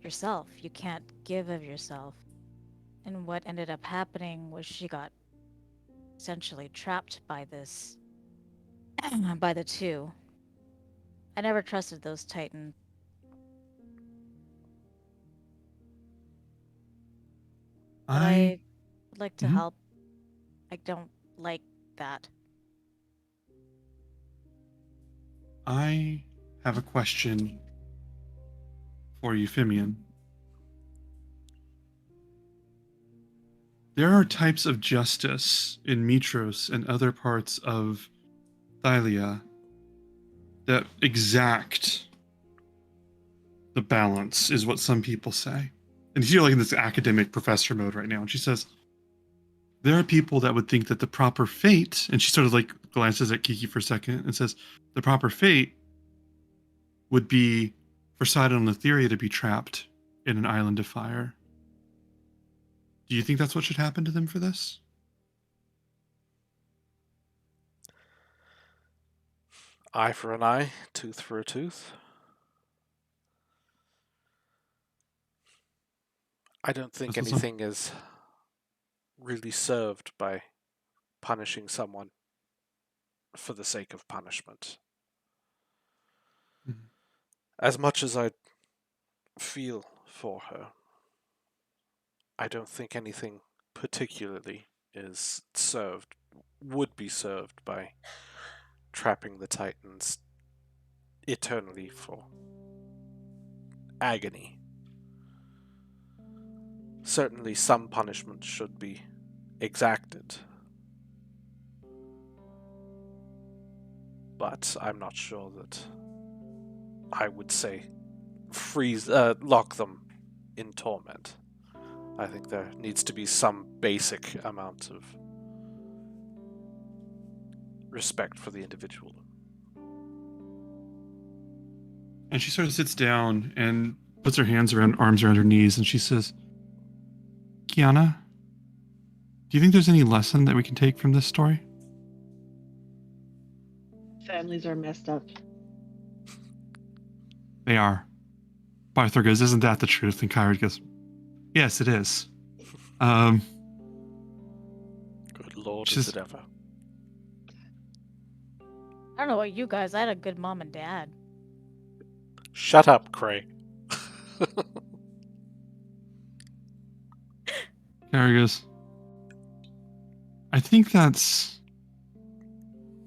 yourself. You can't give of yourself. And what ended up happening was she got essentially trapped by this, by the two. I never trusted those Titans. But I would like to help. I don't like that. I have a question for you, Fimian. There are types of justice in Mitros and other parts of Thylia that exact the balance, is what some people say. And you're like in this academic professor mode right now. And she says, there are people that would think that the proper fate, and she sort of like glances at Kiki for a second and says, the proper fate would be for Sidon and Lutheria to be trapped in an island of fire. Do you think that's what should happen to them for this? Eye for an eye, tooth for a tooth. I don't think anything is really served by punishing someone for the sake of punishment. Mhm. As much as I feel for her, I don't think anything particularly would be served by trapping the Titans eternally for agony. Certainly some punishment should be exacted, but I'm not sure that I would say lock them in torment. I think there needs to be some basic amount of respect for the individual. And she sort of sits down and puts her arms around her knees, and she says, Kiana, do you think there's any lesson that we can take from this story? Families are messed up. They are. Barthor goes, isn't that the truth? And Kyra goes, yes, it is. Good lord, is Just- it ever. I don't know about you guys. I had a good mom and dad. Shut up, Cray. Kyra goes, I think that's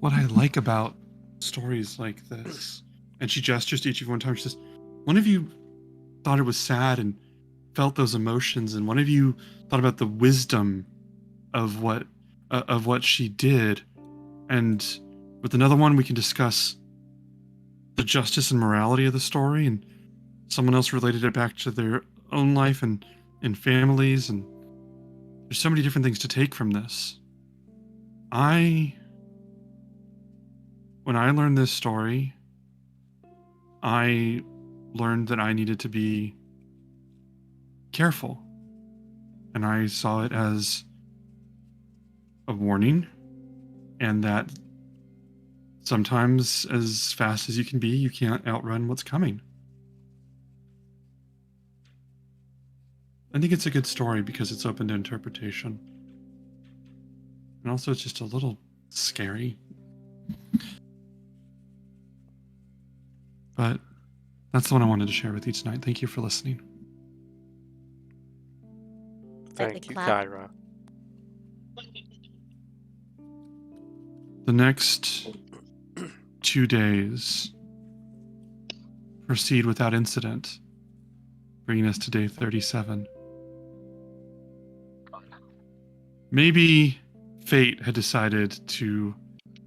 what I like about stories like this. And she gestures to each of you one time. She says, one of you thought it was sad and felt those emotions, and one of you thought about the wisdom of what she did, and with another one we can discuss the justice and morality of the story, and someone else related it back to their own life and families, and there's so many different things to take from this. When I learned this story, I learned that I needed to be careful. And I saw it as a warning, and that sometimes, as fast as you can be, you can't outrun what's coming. I think it's a good story because it's open to interpretation. And also, it's just a little scary. But that's the one I wanted to share with you tonight. Thank you for listening. Thank you, clap. Kyra. The next 2 days proceed without incident, bringing us to day 37. Maybe fate had decided to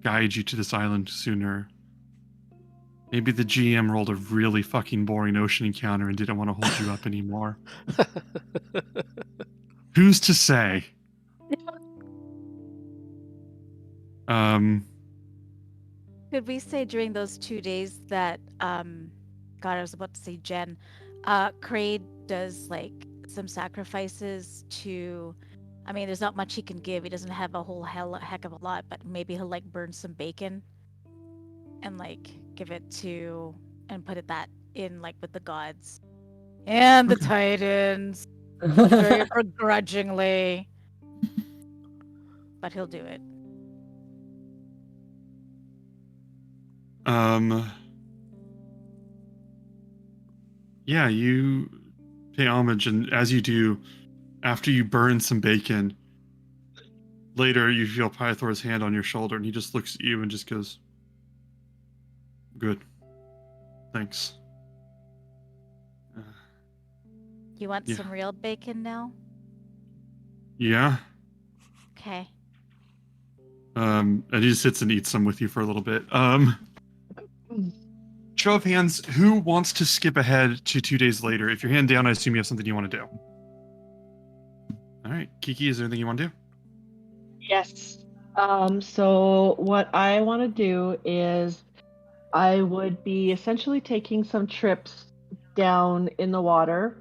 guide you to this island sooner. Maybe the GM rolled a really fucking boring ocean encounter and didn't want to hold you up anymore. Who's to say? Could we say during those 2 days that, God, I was about to say Jen, Kraid does like some sacrifices to, I mean, there's not much he can give. He doesn't have a whole heck of a lot, but maybe he'll like burn some bacon and like give it to, and put it that in like with the gods and the Okay. Titans, very begrudgingly, but he'll do it. Yeah, you pay homage, and as you do, after you burn some bacon, later you feel Pythor's hand on your shoulder, and he just looks at you and just goes, good. Thanks. You want Yeah. some real bacon now? Yeah. Okay. And he just sits and eats some with you for a little bit. Show of hands, who wants to skip ahead to 2 days later? If you're hand down, I assume you have something you want to do. All right, Kiki, is there anything you want to do? Yes. So what I want to do is I would be essentially taking some trips down in the water,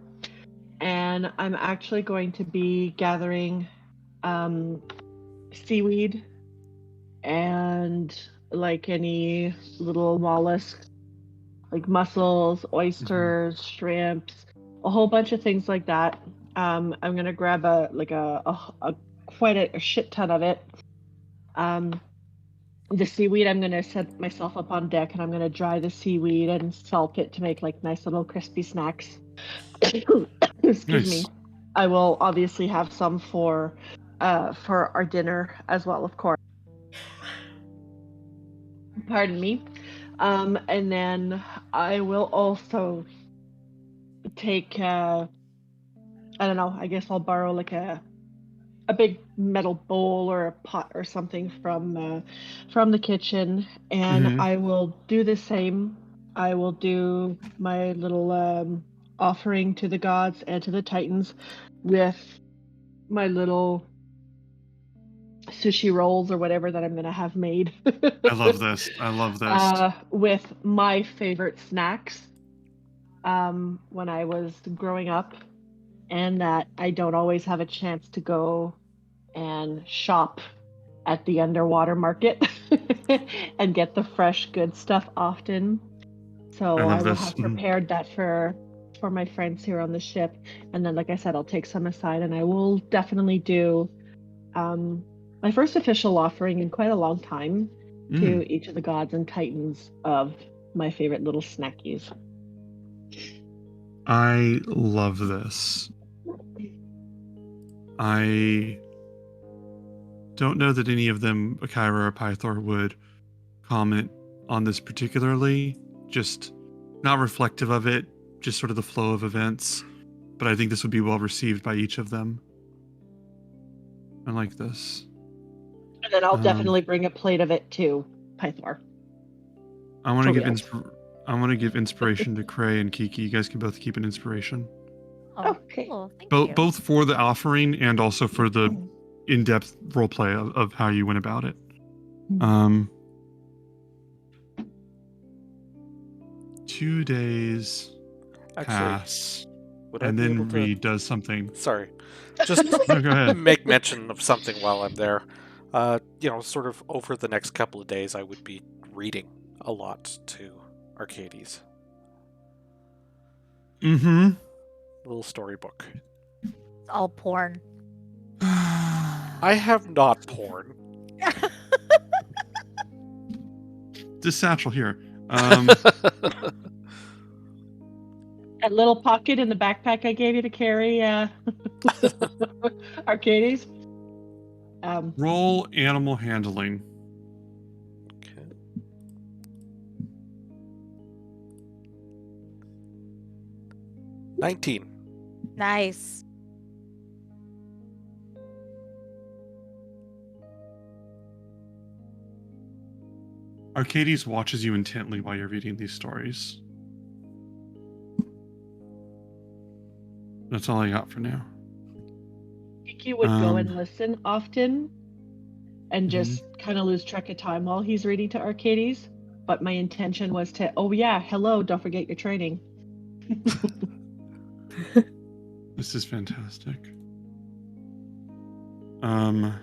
and I'm actually going to be gathering seaweed and like any little mollusks, like mussels, oysters, shrimps, a whole bunch of things like that. I'm gonna grab quite a shit ton of it. the seaweed, I'm gonna set myself up on deck and I'm gonna dry the seaweed and salt it to make like nice little crispy snacks. Excuse me. Nice. I will obviously have some for our dinner as well, of course. Pardon me. And then I will also take I don't know, I guess I'll borrow like a big metal bowl or a pot or something from the kitchen, and Mhm. I will do the same. I will do my little offering to the gods and to the titans with my little sushi rolls or whatever that I'm gonna have made. I love this. I love this. With my favorite snacks when I was growing up, and that I don't always have a chance to go and shop at the underwater market and get the fresh good stuff often. I So I love will this. have prepared that for my friends here on the ship, and then like I said, I'll take some aside, and I will definitely do my first official offering in quite a long time to each of the gods and titans of my favorite little snackies. I love this. I don't know that any of them, Kyra or Pythor, would comment on this particularly. Just not reflective of it, just sort of the flow of events. But I think this would be well received by each of them. I like this. And then I'll definitely bring a plate of it to Pythor. I want to give reals. inspiration to Cray and Kiki. You guys can both keep an inspiration. Oh, Okay. cool. Thank you. Both for the offering and also for the in-depth roleplay of how you went about it. 2 days pass, would I and be then able to... Reed does something. Sorry. Just No, go ahead. make mention of something while I'm there. Sort of over the next couple of days, I would be reading a lot to Arcades. Mm-hmm. Little storybook. It's all porn. I have not porn. This satchel here. That little pocket in the backpack I gave you to carry Arcades. Roll animal handling. Okay. $19. Nice. Arcades watches you intently while you're reading these stories. That's all I got for now. Kiki would go and listen often and just kind of lose track of time while he's reading to Arcades. But my intention was to, oh yeah, hello, don't forget your training. This is fantastic. All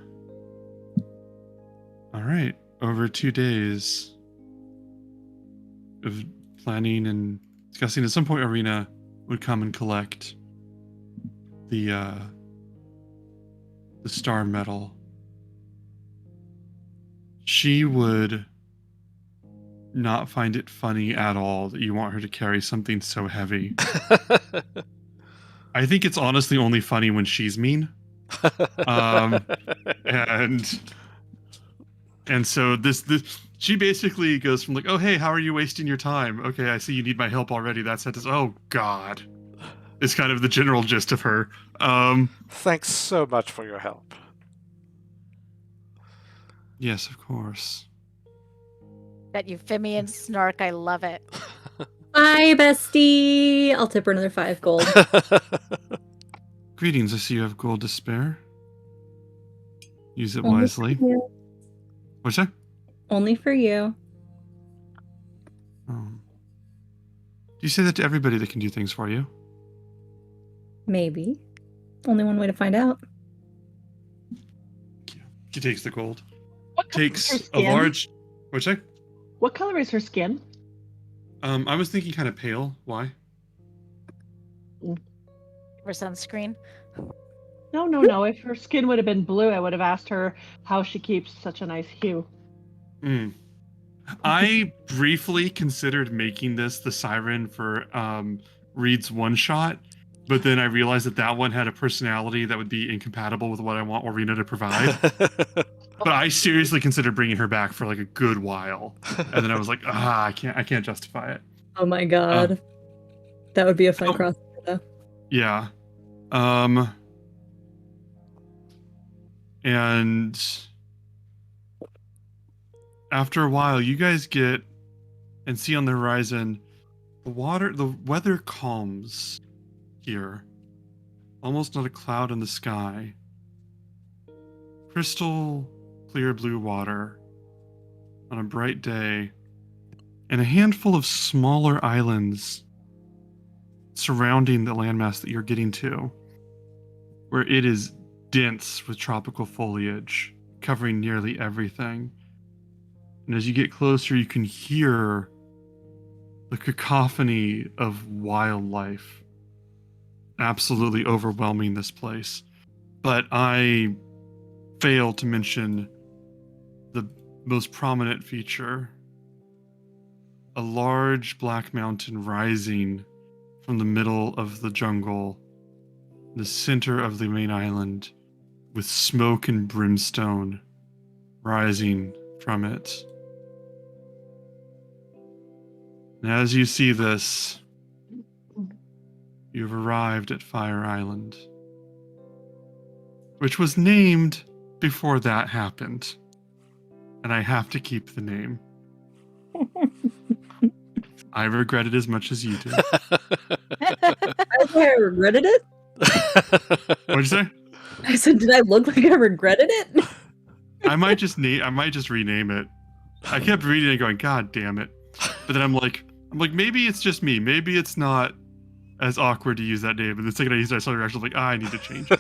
right. Over 2 days of planning and discussing, at some point Arena would come and collect the star medal. She would not find it funny at all that you want her to carry something so heavy. I think it's honestly only funny when she's mean. And so this she basically goes from like, oh hey, how are you wasting your time? Okay, I see you need my help already. That sentence, oh god, is kind of the general gist of her. Thanks so much for your help. Yes, of course. That euphemian snark, I love it. Bye, bestie. I'll tip her another 5 gold. Greetings, I see you have gold to spare. Use it Only wisely. for you. What's that? Only for you. Do you say that to everybody that can do things for you? Maybe. Only one way to find out. She takes the gold. What color is her Takes a skin? large... What's that? What color is her skin? I was thinking kind of pale. Why? For sunscreen. No. If her skin would have been blue, I would have asked her how she keeps such a nice hue. Mm. I briefly considered making this the siren for Reed's one shot, but then I realized that one had a personality that would be incompatible with what I want Orina to provide. But I seriously considered bringing her back for like a good while, and then I was like, I can't justify it. Oh my god. That would be a fun crossover though. Yeah. And after a while, you guys get and see on the horizon the weather calms here. Almost not a cloud in the sky. Crystal clear blue water on a bright day, and a handful of smaller islands surrounding the landmass that you're getting to, where it is dense with tropical foliage covering nearly everything. And as you get closer, you can hear the cacophony of wildlife absolutely overwhelming this place. But I failed to mention the most prominent feature: a large black mountain rising from the middle of the jungle, the center of the main island, with smoke and brimstone rising from it. And as you see this, you've arrived at Fire Island, which was named before that happened. And I have to keep the name. I regret it as much as you do. I regretted it? What'd you say? I said, did I look like I regretted it? I might just rename it. I kept reading it going, God damn it. But then I'm like, maybe it's just me. Maybe it's not as awkward to use that name. And the second I used it, I saw your actually like, I need to change it.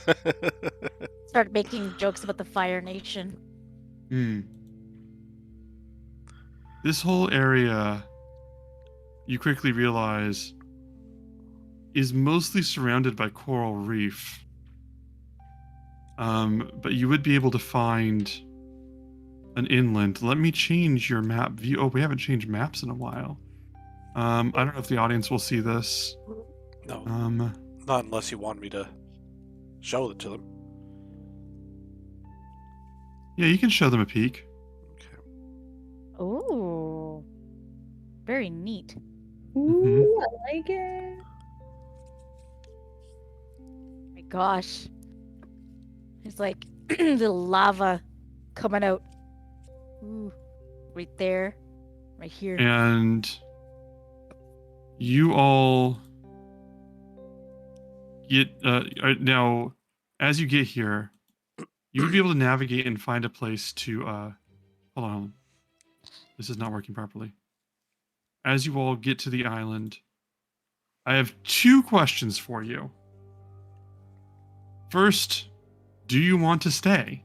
Start making jokes about the Fire Nation. This whole area, you quickly realize, is mostly surrounded by coral reef. But you would be able to find an inland. Let me change your map view. Oh, we haven't changed maps in a while. I don't know if the audience will see this. No. Not unless you want me to show it to them. Yeah, you can show them a peek. Okay. Ooh. Very neat. Ooh, I like it. My gosh. It's like little lava coming out. Ooh. Right there. Right here. And you all get now, as you get here, you would be able to navigate and find a place to hold on. This is not working properly. As you all get to the island, I have 2 questions for you. First, do you want to stay?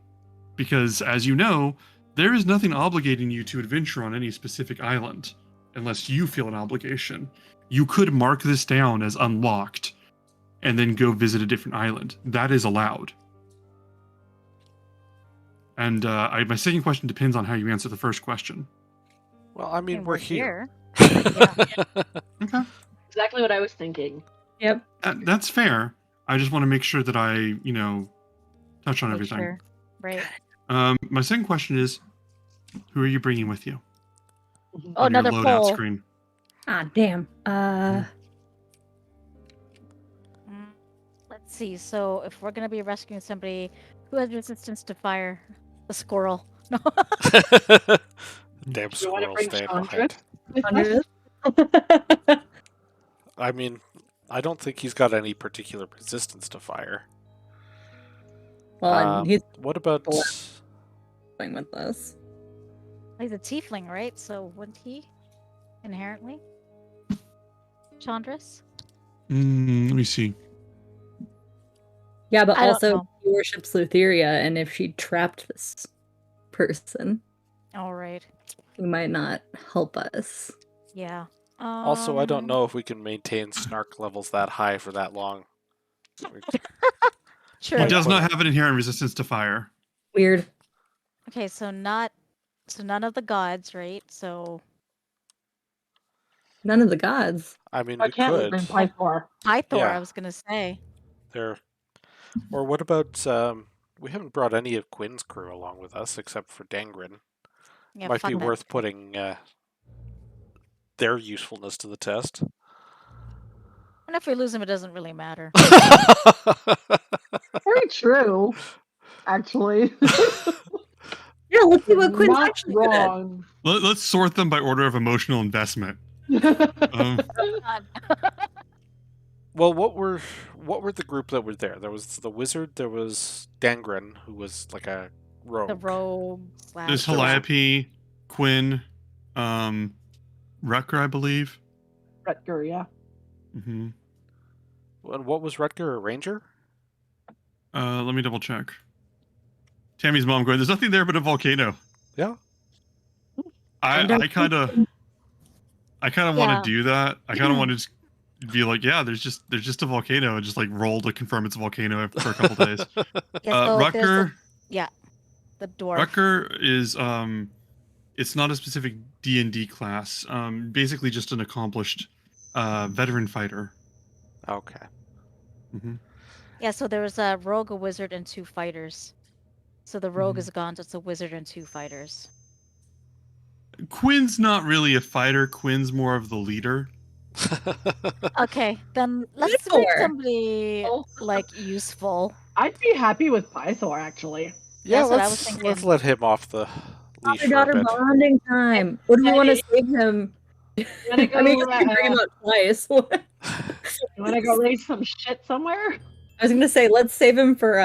Because, as you know, there is nothing obligating you to adventure on any specific island, unless you feel an obligation. You could mark this down as unlocked, and then go visit a different island. That is allowed. And my second question depends on how you answer the first question. Well, I mean, And we're here. Okay. Exactly what I was thinking. Yep. That's fair. I just want to make sure that I, touch on Make everything. sure. Right. My second question is, who are you bringing with you? Oh, on your another loadout poll. screen? Ah, damn. Let's see. So, if we're gonna be rescuing somebody who has resistance to fire, the squirrel. No. Damn You want to squirrel bring staying Chandra? behind. I mean, I don't think he's got any particular resistance to fire. Well, and he's What about... going with us. He's a tiefling, right? So wouldn't he inherently? Chandras? Let me see. Yeah, but I don't also know. he worships Lutheria, and if she trapped this person, All right. he might not help us. Yeah. Also, I don't know if we can maintain snark levels that high for that long. True. He does not have an inherent resistance to fire. Weird. Okay, so not So none of the gods, right? So None of the gods. I mean, I we can't could. live in Pythor. Pythor, Yeah. I was gonna say. There. Or what about? We haven't brought any of Quinn's crew along with us except for Dangren. Yeah, Might fuck be that worth thing. putting their usefulness to the test. And if we lose him, it doesn't really matter. Very true, actually. Yeah, let's see You're what Quinn's not actually good at. wrong. Let's sort them by order of emotional investment. Um, God. Well, what were the group that were there? There was the wizard. There was Dangren, who was like a rogue. The rogue there's slash. There was a- Calliope, Quinn, Rutger, I believe. Rutger, yeah. hmm And what was Rutger, a ranger? Let me double check. Tammy's mom going, there's nothing there but a volcano. Yeah. I kind of want Yeah. to do that. I kind of want to just be like, yeah, there's just a volcano, and just like roll to confirm it's a volcano for a couple days. Yeah, so there's Rutger, the dwarf. Rutger is it's not a specific D&D class. Basically just an accomplished veteran fighter. Okay. hmm Yeah, so there was a rogue, a wizard, and 2 fighters. So the rogue Mhm. is gone, so it's a wizard and 2 fighters. Quinn's not really a fighter. Quinn's more of the leader. Okay, then let's make Pythor. somebody Oh. like useful. I'd be happy with Pythor, actually. Yeah, That's what I was let's thinking. let him off the leash for a Father-daughter bit. bonding time. Or do we want to save him? You wanna go, I mean, I can bring him out twice. you wanna go raise some shit somewhere? I was gonna say let's save him for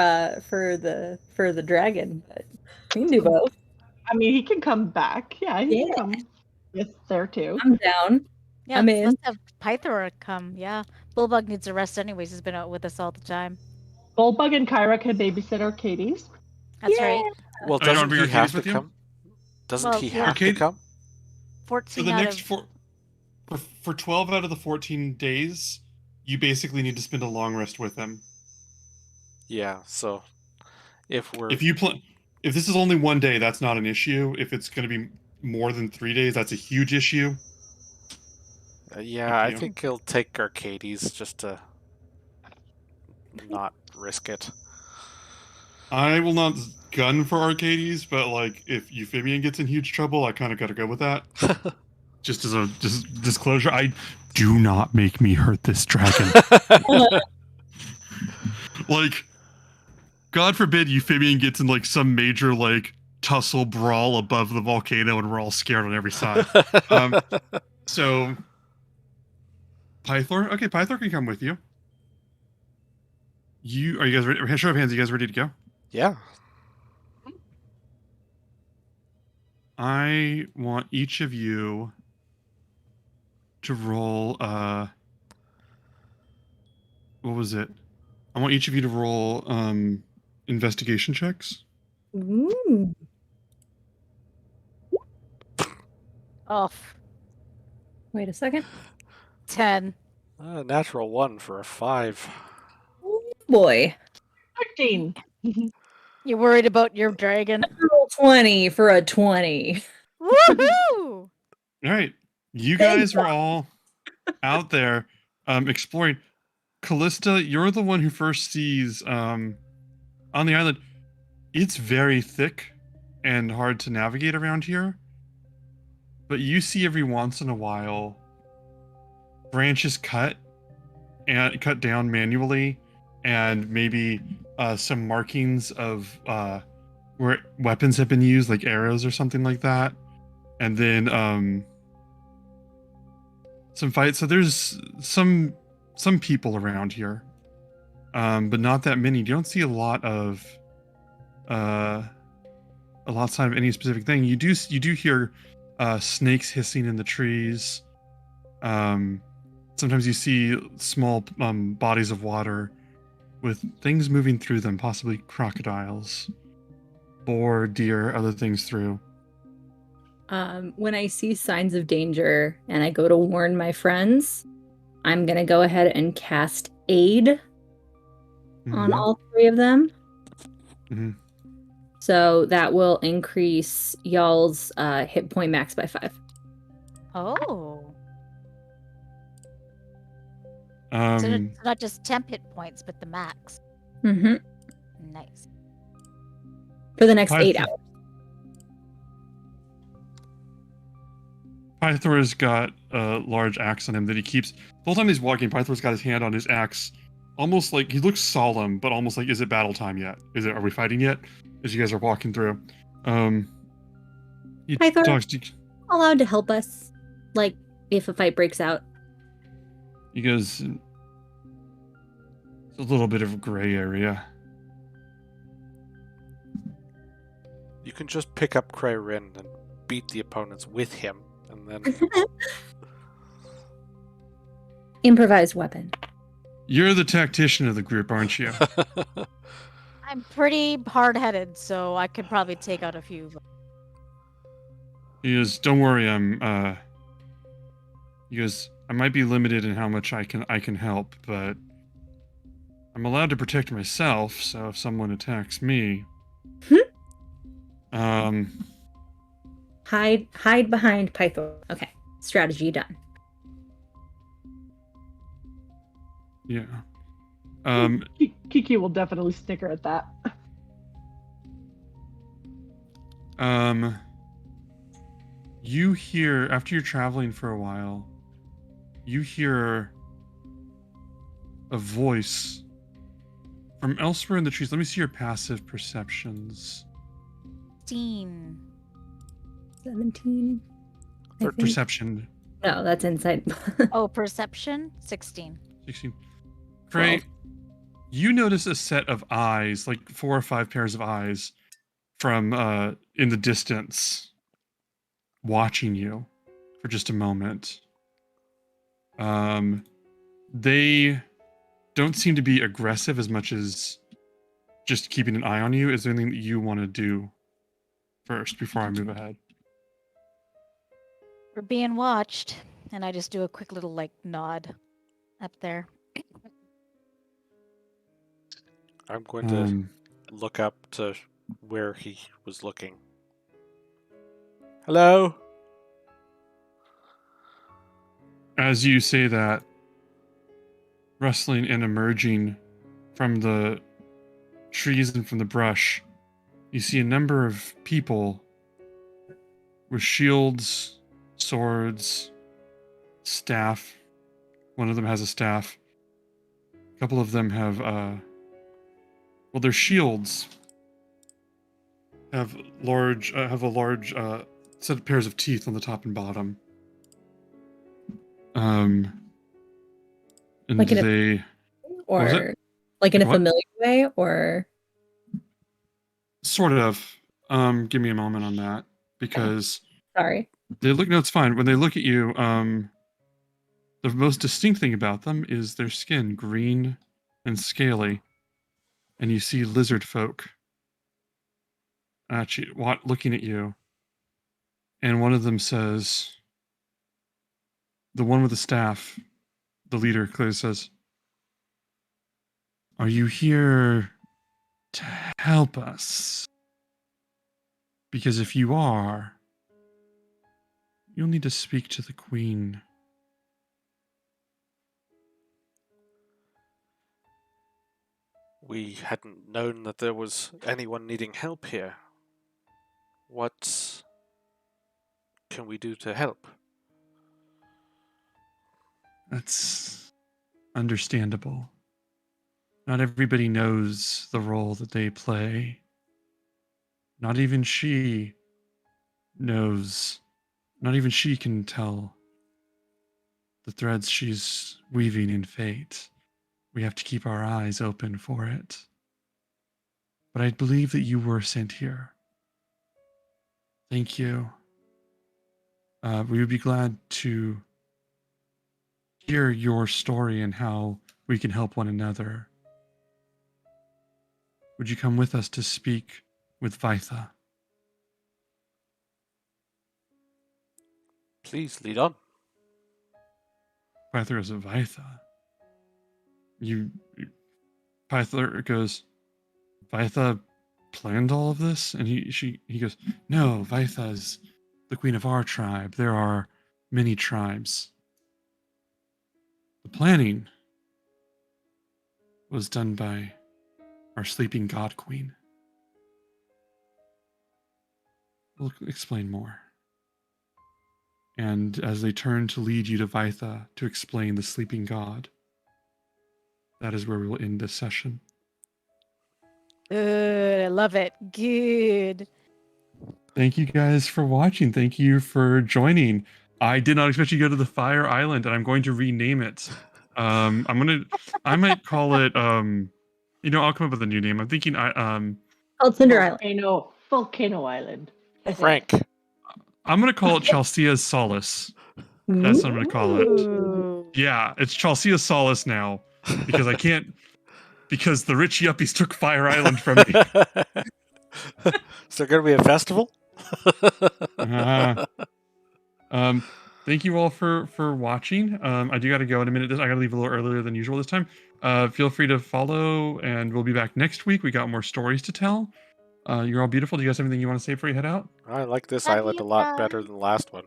the dragon, but we can do both. I mean, he can come back. Yeah, he Yeah. can come with there too. I'm down. Yeah, I'm in. let's have Pythor come. Yeah, Bullbug needs a rest anyways. He's been out with us all the time. Bullbug and Kyra can babysit Arcades. That's Yeah. right. Well, I don't doesn't bring he have Arcades to with you? come? Doesn't Well, he yeah. have to Arcade- come? 14 So the out next of... for 12 out of the 14 days, you basically need to spend a long rest with him. Yeah. So if we're If this is only one day, that's not an issue. If it's going to be more than 3 days, that's a huge issue. yeah, I you. think he'll take Arcades just to not risk it. I will not gun for Arcades, but like if Euphemian gets in huge trouble, I kind of got to go with that. Just as a disclosure, do not make me hurt this dragon. Like, God forbid Euphemian gets in like some major like tussle brawl above the volcano and we're all scared on every side. So Pythor, okay, Pythor can come with you. Are you guys ready? Show of hands, you guys ready to go? Yeah. I want each of you to roll what was it? I want each of you to roll investigation checks. Ooh. Off. Wait a second. 10. Natural 1 for a 5. Boy. 13. You worried about your dragon? Natural 20 for a 20. Woohoo! All right. You Thanks, guys were all out there exploring. Callista, you're the one who first sees on the island. It's very thick and hard to navigate around here. But you see every once in a while branches cut down manually, and maybe some markings of where weapons have been used, like arrows or something like that. And then some fights. So there's some people around here, but not that many. You don't see a lot sign of any specific thing. You do hear snakes hissing in the trees. Sometimes you see small bodies of water with things moving through them, possibly crocodiles, boar, deer, other things through. When I see signs of danger and I go to warn my friends, I'm going to go ahead and cast Aid on Mhm. all 3 of them. Mhm. So that will increase y'all's hit point max by 5. Oh. So Um, it's not just temp hit points, but the max. Mm-hmm. Nice. For the next 8 Pythor- hours. Pythor's got a large axe on him that he keeps. The whole time he's walking, Pythor's got his hand on his axe, almost like he looks solemn, but almost like, is it battle time yet? Are we fighting yet? As you guys are walking through. He Pythor? talks to Allowed to help us, like, if a fight breaks out. He goes, it's a little bit of a gray area. You can just pick up Krayrin and beat the opponents with him, and then Improvised weapon. You're the tactician of the group, aren't you? I'm pretty hard-headed, so I could probably take out a few. He goes, don't worry, he goes, I might be limited in how much I can help, but I'm allowed to protect myself, so if someone attacks me, Hide behind Pythor. Okay. Strategy done. yeah. Kiki will definitely snicker at that. You hear, after you're traveling for a while, you hear a voice from elsewhere in the trees. Let me see your passive perceptions. 16. 17. I Or think. perception. No, that's insight. Oh, perception? 16. 16. Great. You notice a set of eyes, like 4 or 5 pairs of eyes, from in the distance, watching you for just a moment. They don't seem to be aggressive as much as just keeping an eye on you. Is there anything that you want to do first before I move ahead? We're being watched, and I just do a quick little like nod up there. I'm going to look up to where he was looking. Hello? As you say that, rustling and emerging from the trees and from the brush, you see a number of people with shields, swords, staff. One of them has a staff. A couple of them have, their shields have a large set of pairs of teeth on the top and bottom. And Like in a- they, Or like in a What? familiar way, or sort of, give me a moment on that, because sorry. they look, no, it's fine. When they look at you, the most distinct thing about them is their skin, green and scaly. And you see lizard folk looking at you. And one of them says, the one with the staff, the leader clearly says, are you here to help us? Because if you are, you'll need to speak to the queen. We hadn't known that there was anyone needing help here. What can we do to help? That's understandable. Not everybody knows the role that they play. Not even she knows. Not even she can tell the threads she's weaving in fate. We have to keep our eyes open for it. But I believe that you were sent here. Thank you. We would be glad to hear your story and how we can help one another. Would you come with us to speak with Vaitha? Please lead on. Pythor is a Vaitha. Pythor goes, Vaitha planned all of this? And he goes, no, Vaitha's the queen of our tribe. There are many tribes. The planning was done by our sleeping god queen. We'll explain more. And as they turn to lead you to Vaitha to explain the sleeping god, that is where we will end this session. Good. I love it. Good. Thank you guys for watching. Thank you for joining. I did not expect you to go to the Fire Island, and I'm going to rename it. I might call it. I'll come up with a new name. I'm thinking. Called Cinder Island. Volcano Island. I think. Frank. I'm gonna call it Chalcea's Solace. That's what I'm gonna call it. Ooh. Yeah, it's Chalcea's Solace now because I can't. Because the rich yuppies took Fire Island from me. Is there going to be a festival? Thank you all for watching. I do got to go in a minute. I got to leave a little earlier than usual this time. Feel free to follow, and we'll be back next week. We got more stories to tell. You're all beautiful. Do you guys have anything you want to say before you head out? I like this Love island a you lot better guys. than the last one.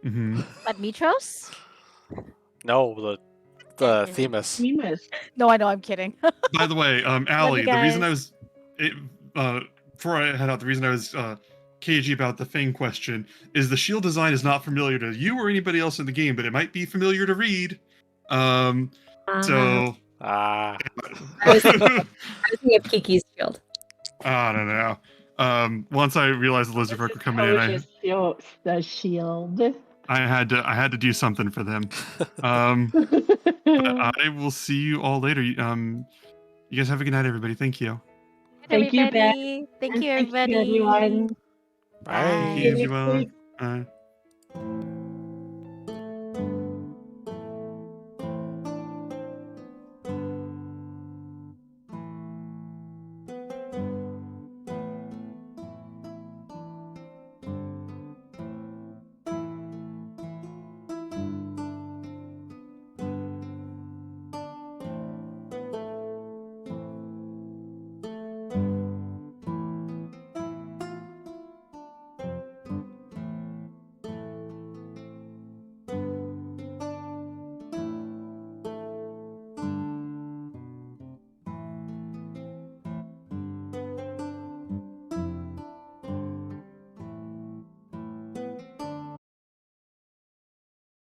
Mm-hmm. What, Mitros? No, the Themis. No, I know. I'm kidding. By the way, Allie, you the reason I guys. was before I head out, the reason I was cagey about the Fang question is the shield design is not familiar to you or anybody else in the game, but it might be familiar to Reed. So Ah. I was thinking of Kiki's shield. I don't know. Once I realized the lizard folk were coming in, The shield. I had to do something for them. But I will see you all later. You guys have a good night, everybody. Thank you. Thank you, Ben. Everybody. Thank you, Thank you, everybody. everyone. Bye. Thank you, everyone. Bye.